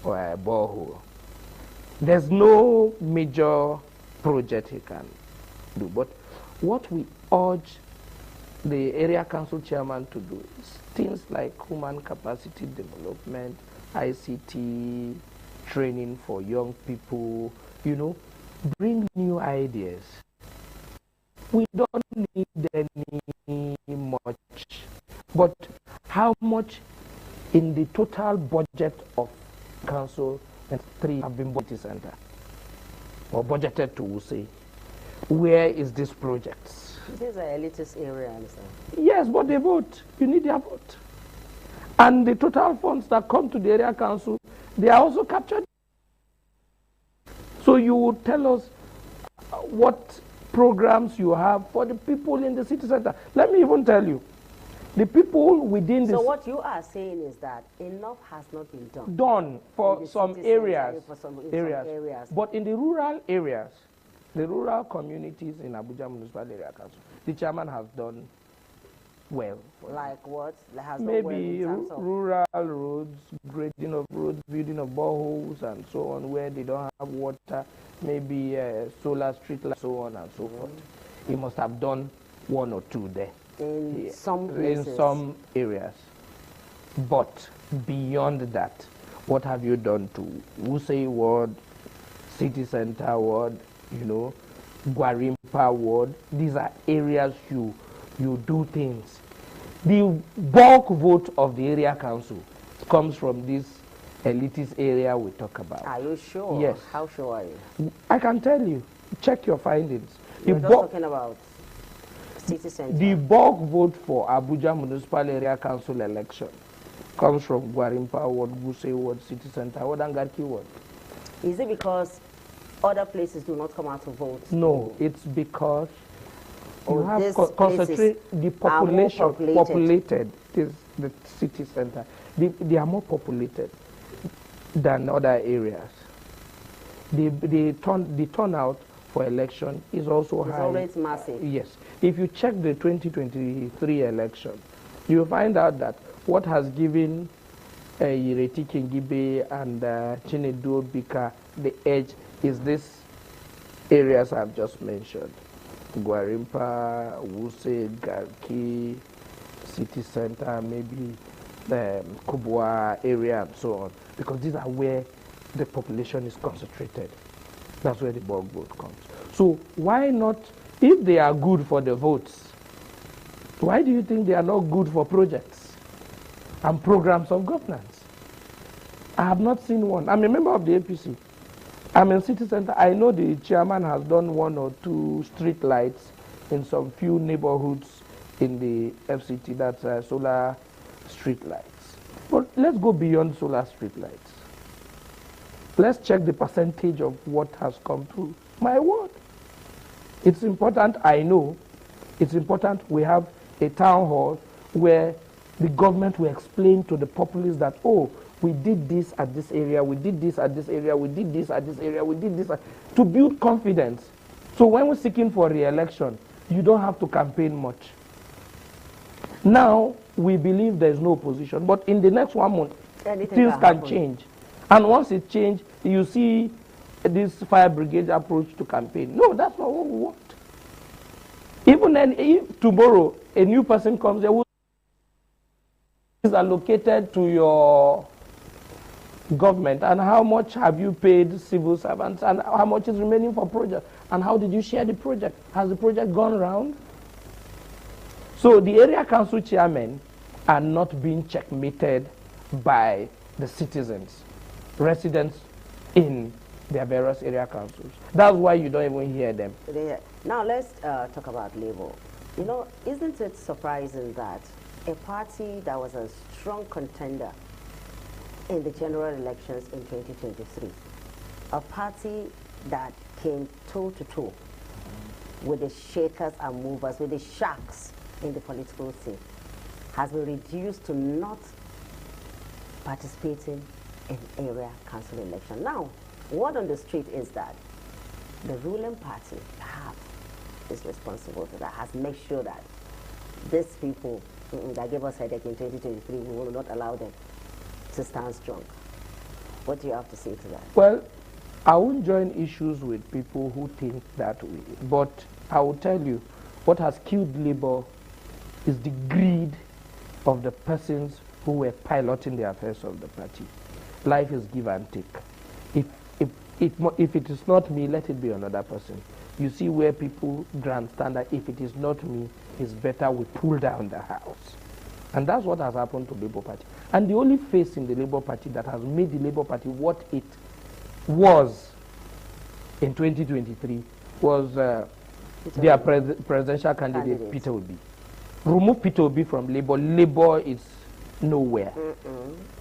or a borehole. There's no major project he can do. But what we urge the area council chairman to do is things like human capacity development, ICT, training for young people, you know, bring new ideas. We don't need any much, but how much in the total budget of council and 3 have been budgeted center or budgeted to say, where is this project? These are elitist areas. Yes, but they vote. You need their vote. And the total funds that come to the area council, they are also captured. So you would tell us what programs you have for the people in the city center. Let me even tell you, the people within the... So what you are saying is that enough has not been done. Done for some areas. But in the rural areas, the rural communities in Abuja Municipal Area Council, the chairman has done well. Like what? Has maybe rural roads, grading of roads, building of boreholes and so on, where they don't have water, maybe solar street lights, so on and so forth. He must have done 1 or 2 there. In some places. In some areas. But beyond that, what have you done to Wuse Ward, City Center Ward, you know, Gwarimpa Ward? These are areas you do things. The bulk vote of the area council comes from this elitist area we talk about. Are you sure? Yes. How sure are you? I can tell you. Check your findings. You're just talking about city center. The bulk vote for Abuja Municipal Area Council election comes from Gwarimpa Ward, Wuse Ward, City Center Ward, and Garki Ward. Is it because other places do not come out to vote? No, it's because you have concentrate the population populated is the city center. They are more populated than other areas. The turnout for election is also high. It's always massive. Yes. If you check the 2023 election, you'll find out that what has given Ireti Kingibe and Chinedu Bika the edge is these areas I've just mentioned. Gwarimpa, Wuse, Garki, City Center, maybe the Kubwa area and so on, because these are where the population is concentrated. That's where the bulk vote comes. So why not, if they are good for the votes, why do you think they are not good for projects and programs of governance? I have not seen one. I'm a member of the APC. I'm in City Center. I know the chairman has done 1 or 2 street lights in some few neighborhoods in the FCT, that's solar street lights. But let's go beyond solar street lights. Let's check the percentage of what has come through. My word. It's important, I know, it's important we have a town hall where the government will explain to the populace that, oh, we did this at this area, we did this at this area, we did this at this area, we did this, to build confidence. So when we're seeking for re-election, you don't have to campaign much. Now, we believe there's no opposition, but in the next 1 month, things can change. And once it changes, you see this fire brigade approach to campaign. No, that's not what we want. Even then, if tomorrow a new person comes, there will is allocated to your government, and how much have you paid civil servants, and how much is remaining for project, and how did you share the project? Has the project gone round? So the area council chairmen are not being checkmated by the citizens, residents in their various area councils. That's why you don't even hear them. Now let's talk about Labour. You know, isn't it surprising that a party that was a strong contender in the general elections in 2023, a party that came toe-to-toe with the shakers and movers, with the sharks in the political scene, has been reduced to not participating in area council election. Now, word on the street is that the ruling party perhaps is responsible for that, has made sure that these people that gave us headache in 2023, we will not allow them to stand strong. What do you have to say to that? Well, I won't join issues with people who think that way, but I will tell you what has killed Labour is the greed of the persons who were piloting the affairs of the party. Life is give and take. If it is not me, let it be another person. You see where people grandstand that if it is not me, it's better we pull down the house. And that's what has happened to Labour Party. And the only face in the Labour Party that has made the Labour Party what it was in 2023 was their presidential candidate, Peter Obi. Remove Peter Obi from Labour, Labour is nowhere.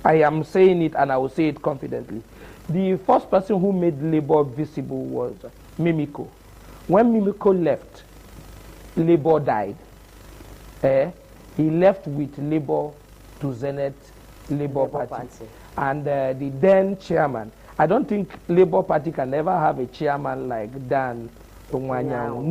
I am saying it and I will say it confidently. The first person who made Labour visible was Mimiko. When Mimiko left, Labour died. He left with Labour to Zenith Labour Party. And the then chairman, I don't think Labour Party can ever have a chairman like Dan Ongwanyang.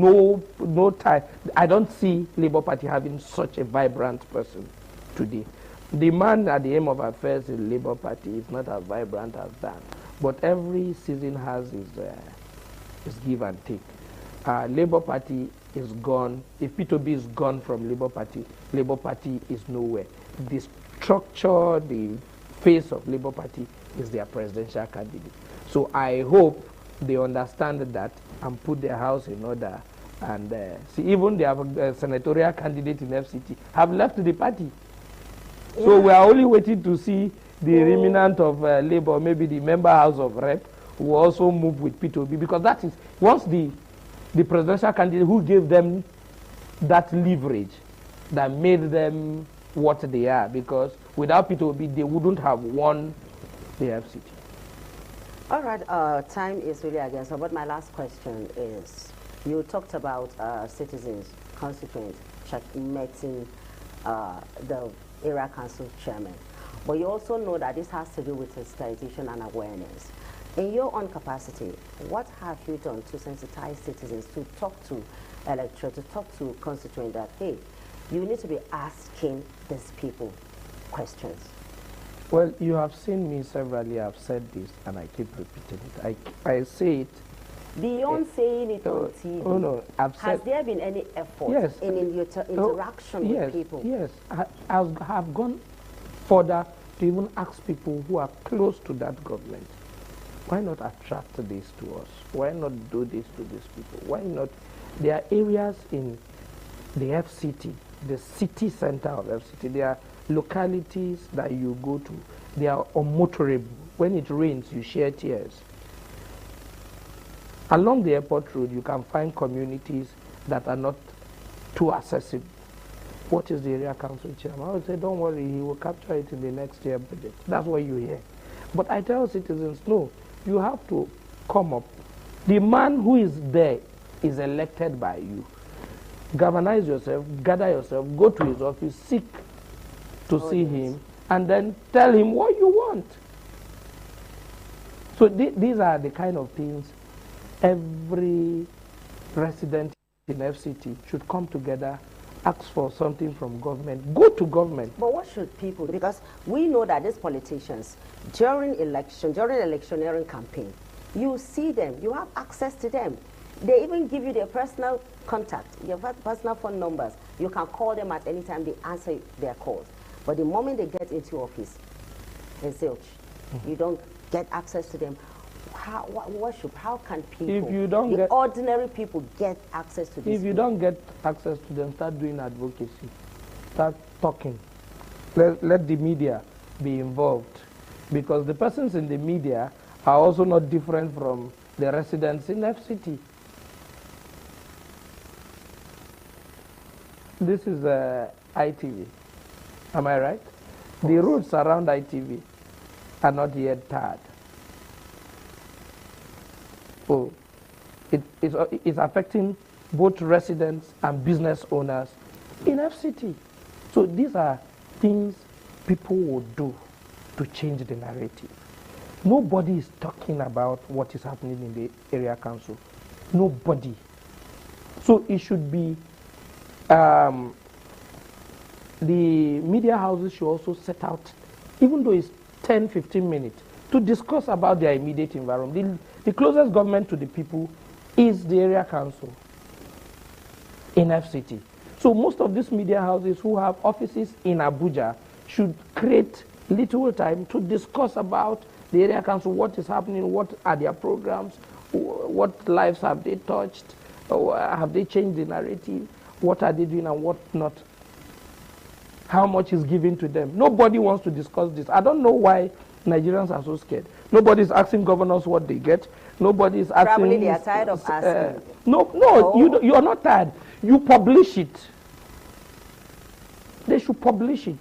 No time. I don't see Labour Party having such a vibrant person today. The man at the aim of affairs in Labour Party is not as vibrant as Dan. But every season has its give and take. Labour Party is gone. If P2B is gone from Labour Party is nowhere. The structure, the face of Labour Party is their presidential candidate. So I hope they understand that and put their house in order. And see, even their senatorial candidate in FCT have left the party. Yeah. So we are only waiting to see the remnant of Labour, maybe the member house of Rep, will also move with P2B, because that is, once the presidential candidate who gave them that leverage that made them what they are, because without P2B, they wouldn't have won the FCT. All right, time is really against us, but my last question is, you talked about citizens, constituents, checkmating the area council chairman. But you also know that this has to do with sensitization and awareness. In your own capacity, what have you done to sensitize citizens, to talk to electorate, to talk to constituents that, hey, you need to be asking these people questions? Well, you have seen me severally, I've said this, and I keep repeating it. I say it Beyond saying it on TV, oh no, has there been any effort in your interaction with people? Yes, I have gone further to even ask people who are close to that government, why not attract this to us? Why not do this to these people? Why not? There are areas in the FCT, the city center of FCT, there are localities that you go to, they are unmotorable. When it rains, you shed tears. Along the airport road, you can find communities that are not too accessible. What is the area council chairman? I would say, don't worry, he will capture it in the next year budget. That's what you hear. But I tell citizens, no, you have to come up. The man who is there is elected by you. Galvanize yourself, gather yourself, go to his office, seek to see him, and then tell him what you want. So these are the kind of things every resident in FCT should come together, ask for something from government, go to government. But what should people do? Because we know that these politicians, during electioneering campaign, you see them, you have access to them. They even give you their personal contact, your personal phone numbers. You can call them at any time, they answer their calls. But the moment they get into office, in Zilch, you don't get access to them. How can people, the ordinary people, get access to this? If you don't get access to them, start doing advocacy. Start talking. Let the media be involved. Because the persons in the media are also not different from the residents in FCT. This is ITV. Am I right? The roads around ITV are not yet tarred. So it's affecting both residents and business owners in FCT. So these are things people will do to change the narrative. Nobody is talking about what is happening in the area council. Nobody. So it should be, the media houses should also set out, even though it's 10, 15 minutes, to discuss about their immediate environment. The closest government to the people is the area council in FCT. So most of these media houses who have offices in Abuja should create little time to discuss about the area council, what is happening, what are their programs, what lives have they touched, have they changed the narrative, what are they doing and what not, how much is given to them. Nobody wants to discuss this. I don't know why Nigerians are so scared. Nobody is asking governors what they get. Nobody is asking. Probably they are tired of asking. No, you are not tired. You publish it. They should publish it.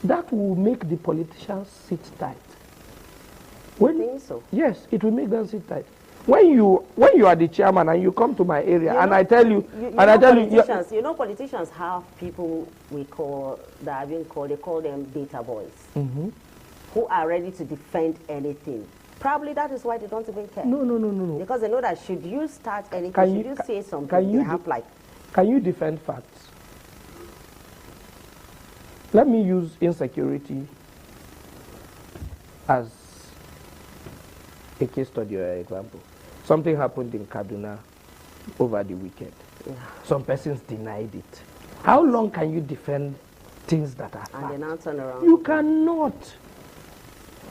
That will make the politicians sit tight. You think so? Yes, it will make them sit tight. When you are the chairman and you come to my area and I tell you, you know, politicians have people we call that have been called. They call them data boys, who are ready to defend anything. Probably that is why they don't even care. No. Because they know that should you start anything, should you say something, they have like. Can you defend facts? Let me use insecurity as a case study or example. Something happened in Kaduna over the weekend. Some persons denied it. How long can you defend things that are fact? And then turn around. You cannot.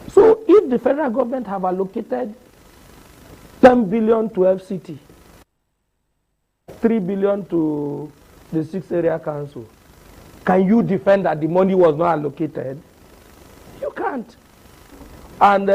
So if the federal government have allocated 10 billion to FCT, 3 billion to the 6 area council, can you defend that the money was not allocated? You can't. And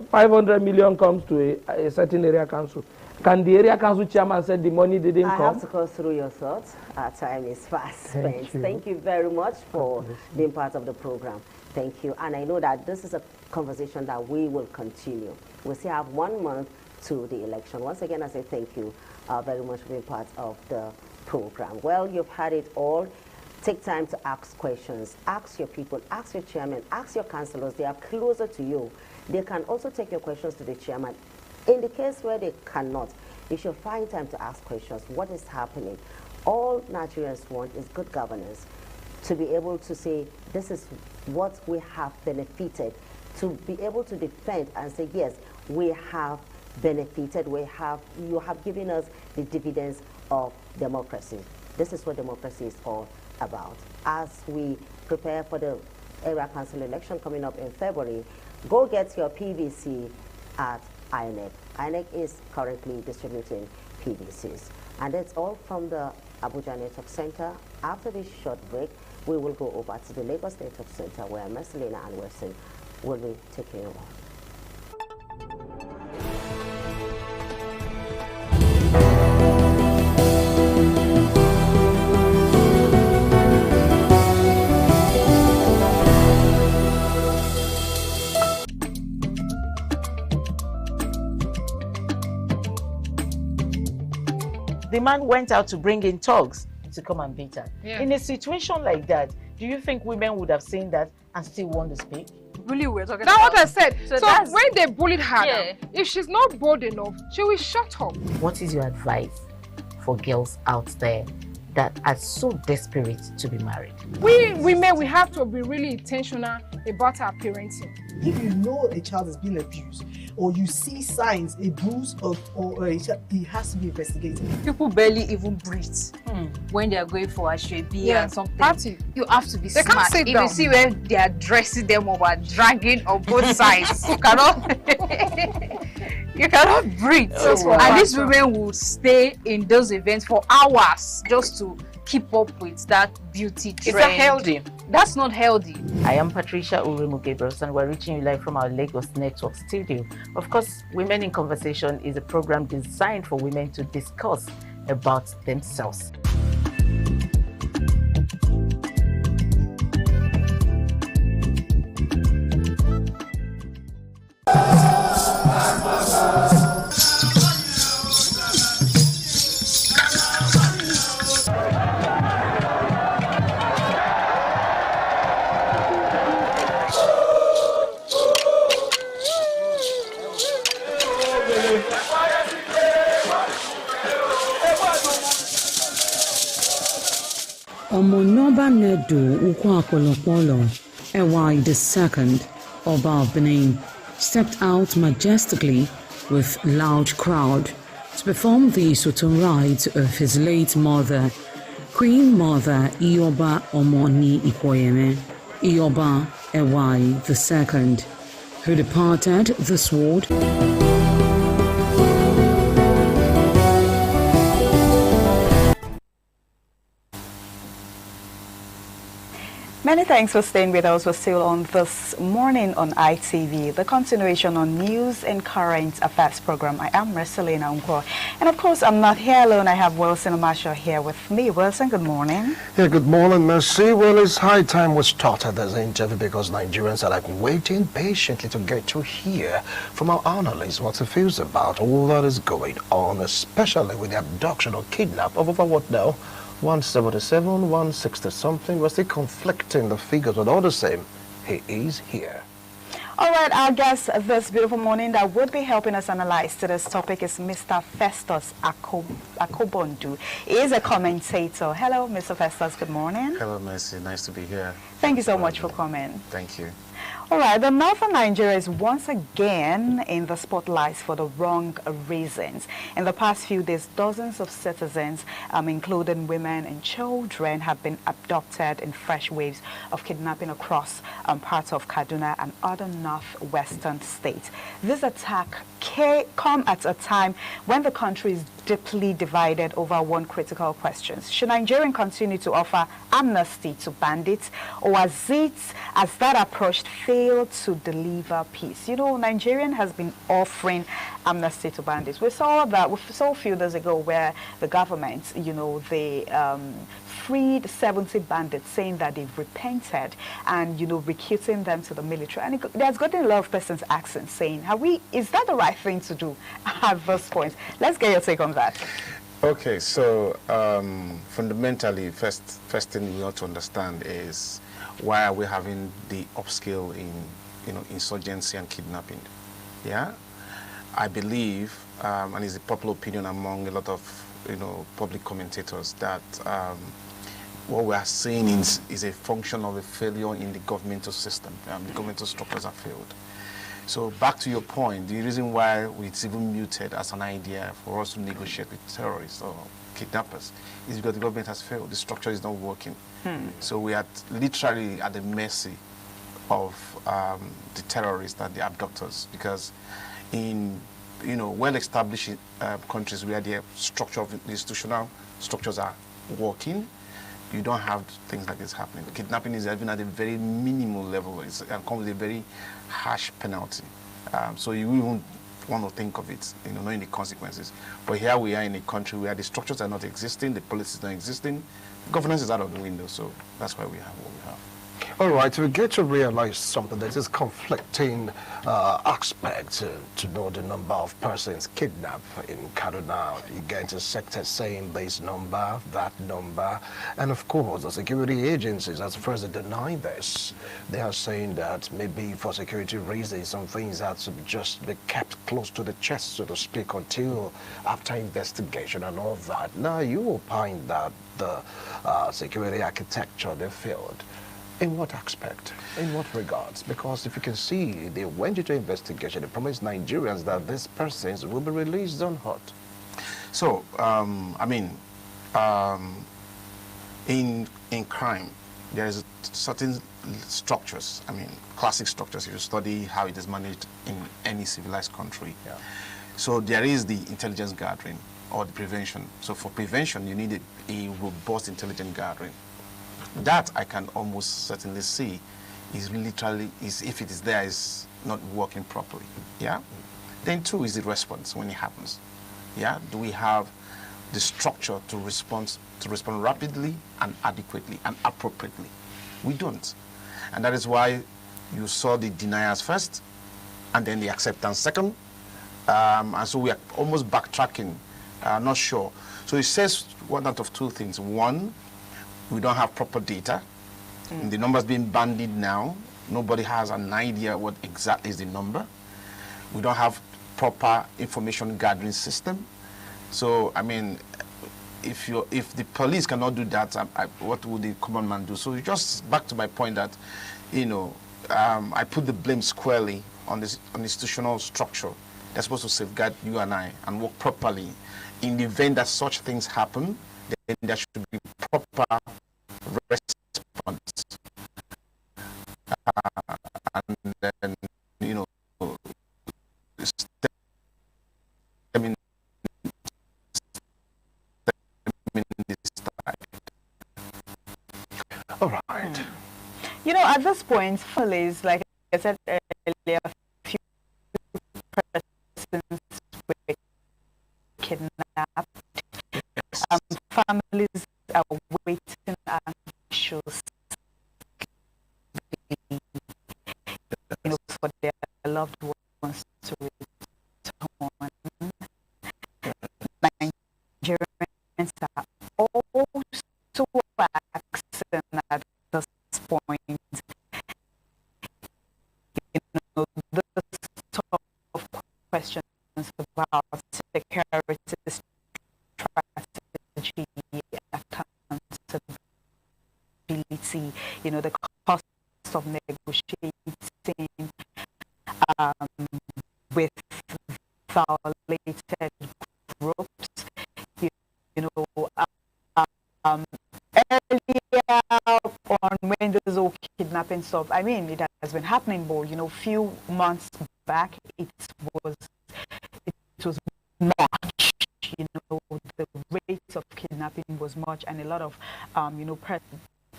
500 million comes to a certain area council. Can the area council chairman say the money didn't come? I have to go through your thoughts. Our time is fast spent. Thank you very much for being part of the program. Thank you. And I know that this is a conversation that we will continue. We still have 1 month to the election. Once again, I say thank you very much for being part of the program. Well, you've had it all. Take time to ask questions. Ask your people, ask your chairman, ask your councillors. They are closer to you. They can also take your questions to the chairman. In the case where they cannot, you should find time to ask questions. What is happening? All Nigerians want is good governance. To be able to say, this is what we have benefited. To be able to defend and say, yes, we have benefited. You have given us the dividends of democracy. This is what democracy is all about. As we prepare for the area council election coming up in February, go get your PVC at INEC. INEC is currently distributing PVCs. And that's all from the Abuja Network Center. After this short break, we will go over to the Lagos Network Center where Marcelina and Weston will be taking over. The man went out to bring in thugs to come and beat her. Yeah. In a situation like that, do you think women would have seen that and still want to speak? Really, we're talking about. That's what I said. So when they bullied her, if she's not bold enough, she will shut up. What is your advice for girls out there that are so desperate to be married? We women, we have to be really intentional about our parenting. If you know a child is being abused, or you see signs, a bruise or a child, it has to be investigated. People barely even breathe when they are going for a shrebi and something. You have to be smart. Can't sit if down. you see where they are dressing them over, dragging on both sides, you cannot breathe. And these women will stay in those events for hours just to keep up with that beauty trend. Is that healthy? That's not healthy. I am Patricia Urimu Gabriels, and we're reaching you live from our Lagos Network studio. Of course, Women in Conversation is a program designed for women to discuss about themselves. Omonoba Nedu Ukwakolopolo, Ewai II, Oba of Benin, stepped out majestically with loud crowd to perform the Sotun rites of his late mother, Queen Mother Ioba Omoni Ikoyeme, Ioba Ewai II, who departed this world. Many thanks for staying with us. We're still on This Morning on ITV, the continuation on News and Current Affairs program. I am Marcelina Unko. And of course, I'm not here alone. I have Wilson Omasho here with me. Wilson, good morning. Yeah, good morning, Mercy. Well, it's high time we started this interview because Nigerians are waiting patiently to get to hear from our analysts what he feels about all that is going on, especially with the abduction or kidnap of over what now? 177, 160 something. We're still conflicting the figures, but all the same, he is here. All right, our guest this beautiful morning that would be helping us analyze today's topic is Mr. Festus Akobondu. He is a commentator. Hello, Mr. Festus, good morning. Hello, Mercy. Nice to be here. Thank you so much for coming. Thank you. All right, the northern Nigeria is once again in the spotlight for the wrong reasons. In the past few days, dozens of citizens, including women and children, have been abducted in fresh waves of kidnapping across parts of Kaduna and other northwestern states. This attack come at a time when the country is deeply divided over one critical question. Should Nigeria continue to offer amnesty to bandits, or has that approach failed to deliver peace? You know, Nigeria has been offering amnesty to bandits. We saw a few days ago where the government, you know, they freed 70 bandits, saying that they've repented and, you know, recruiting them to the military. And there's gotten a lot of persons asking, saying, is that the right thing to do at this point? Let's get your take on that. Okay, so fundamentally, first thing we ought to understand is why are we having the upscale in, you know, insurgency and kidnapping? Yeah, I believe, and it's a popular opinion among a lot of, you know, public commentators, that what we are seeing is a function of a failure in the governmental system. The governmental structures have failed. So back to your point, the reason why it's even muted as an idea for us to negotiate with terrorists or kidnappers is because the government has failed. The structure is not working. So we are literally at the mercy of the terrorists and the abductors, because in well-established countries where the structure of the institutional structures are working, you don't have things like this happening. Kidnapping is even at a very minimal level. It comes with a very harsh penalty. So you even want to think of it, knowing the consequences. But here we are in a country where the structures are not existing, the police is not existing, governance is out of the window. So that's why we have what we have. All right, we get to realize something that is conflicting aspects to know the number of persons kidnapped in Kaduna. You get a sector saying this number, that number, and of course the security agencies at first deny this. They are saying that maybe for security reasons some things have to just be kept close to the chest, so to speak, until after investigation and all that. Now you will find that the security architecture they failed. In what aspect? In what regards? Because if you can see, they went into investigation. They promised Nigerians that these persons will be released unhurt. So, in crime, there is certain structures. Classic structures. If you study how it is managed in any civilized country. Yeah. So there is the intelligence gathering or the prevention. So for prevention, you need a robust intelligence gathering. That I can almost certainly see is literally, if it is there, is not working properly. Yeah. Then two is the response when it happens. Yeah. Do we have the structure to respond rapidly and adequately and appropriately? We don't, and that is why you saw the deniers first, and then the acceptance second, and so we are almost backtracking. Not sure. So it says one out of two things. One, we don't have proper data. The numbers being bandied now, nobody has an idea what exactly is the number. We don't have proper information gathering system. So if the police cannot do that, what would the common man do? So just back to my point that, I put the blame squarely on this institutional structure. They're supposed to safeguard you and I and work properly. In the event that such things happen, then there should be proper response. And then, all right. At this point, families, like I said earlier, a few persons were kidnapped. Families are waiting anxiously, for their loved ones to return. Nigerians are also asking at this point, this tough questions about security strategy, accountability, the cost of negotiating with violated groups. Earlier on when this whole kidnapping stuff, it has been happening, but few months back it was much. The rate of kidnapping was much, and a lot of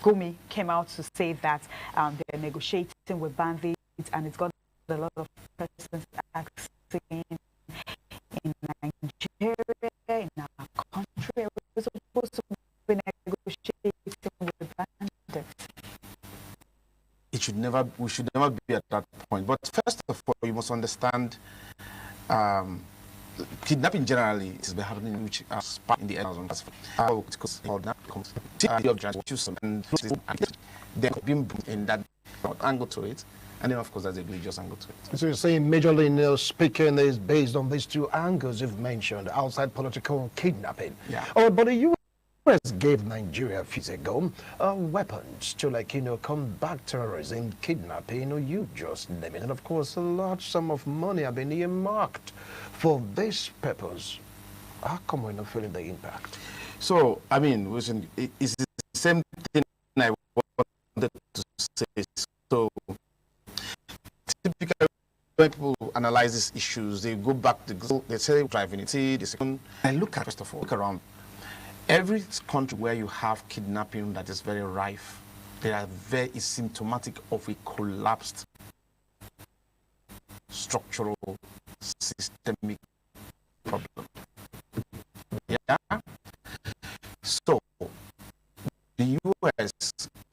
Gumi came out to say that they're negotiating with bandits, and it's got a lot of persons asking in Nigeria, in our country, we're supposed to be negotiating with bandits. We should never be at that point. But first of all, you must understand, kidnapping generally is been happening, which is in the areas and then being in that angle to it. And then, of course, there's a religious angle to it. So you're saying majorly speaking is based on these two angles you've mentioned, outside political kidnapping. Yeah. Oh, but the US gave Nigeria a few years ago weapons to, like, combat terrorism, kidnapping, you just name it. And of course, a large sum of money have been earmarked for this purpose. How come we're not feeling the impact? So, I mean, listen, it's the same thing I wanted to say. So, typically, when people analyze these issues, they go back to, they say driving it, they say, I look at, first of all, look around. Every country where you have kidnapping that is very rife, they are very symptomatic of a collapsed structural systemic problem. Yeah? So, the US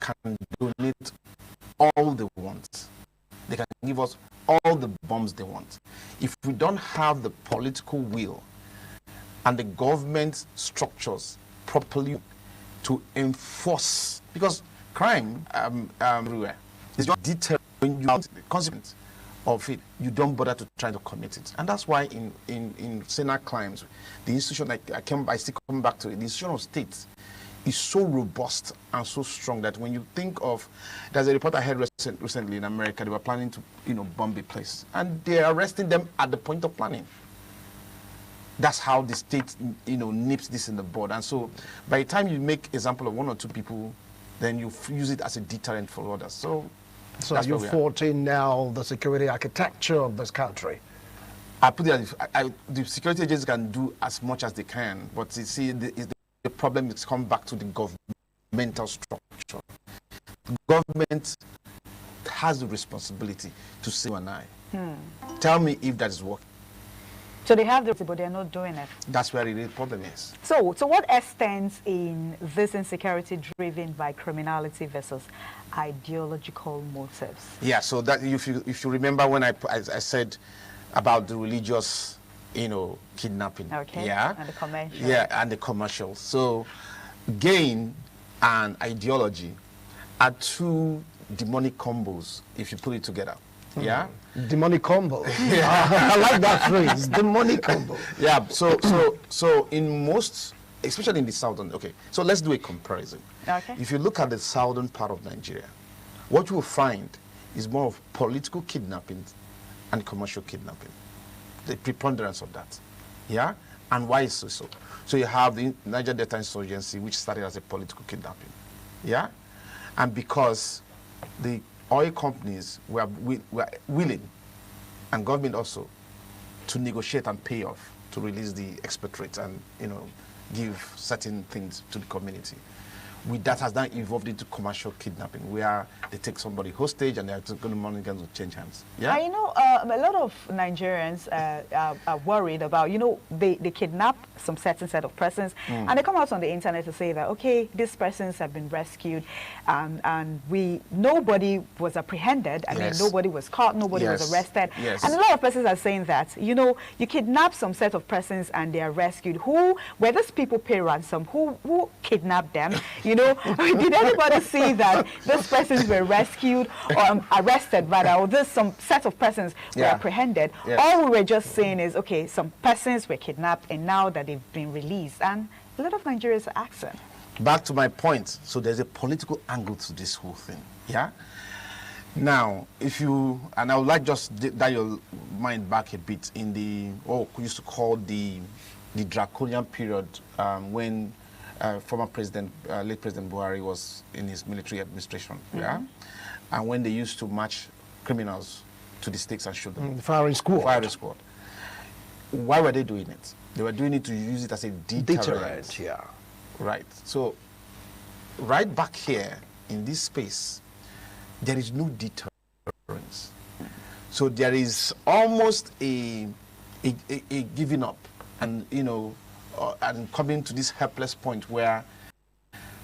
can donate all they want. They can give us all the bombs they want. If we don't have the political will and the government structures properly to enforce, because crime everywhere is just deterrent. When you the consequence of it, you don't bother to try to commit it. And that's why in Senate crimes, the institution, I still come back to it, the institution of state is so robust and so strong that when you think of, there's a report I heard recently in America, they were planning to bomb a place, and they're arresting them at the point of planning. That's how the state, nips this in the bud. And so by the time you make example of one or two people, then you use it as a deterrent for others. So you're faulting now the security architecture of this country? I put it, the security agencies can do as much as they can, but you see, the problem is come back to the governmental structure. The government has the responsibility to say you and I. Tell me if that is working. So they have the, but they're not doing it. That's where the real problem is. So to what extent in this insecurity driven by criminality versus ideological motives? Yeah, so that if you remember when I said about the religious, kidnapping. Okay. Yeah. And the commercial. Yeah, and the commercial. So gain and ideology are two demonic combos if you put it together. Yeah, demonic combo. I like that phrase, demonic combo. Yeah. So in most, especially in the southern. Okay. So let's do a comparison. Okay. If you look at the southern part of Nigeria, what you will find is more of political kidnapping and commercial kidnapping. The preponderance of that. Yeah. And why is so? So you have the Niger Delta insurgency, which started as a political kidnapping. Yeah. And because the oil companies were willing, and government also, to negotiate and pay off to release the export rates and give certain things to the community. That has now evolved into commercial kidnapping, where they take somebody hostage and they're going to money to change hands. Yeah. A lot of Nigerians are worried about, they kidnap some certain set of persons, and they come out on the internet to say that, okay, these persons have been rescued, and nobody was apprehended. I mean, nobody was caught, nobody was arrested. Yes. And a lot of persons are saying that, you kidnap some set of persons and they are rescued. Where these people pay ransom, who kidnapped them? Did anybody see that these persons were rescued or arrested, rather, or some set of persons were apprehended? All we were just saying is, okay, some persons were kidnapped, and now that they've been released, and a lot of Nigerians are asking. Back to my point, so there's a political angle to this whole thing, yeah? Now, and I would like just dial your mind back a bit in we used to call the draconian period when former president, late President Buhari was in his military administration, yeah? And when they used to march criminals to the stakes and shoot them. Firing squad. Firing squad. Why were they doing it? They were doing it to use it as a deterrent. Yeah. Right. So, right back here in this space, there is no deterrence. So there is almost a giving up, and and coming to this helpless point where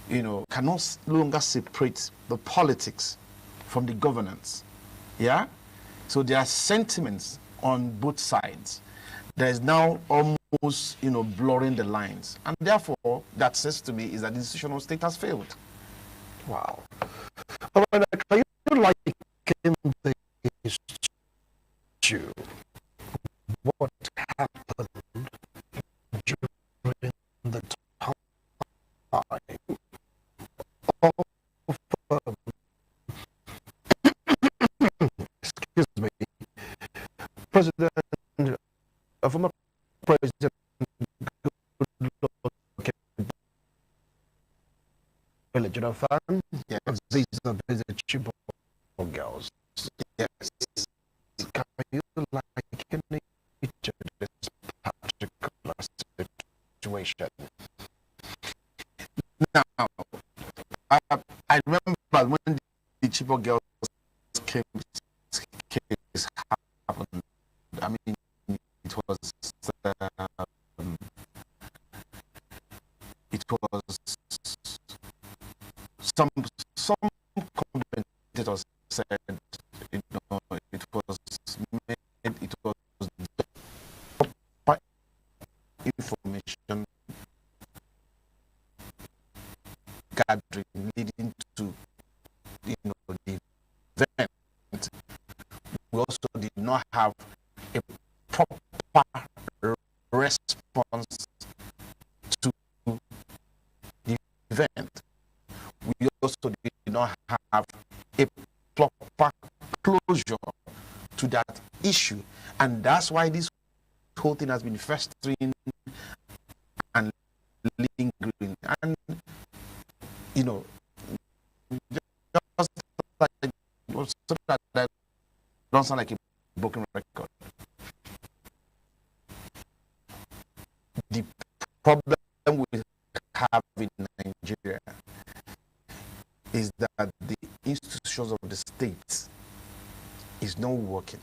cannot no longer separate the politics from the governance. Yeah. So there are sentiments on both sides. There is now almost blurring the lines, and therefore that says to me is that the institutional state has failed. Wow. Can you liken this to what happened during the time Jonathan. Yes. These are the Chibok girls. Yes. Can you liken it to this particular situation? Now, I remember when the Chibok girls case happened. I mean, it was some commentators said, you know, it was proper information gathering leading to, you know, the event. We also did not have a proper response to the event. We also did not have a proper closure to that issue. And that's why this whole thing has been festering and lingering. And, you know, just like, so that I don't sound like a broken record. The problem we have in Nigeria is that the institutions of the state is not working.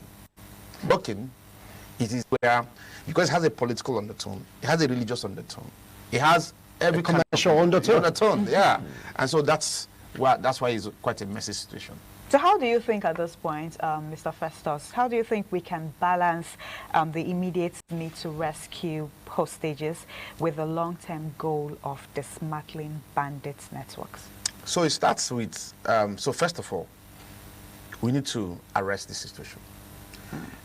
It is where, because it has a political undertone, it has a religious undertone, it has every commercial undertone. Yeah, and so that's why it's quite a messy situation. So how do you think at this point, Mr. Festus, how do you think we can balance the immediate need to rescue hostages with the long-term goal of dismantling bandits' networks? So it starts with, so first of all, we need to arrest the situation.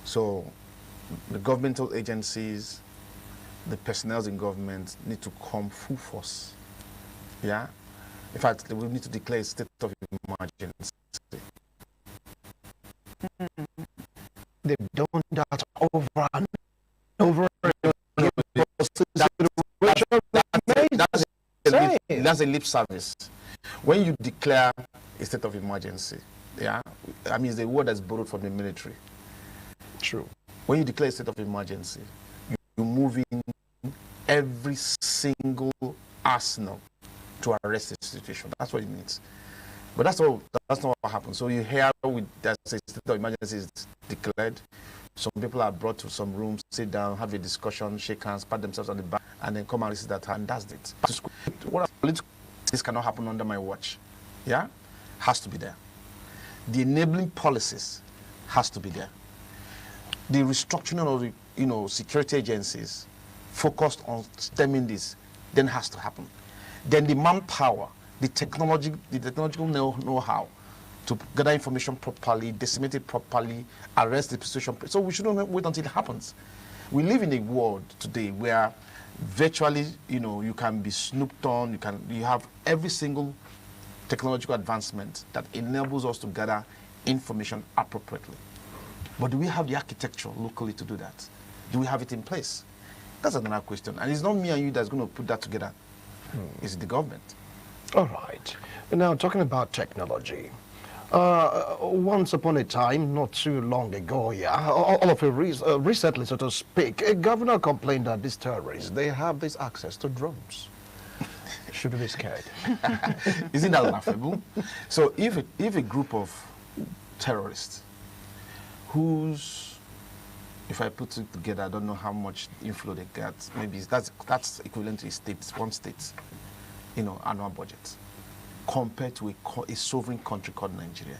So the governmental agencies, the personnel in government need to come full force. Yeah? In fact, we need to declare a state of emergency. They've done that over and over. That's a lip service. When you declare a state of emergency, yeah, I mean, it's a word that's borrowed from the military. True. When you declare a state of emergency, you move in every single arsenal to arrest the situation. That's what it means. But that's not what happens. So you hear that a state of emergency is declared. Some people are brought to some rooms, sit down, have a discussion, shake hands, pat themselves on the back, and then come and receive that, and that's it. This cannot happen under my watch. Yeah? Has to be there. The enabling policies has to be there. The restructuring of the, you know, security agencies focused on stemming this then has to happen. Then the manpower, the technological know-how to gather information properly, disseminate it properly, arrest the situation. So we shouldn't wait until it happens. We live in a world today where virtually, you know, you can be snooped on, you have every single technological advancement that enables us to gather information appropriately. But do we have the architecture locally to do that? Do we have it in place? That's another question. And it's not me and you that's going to put that together. It's the government. All right. Now, talking about technology, once upon a time, not too long ago, recently, so to speak, a governor complained that these terrorists, they have this access to drones. Should we be scared? Isn't that laughable? So if a group of terrorists whose, if I put it together, I don't know how much inflow they get, maybe that's equivalent to one state, you know, annual budget, compared to a sovereign country called Nigeria.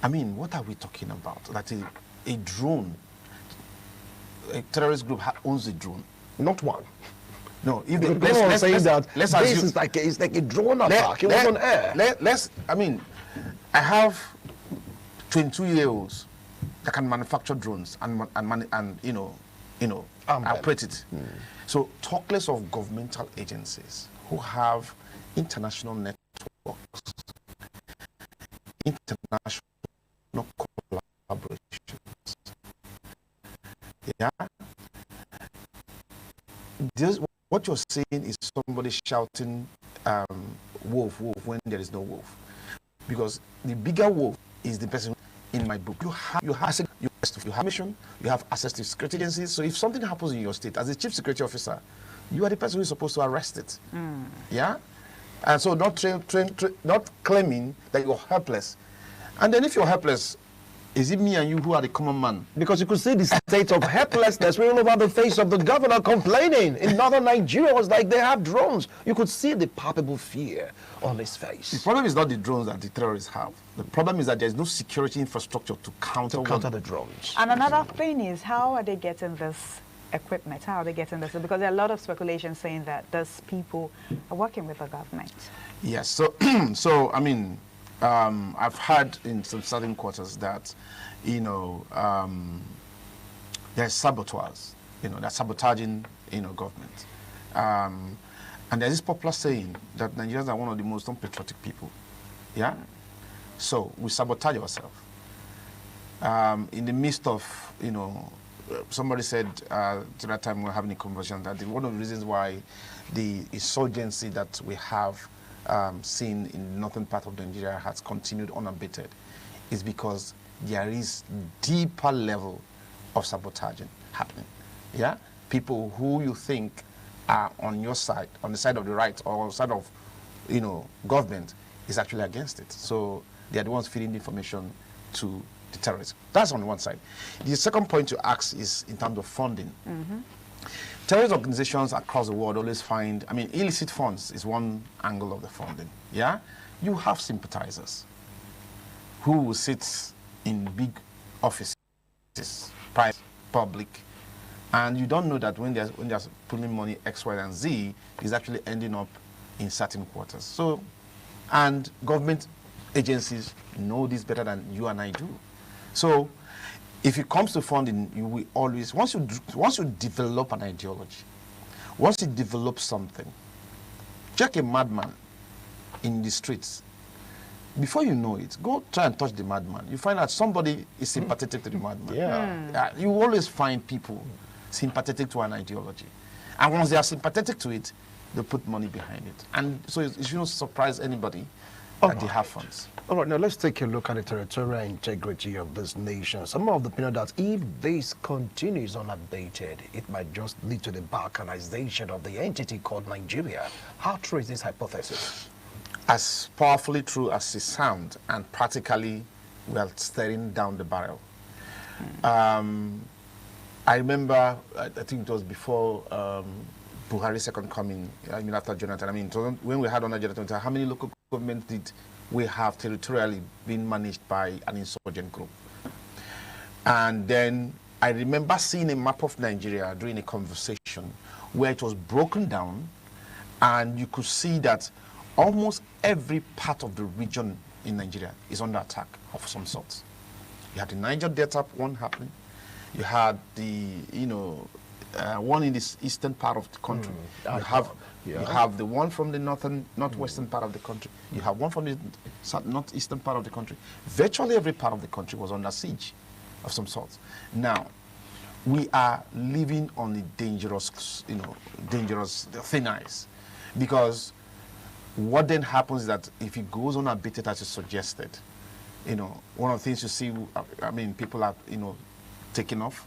I mean, what are we talking about? That a drone, a terrorist group owns a drone. Not one. No, if let's say that this is like a drone attack. It was on air. I mean, I have 22-year-olds that can manufacture drones and operate it. So talk less of governmental agencies who have international networks, international collaborations. Yeah. What you're saying is somebody shouting wolf when there is no wolf. Because the bigger wolf is the person in my book. You have mission, you have access to security agencies. So if something happens in your state, as a chief security officer, you are the person who is supposed to arrest it. Yeah? And so not claiming that you're helpless. And then if you're helpless, is it me and you who are the common man? Because you could see the state of helplessness all over the face of the governor complaining. In northern Nigeria, it was like they have drones. You could see the palpable fear on his face. The problem is not the drones that the terrorists have. The problem is that there's no security infrastructure to counter the drones. And another thing is, how are they getting this equipment? How are they getting this? Because there are a lot of speculation saying that those people are working with the government. Yes. So I mean, I've heard in some certain quarters that, there's saboteurs, they're sabotaging, government. And there's this popular saying that Nigerians are one of the most unpatriotic people. Yeah? So we sabotage ourselves. In the midst of, somebody said to that time we were having a conversation that one of the reasons why the insurgency that we have seen in the northern part of Nigeria has continued unabated is because there is deeper level of sabotaging happening. Yeah? People who you think are on your side, on the side of the right or side of, government is actually against it. So they are the ones feeding the information to the terrorists. That's on one side. The second point to ask is in terms of funding. Terrorist organizations across the world always find, illicit funds is one angle of the funding, yeah? You have sympathizers who will sit in big offices, private, public, and you don't know that when they're putting money X, Y, and Z, is actually ending up in certain quarters. So, and government agencies know this better than you and I do. So, if it comes to funding, you will always, once you develop an ideology, once you develop something, check a madman in the streets. Before you know it, go try and touch the madman. You find out somebody is sympathetic to the madman. You always find people sympathetic to an ideology. And once they are sympathetic to it, they put money behind it. And so it shouldn't surprise anybody that they have funds. All right, now let's take a look at the territorial integrity of this nation. Some of the opinion that if this continues unabated, it might just lead to the balkanization of the entity called Nigeria. How true is this hypothesis? As powerfully true as it sounds, and practically we are staring down the barrel. I remember, I think it was before Buhari's second coming, after Jonathan. So when we had under Jonathan, how many local governments did we have territorially being managed by an insurgent group? And then I remember seeing a map of Nigeria during a conversation where it was broken down, and you could see that almost every part of the region in Nigeria is under attack of some sort. You had the Niger Delta one happening. You had the, one in the eastern part of the country. You have the one from the northwestern part of the country. You have one from the northeastern part of the country. Virtually every part of the country was under siege of some sort. Now, we are living on a dangerous thin ice, because what then happens is that if it goes unabated as you suggested, one of the things you see, people are, taking off.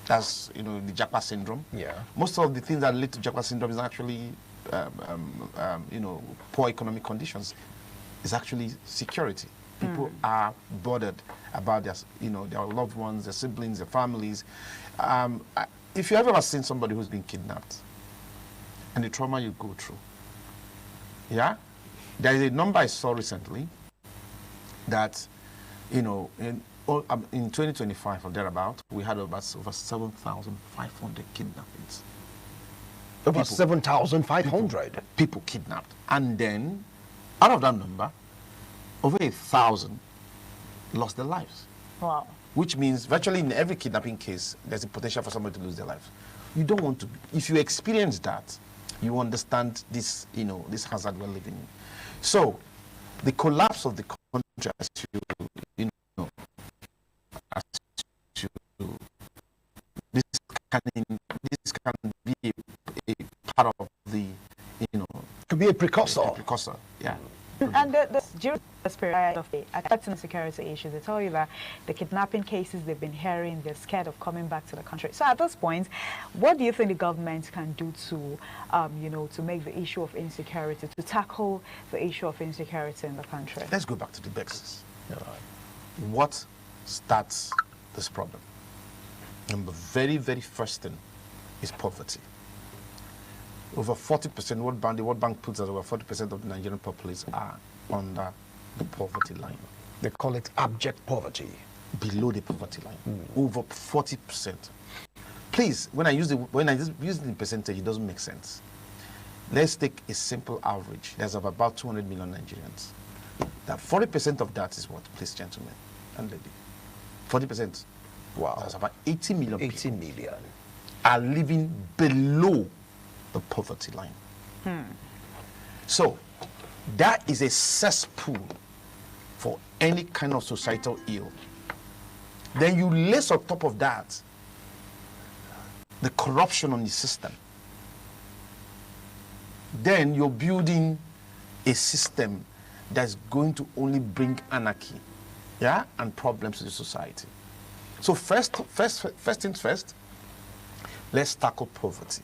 That's, the Japa syndrome. Yeah. Most of the things that lead to Japa syndrome is actually, poor economic conditions. It's actually security. People are bothered about their loved ones, their siblings, their families. If you've ever seen somebody who's been kidnapped and the trauma you go through, yeah, there is a number I saw recently that, in 2025 or thereabout, we had over 7,500 kidnappings. Over 7,500 people kidnapped, and then out of that number, over 1,000 lost their lives. Wow. Which means virtually in every kidnapping case, there's a potential for somebody to lose their lives. You don't want to. If you experience that, you understand this, this hazard we're living in. So, the collapse of the country, this can be a part of the, could be a precursor. A precursor, yeah. And during the period of the affecting security issues, they tell you that the kidnapping cases they've been hearing, they're scared of coming back to the country. So at this point, what do you think the government can do to, to make the issue of insecurity, to tackle the issue of insecurity in the country? Let's go back to the basics. What starts this problem? And the very, very first thing is poverty. Over 40%, the World Bank puts that over 40% of the Nigerian population are under the poverty line. They call it abject poverty. Below the poverty line. Over 40%. Please, when I use it in percentage, it doesn't make sense. Let's take a simple average. There's about 200 million Nigerians. That 40% of that is what, please, gentlemen and lady? 40%. Wow. That's about 80 million 80 people million. are living below the poverty line. So that is a cesspool for any kind of societal ill. Then you lace on top of that the corruption on the system. Then you're building a system that's going to only bring anarchy, and problems to the society. So first things first, let's tackle poverty.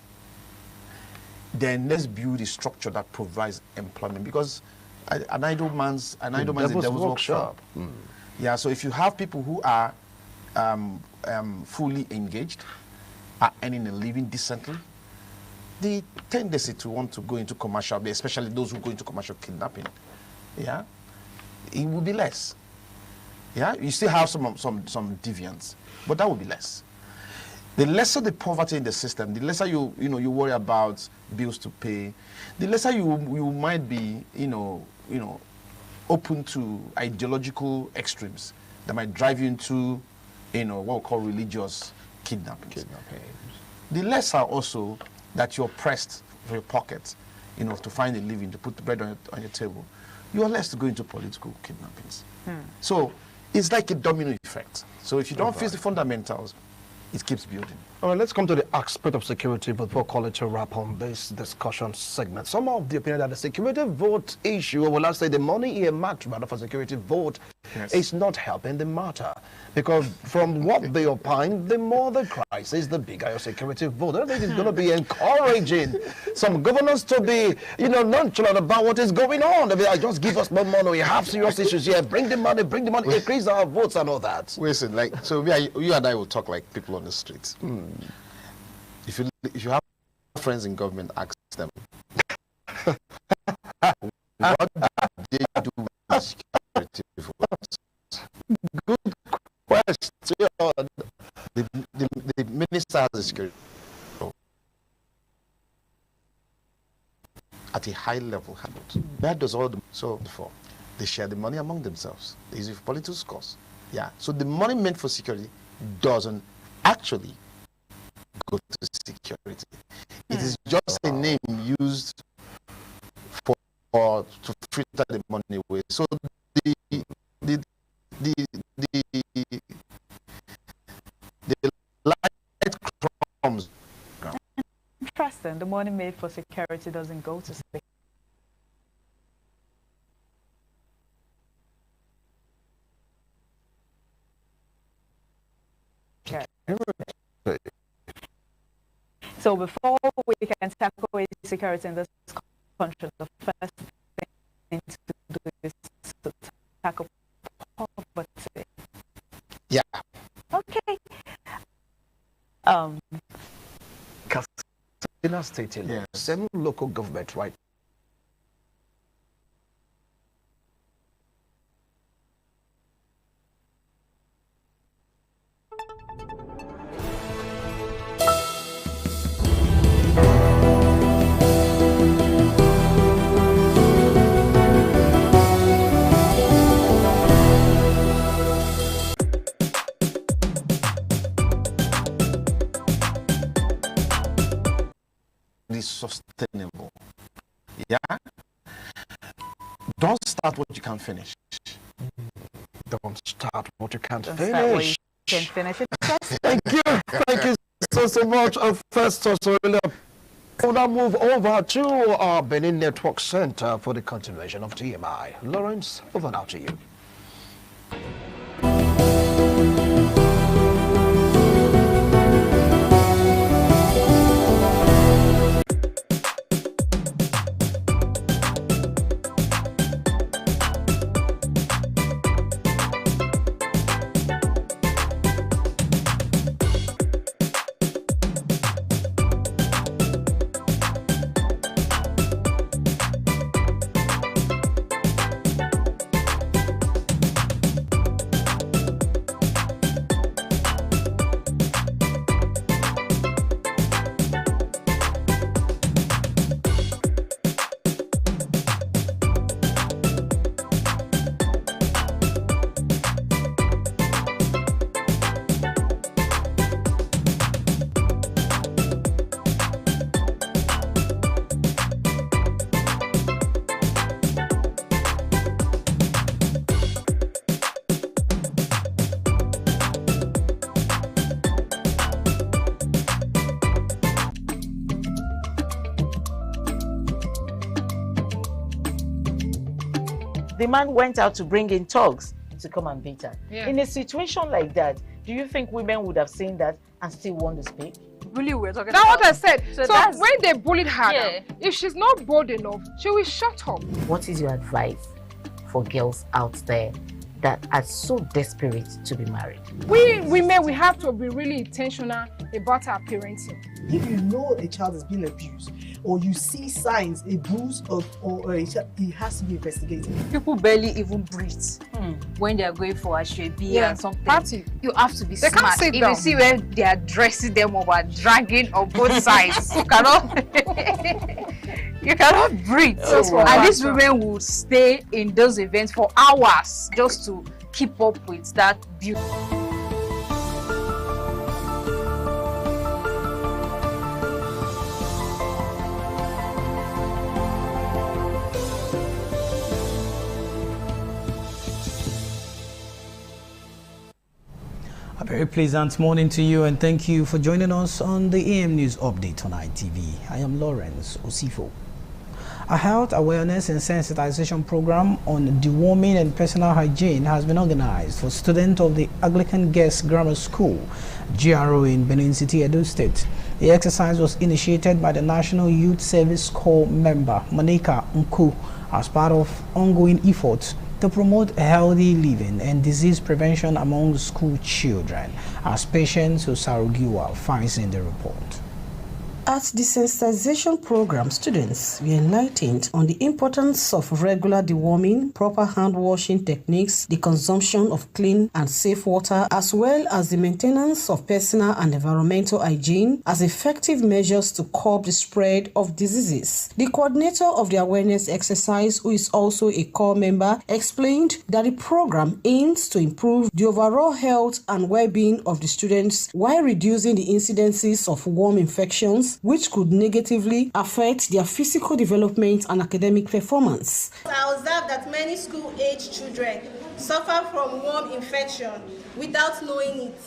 Then let's build a structure that provides employment, because an idle man's a devil's workshop. Yeah, so if you have people who are fully engaged, are earning a living decently, the tendency to want to go into commercial, especially those who go into commercial kidnapping, it will be less. Yeah, you still have some deviants, but that will be less. The lesser the poverty in the system, the lesser you worry about bills to pay, the lesser you might be open to ideological extremes that might drive you into what we call religious kidnapping. The lesser also that you're pressed for your pocket, to find a living, to put bread on your table, you are less to go into political kidnappings. So it's like a domino effect. So if you don't fix the fundamentals, it keeps building. All right, let's come to the aspect of security before calling to wrap on this discussion segment. Some of the opinion that the security vote issue, or will I say the money earmarked rather for security vote, is not helping the matter. Because from what they opine, the more the crisis, the bigger your security vote. I don't think it's going to be encouraging some governors to be, nonchalant about what is going on. They be like, just give us more money. We have serious issues here. Bring the money, increase our votes and all that. Listen, you and I will talk like people on the streets. If you have friends in government, ask them what they do with security votes. Good question. The minister has a security at a high level. Where does all the they share the money among themselves. They use it for political scores. Yeah. So the money meant for security doesn't actually go to security. It is just a name used to filter the money away. So the light crumbs. Interesting. The money made for security doesn't go to security. So before we can tackle insecurity in this country, the first thing to do is to tackle poverty. Yeah. Okay. Katsina State, 7 local government, right? Sustainable. Yeah? Don't start what you can't finish. Don't start what you can't Don't finish. start what you can finish it. Thank you so much. First, so really We'll now move over to our Benin Network Center for the continuation of TMI. Lawrence, over now to you. The man went out to bring in thugs to come and beat her. Yeah. In a situation like that, do you think women would have seen that and still want to speak? Really, we're talking That's about... what I said. So that's... when they bullied her, now, if she's not bold enough, she will shut up. What is your advice for girls out there that are so desperate to be married? We women, we have to be really intentional about our parenting. If you know a child is being abused, or you see signs, a bruise or a child, it has to be investigated. People barely even breathe when they are going for a shrebi and something. Party. You have to be They smart. can't sit If down. you see where they are dressing them up or dragging on both sides, you cannot breathe. And these women would stay in those events for hours just to keep up with that beauty. A very pleasant morning to you, and thank you for joining us on the AM News Update on ITV. I am Lawrence Osifo. A health awareness and sensitization program on deworming and personal hygiene has been organized for students of the Anglican Girls Grammar School, GRO, in Benin City, Edo State. The exercise was initiated by the National Youth Service Corps member, Monica Nku, as part of ongoing efforts to promote healthy living and disease prevention among school children, as Patience Osarugiwa finds in the report. At the sensitization program, students were enlightened on the importance of regular deworming, proper hand washing techniques, the consumption of clean and safe water, as well as the maintenance of personal and environmental hygiene as effective measures to curb the spread of diseases. The coordinator of the awareness exercise, who is also a core member, explained that the program aims to improve the overall health and well-being of the students while reducing the incidences of worm infections, which could negatively affect their physical development and academic performance. I observed that many school-age children suffer from worm infection without knowing it.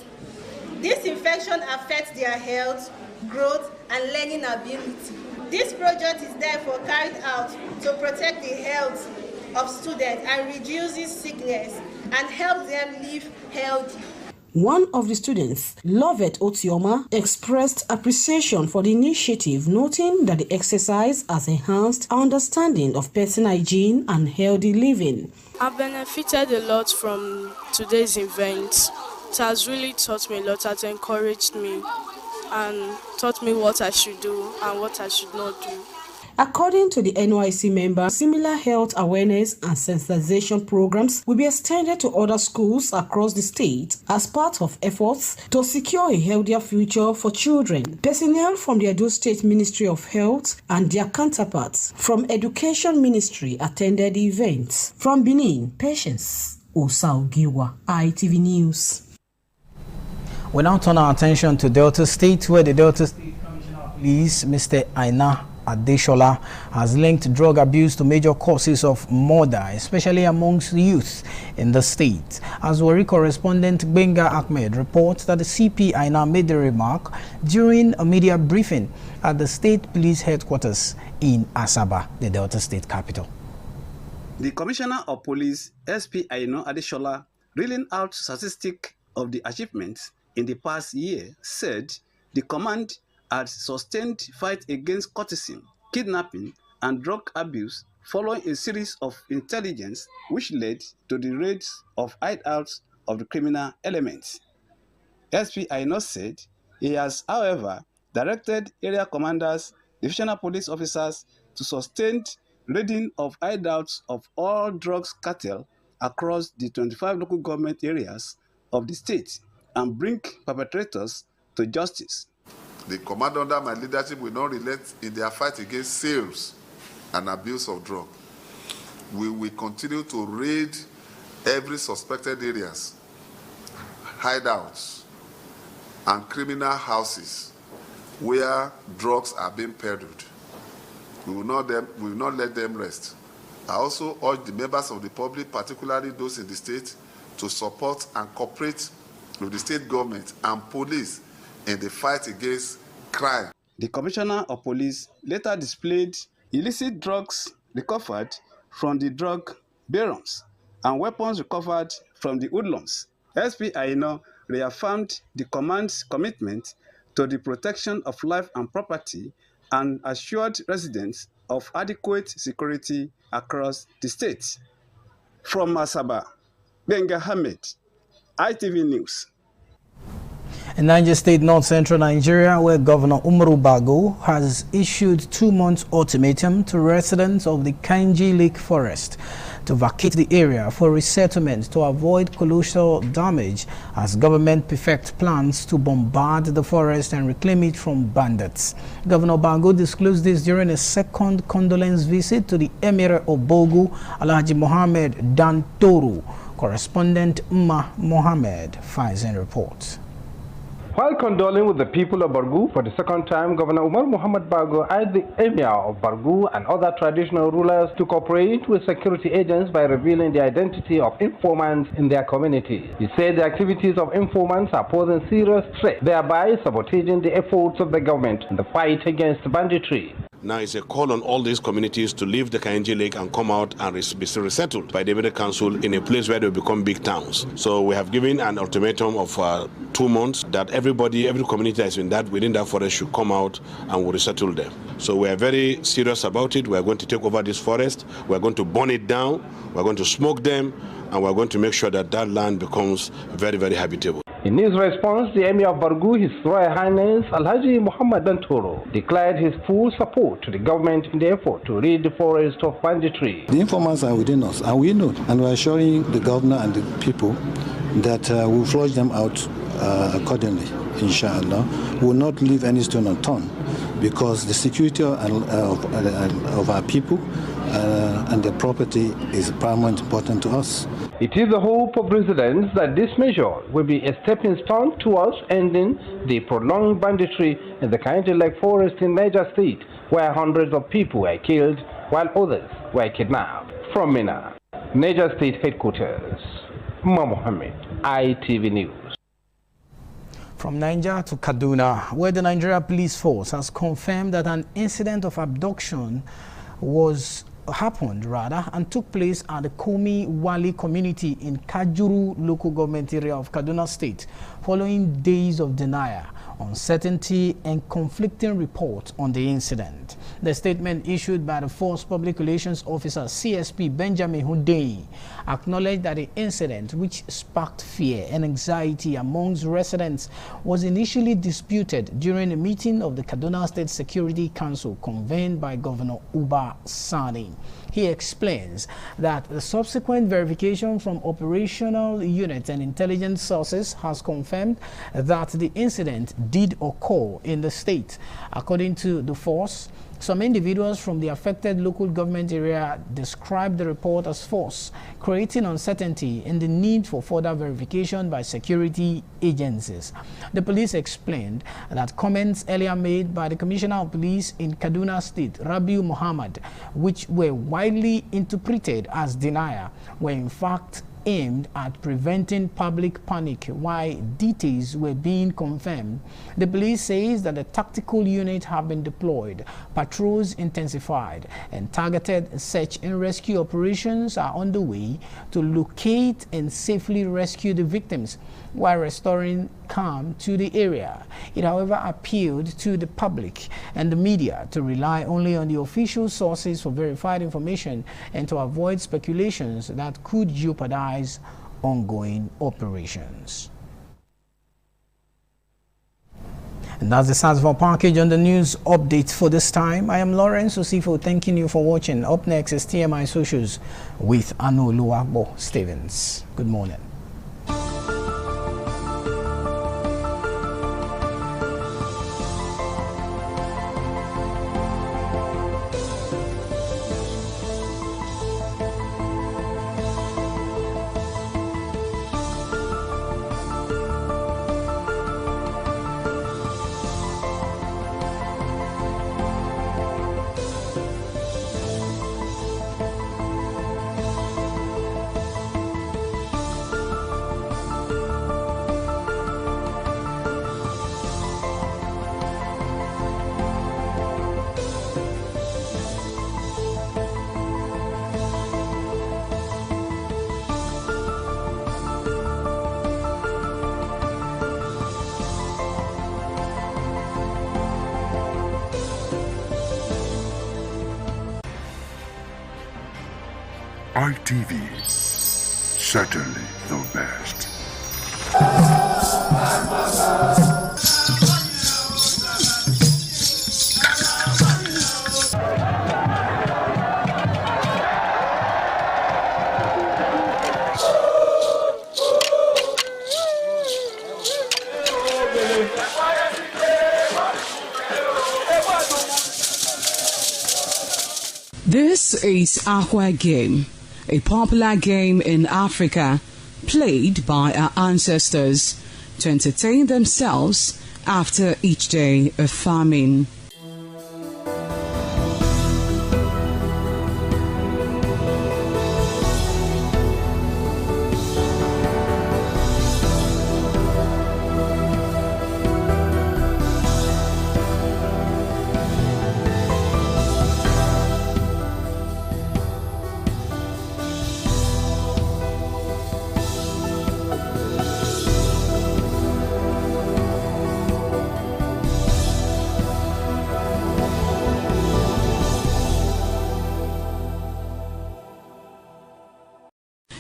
This infection affects their health, growth, and learning ability. This project is therefore carried out to protect the health of students and reduces sickness and help them live healthy. One of the students, Lovett Otioma, expressed appreciation for the initiative, noting that the exercise has enhanced our understanding of personal hygiene and healthy living. I've benefited a lot from today's event. It has really taught me a lot, has encouraged me and taught me what I should do and what I should not do. According to the NYC member, similar health awareness and sensitization programs will be extended to other schools across the state as part of efforts to secure a healthier future for children. Personnel from the Edo State Ministry of Health and their counterparts from Education Ministry attended the event. From Benin, Patience Osarugiwa, ITV News. We now turn our attention to Delta State, where the Delta State Commissioner of Police, Mr. Aina Adeshola has linked drug abuse to major causes of murder, especially amongst youth in the state. As Warri correspondent Benga Ahmed reports that the CP Aina made the remark during a media briefing at the state police headquarters in Asaba, the Delta State capital. The Commissioner of Police, SP Aina Adeshola, reeling out statistics of the achievements in the past year, said the command had sustained fight against courtesan, kidnapping, and drug abuse following a series of intelligence which led to the raids of hideouts of the criminal elements. SP Aina said he has, however, directed area commanders, divisional police officers to sustain raiding of hideouts of all drugs cartel across the 25 local government areas of the state and bring perpetrators to justice. The command under my leadership will not relent in their fight against sales and abuse of drugs. We will continue to raid every suspected areas, hideouts, and criminal houses where drugs are being peddled. We will not let them rest. I also urge the members of the public, particularly those in the state, to support and cooperate with the state government and police in the fight against crime. The Commissioner of Police later displayed illicit drugs recovered from the drug barons and weapons recovered from the hoodlums. SP Aina reaffirmed the command's commitment to the protection of life and property and assured residents of adequate security across the state. From Asaba, Benga Ahmed, ITV News. In Niger State, north-central Nigeria, where Governor Umaru Bago has issued 2-month ultimatum to residents of the Kainji Lake Forest to vacate the area for resettlement to avoid colossal damage as government perfects plans to bombard the forest and reclaim it from bandits. Governor Bago disclosed this during a second condolence visit to the Emir of Bogu, Alhaji Mohammed Dantoru. Correspondent Umma Mohammed files and reports. While condoling with the people of Bargu for the second time, Governor Umar Muhammad Bago urged the Emir of Bargu and other traditional rulers to cooperate with security agents by revealing the identity of informants in their community. He said the activities of informants are posing serious threat, thereby sabotaging the efforts of the government in the fight against banditry. Now it's a call on all these communities to leave the Kainji Lake and come out and be resettled by the Emir Council in a place where they become big towns. So we have given an ultimatum of 2 months that every community that's within that forest should come out and we'll resettle them. So we are very serious about it. We are going to take over this forest. We are going to burn it down. We are going to smoke them, and we are going to make sure that that land becomes very, very habitable. In his response, the Emir of Bargu, His Royal Highness Alhaji Muhammad Dantoro, declared his full support to the government in the effort to rid the forest of banditry. The informants are within us, and we know, and we are assuring the governor and the people that we'll flush them out accordingly, inshallah. We will not leave any stone unturned, because the security of our people and their property is paramount important to us. It is the hope of residents that this measure will be a stepping stone towards ending the prolonged banditry in the Kainji Lake Forest in Niger State, where hundreds of people were killed while others were kidnapped. From Mina, Niger State Headquarters, Umar Mohammed, ITV News. From Niger to Kaduna, where the Nigeria Police Force has confirmed that an incident of abduction happened and took place at the Komi Wali community in Kajuru local government area of Kaduna State, following days of denial, uncertainty, and conflicting reports on the incident. The statement issued by the Force Public Relations Officer CSP Benjamin Hundeyi acknowledged that the incident, which sparked fear and anxiety amongst residents, was initially disputed during a meeting of the Kaduna State Security Council convened by Governor Uba Sani. He explains that the subsequent verification from operational units and intelligence sources has confirmed that the incident did occur in the state. According to the force, Some individuals from the affected local government area described the report as false, creating uncertainty in the need for further verification by security agencies. The police explained that comments earlier made by the Commissioner of Police in Kaduna State, Rabiu Muhammad, which were widely interpreted as denial, were in fact aimed at preventing public panic while details were being confirmed. The police says that the tactical unit have been deployed, patrols intensified, and targeted search and rescue operations are underway to locate and safely rescue the victims while restoring calm to the area. It, however, appealed to the public and the media to rely only on the official sources for verified information and to avoid speculations that could jeopardize ongoing operations. And that's the start of our package on the news update for this time. I am Lawrence Osifo, thanking you for watching. Up next is TMI Socials with Anu Luagbo Stevens. Good morning. ITV, certainly the best. This is Ahwe Game, a popular game in Africa played by our ancestors to entertain themselves after each day of farming.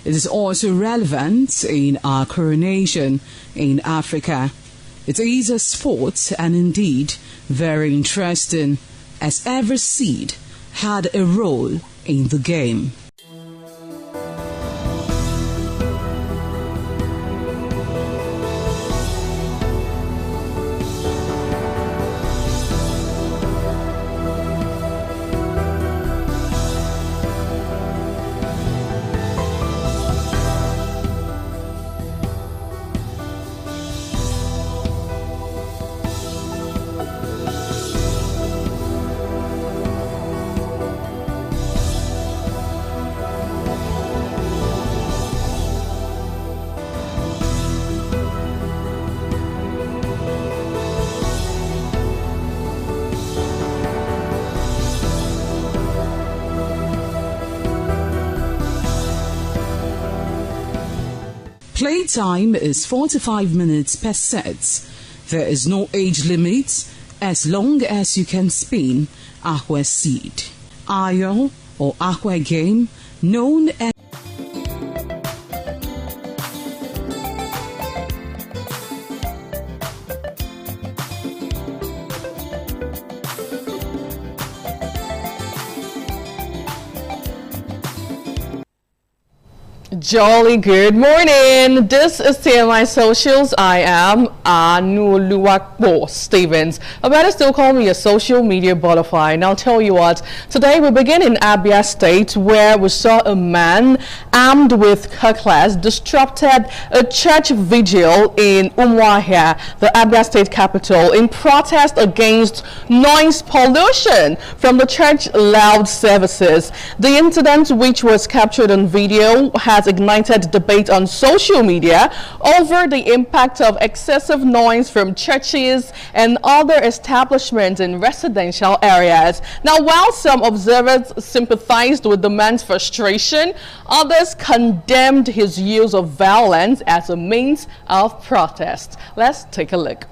It is also relevant in our coronation in Africa. It is a sport and indeed very interesting, as every seed had a role in the game. Playtime is 45 minutes per set. There is no age limit as long as you can spin Ahwe seed. Ayo or Ahwe game, known as Jolly good morning. This is TMI Socials. I am Anuluwakbo Stevens. I better still call me a social media butterfly. And I'll tell you what, today we begin in Abia State, where we saw a man armed with cutlass disrupted a church vigil in Umuahia, the Abia State capital, in protest against noise pollution from the church loud services. The incident, which was captured on video, has ignited debate on social media over the impact of excessive noise from churches and other establishments in residential areas. Now, while some observers sympathized with the man's frustration, others condemned his use of violence as a means of protest. Let's take a look.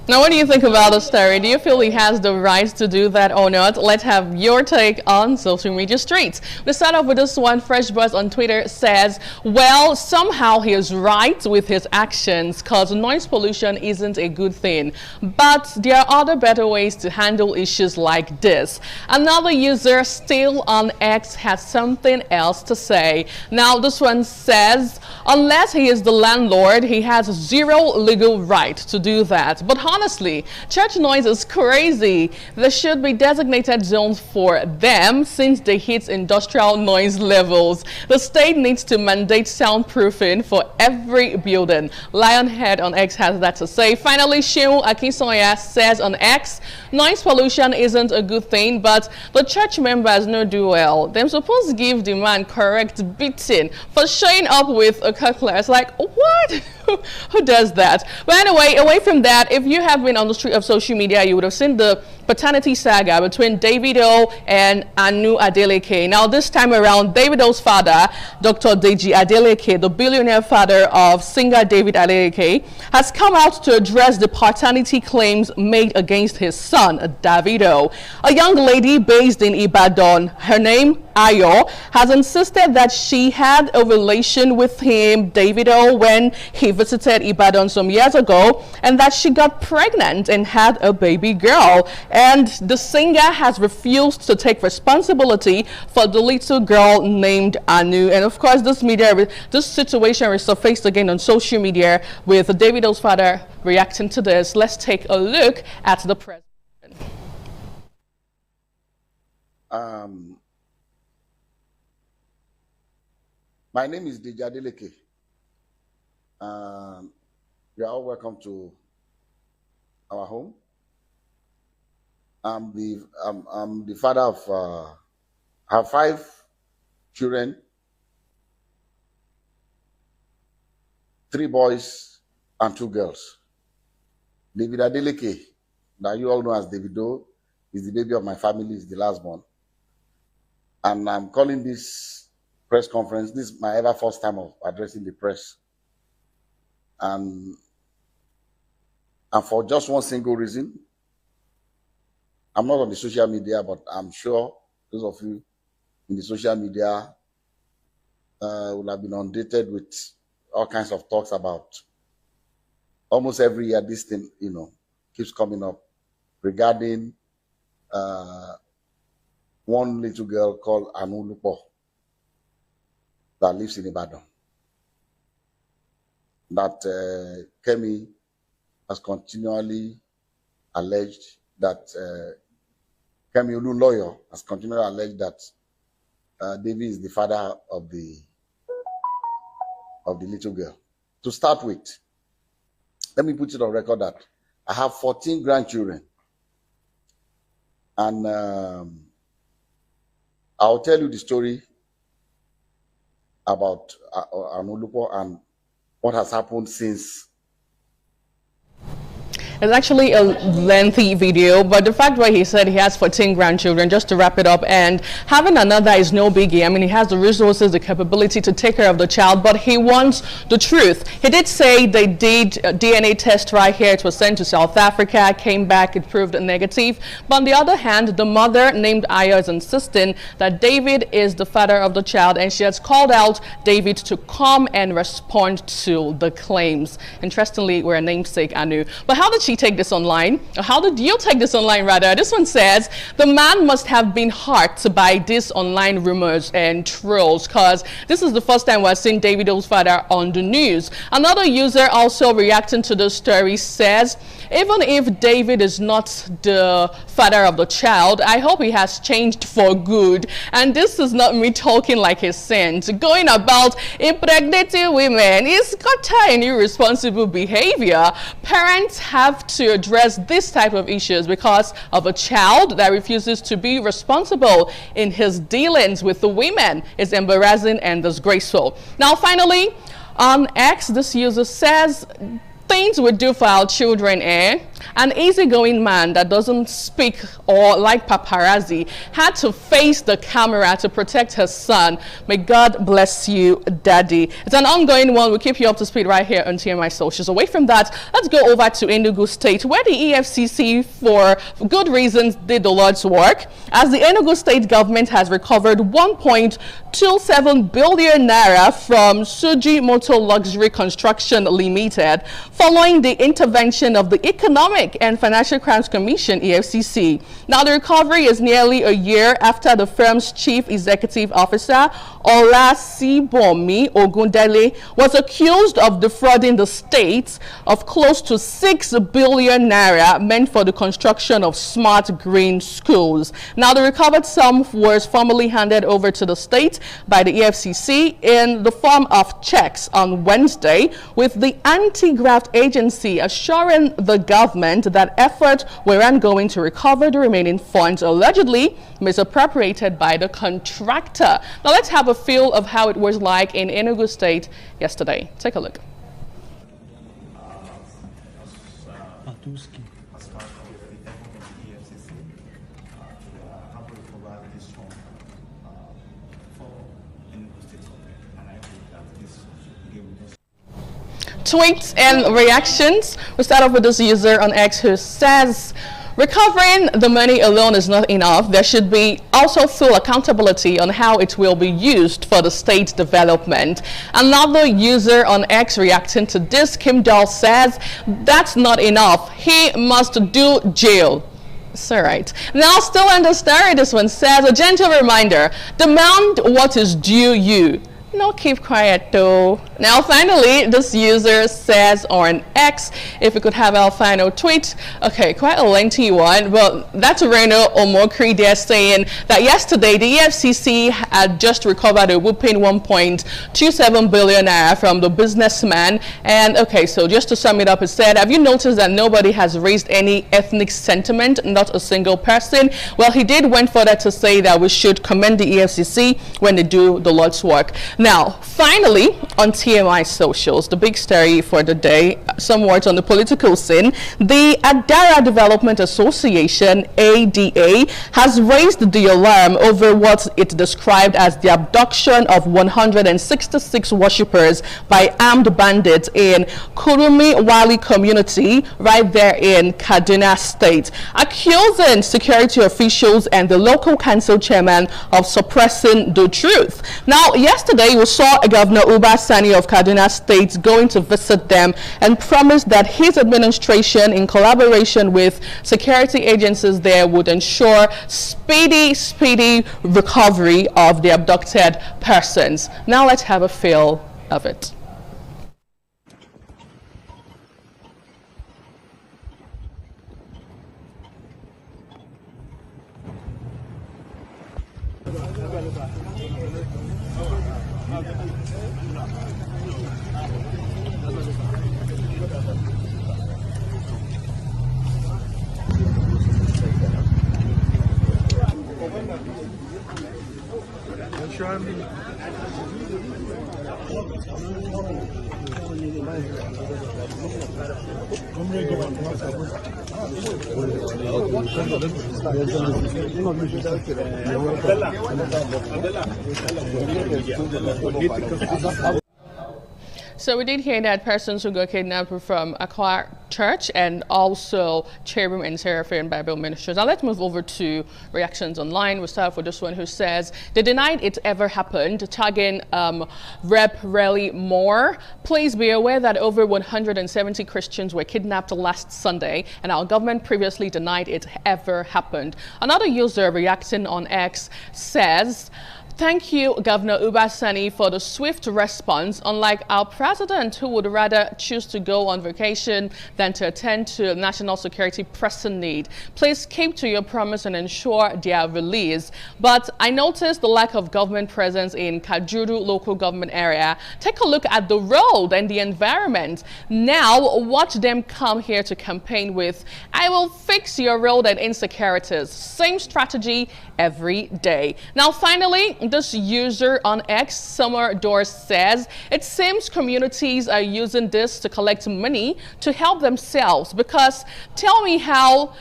Now, what do you think about the story? Do you feel he has the right to do that or not? Let's have your take on social media streets. We start off with this one. Fresh Buzz on Twitter says, well, somehow he is right with his actions because noise pollution isn't a good thing. But there are other better ways to handle issues like this. Another user, still on X, has something else to say. Now, this one says, unless he is the landlord, he has zero legal right to do that. But honestly, church noise is crazy. There should be designated zones for them since they hit industrial noise levels. The state needs to mandate soundproofing for every building. Lionhead on X has that to say. Finally, Shehu Akinsoya says on X, noise pollution isn't a good thing, but the church members no do well. They're supposed to give the man correct beating for showing up with a cutlass. Like, what? Who does that? But anyway, away from that, if you have been on the street of social media, you would have seen the paternity saga between Davido and Anu Adeleke. Now, this time around, Davido's father, Dr. Deji Adeleke, the billionaire father of singer David Adeleke, has come out to address the paternity claims made against his son, Davido. A young lady based in Ibadan, her name Ayo, has insisted that she had a relation with him, Davido, when he visited Ibadan some years ago, and that she got pregnant and had a baby girl. And the singer has refused to take responsibility for the little girl named Anu. And of course, this situation resurfaced again on social media with Davido's father reacting to this. Let's take a look at the president. My name is Deji Adeleke. You are all welcome to our home. I'm the father of I have 5 children, 3 boys and 2 girls. David Adeleke, that you all know as Davido, is the baby of my family, is the last born. And I'm calling this press conference. This is my ever first time of addressing the press. And for just one single reason. I'm not on the social media, but I'm sure those of you in the social media will have been inundated with all kinds of talks about almost every year this thing, keeps coming up regarding one little girl called Anu Lupo that lives in Ibadan. That Kemi has continually alleged that Kemi Olu lawyer has continually alleged that David is the father of the little girl. To start with, let me put it on record that I have 14 grandchildren And I'll tell you the story about Anulupo and what has happened since. It's actually a lengthy video, but the fact why he said he has 14 grandchildren, just to wrap it up, and having another is no biggie. I mean, he has the resources, the capability to take care of the child, but he wants the truth. He did say they did a DNA test right here. It was sent to South Africa, came back, it proved negative. But on the other hand, the mother named Aya is insisting that David is the father of the child, and she has called out David to come and respond to the claims. Interestingly, we're a namesake, Anu. But how did she take this online? Or how did you take this online, rather? This one says the man must have been hurt by these online rumors and trolls, because this is the first time we're seeing Davido's father on the news. Another user also reacting to the story says, even if David is not the father of the child, I hope he has changed for good. And this is not me talking like a saint. Going about impregnating women is utter and irresponsible behavior. Parents have to address this type of issues because of a child that refuses to be responsible in his dealings with the women is embarrassing and disgraceful. Now, finally, on X, this user says, things we do for our children, eh? An easygoing man that doesn't speak or like paparazzi had to face the camera to protect his son. May God bless you, Daddy. It's an ongoing one. We'll keep you up to speed right here on TMI Socials. Away from that, let's go over to Enugu State, where the EFCC, for good reasons, did the Lord's work, as the Enugu State government has recovered 1.27 billion naira from Suji Motor Luxury Construction Limited, following the intervention of the Economic and Financial Crimes Commission, EFCC. Now, the recovery is nearly a year after the firm's chief executive officer, Olasibomi Ogundele, was accused of defrauding the state of close to 6 billion naira meant for the construction of smart green schools. Now, the recovered sum was formally handed over to the state by the EFCC in the form of checks on Wednesday, with the anti-graft agency assuring the government that efforts were ongoing to recover the remaining funds allegedly misappropriated by the contractor. Now, let's have a feel of how it was like in Enugu State yesterday. Take a look. Tweets and reactions. We start off with this user on X who says, recovering the money alone is not enough. There should be also full accountability on how it will be used for the state development. Another user on X reacting to this, Kim Dahl, says, that's not enough. He must do jail. It's all right. Now, still on the story, this one says, a gentle reminder, demand what is due you. No, keep quiet though. Now, finally, this user says on X, if we could have our final tweet. Okay, quite a lengthy one, but that's Reno Omokri there saying that yesterday the EFCC had just recovered a whooping 1.27 billion naira from the businessman. And okay, so just to sum it up, it said, have you noticed that nobody has raised any ethnic sentiment, not a single person? Well, he did went further to say that we should commend the EFCC when they do the Lord's work. Now, finally, on TMI Socials, the big story for the day, some words on the political scene. The Adara Development Association, ADA, has raised the alarm over what it described as the abduction of 166 worshippers by armed bandits in Kurumi Wali community right there in Kaduna State, accusing security officials and the local council chairman of suppressing the truth. Now, yesterday, we saw Governor Uba Sani of Kaduna State going to visit them and promised that his administration, in collaboration with security agencies there, would ensure speedy recovery of the abducted persons. Now let's have a feel of it. So we did hear that persons who got kidnapped were from Aqua Church and also Cherubim and Seraphim Bible Ministries. Now let's move over to reactions online. We'll start with this one who says, they denied it ever happened, tagging Rep. Relly Moore. Please be aware that over 170 Christians were kidnapped last Sunday and our government previously denied it ever happened. Another user reacting on X says, thank you, Governor Uba Sani, for the swift response. Unlike our president, who would rather choose to go on vacation than to attend to national security pressing need. Please keep to your promise and ensure their release. But I noticed the lack of government presence in Kajuru local government area. Take a look at the road and the environment. Now watch them come here to campaign with, I will fix your road and insecurities. Same strategy every day. Now finally, this user on X, Summer Doors, says, it seems communities are using this to collect money to help themselves, because tell me how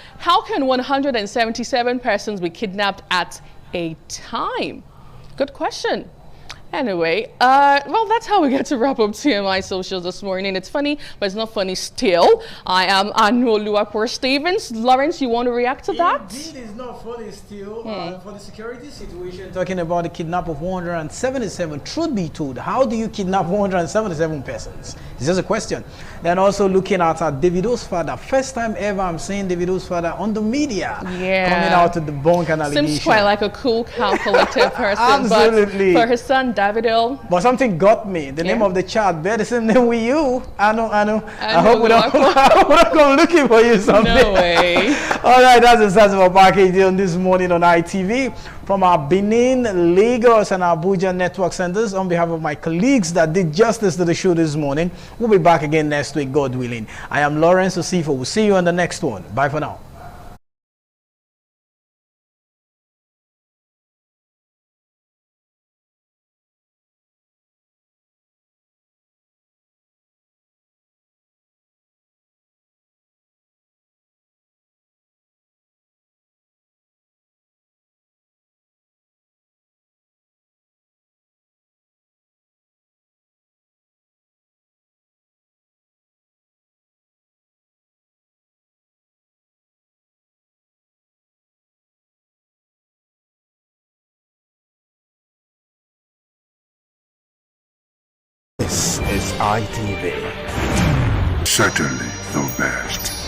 can 177 persons be kidnapped at a time? Good question. Anyway, well, that's how we get to wrap up TMI Socials this morning. It's funny, but it's not funny still. I am Anu Oluwapo Stevens. Lawrence, you want to react to that? Indeed, it's not funny still. For the security situation, talking about the kidnap of 177, truth be told, how do you kidnap 177 persons? It's just a question. Then also looking at Davido's father. First time ever I'm seeing Davido's father on the media. Yeah. Coming out to debunk an allegation. Seems quite like a cool, calm, collected person. Absolutely. But for his son, Davido. But something got me. The name of the child bear the same name with you. I hope we don't come looking for you someday. No way. All right, that's the size of our package on this morning on ITV. From our Benin, Lagos, and Abuja network centers, on behalf of my colleagues that did justice to the show this morning, we'll be back again next week, God willing. I am Lawrence Osifo. We'll see you on the next one. Bye for now. This is ITV. Certainly the best.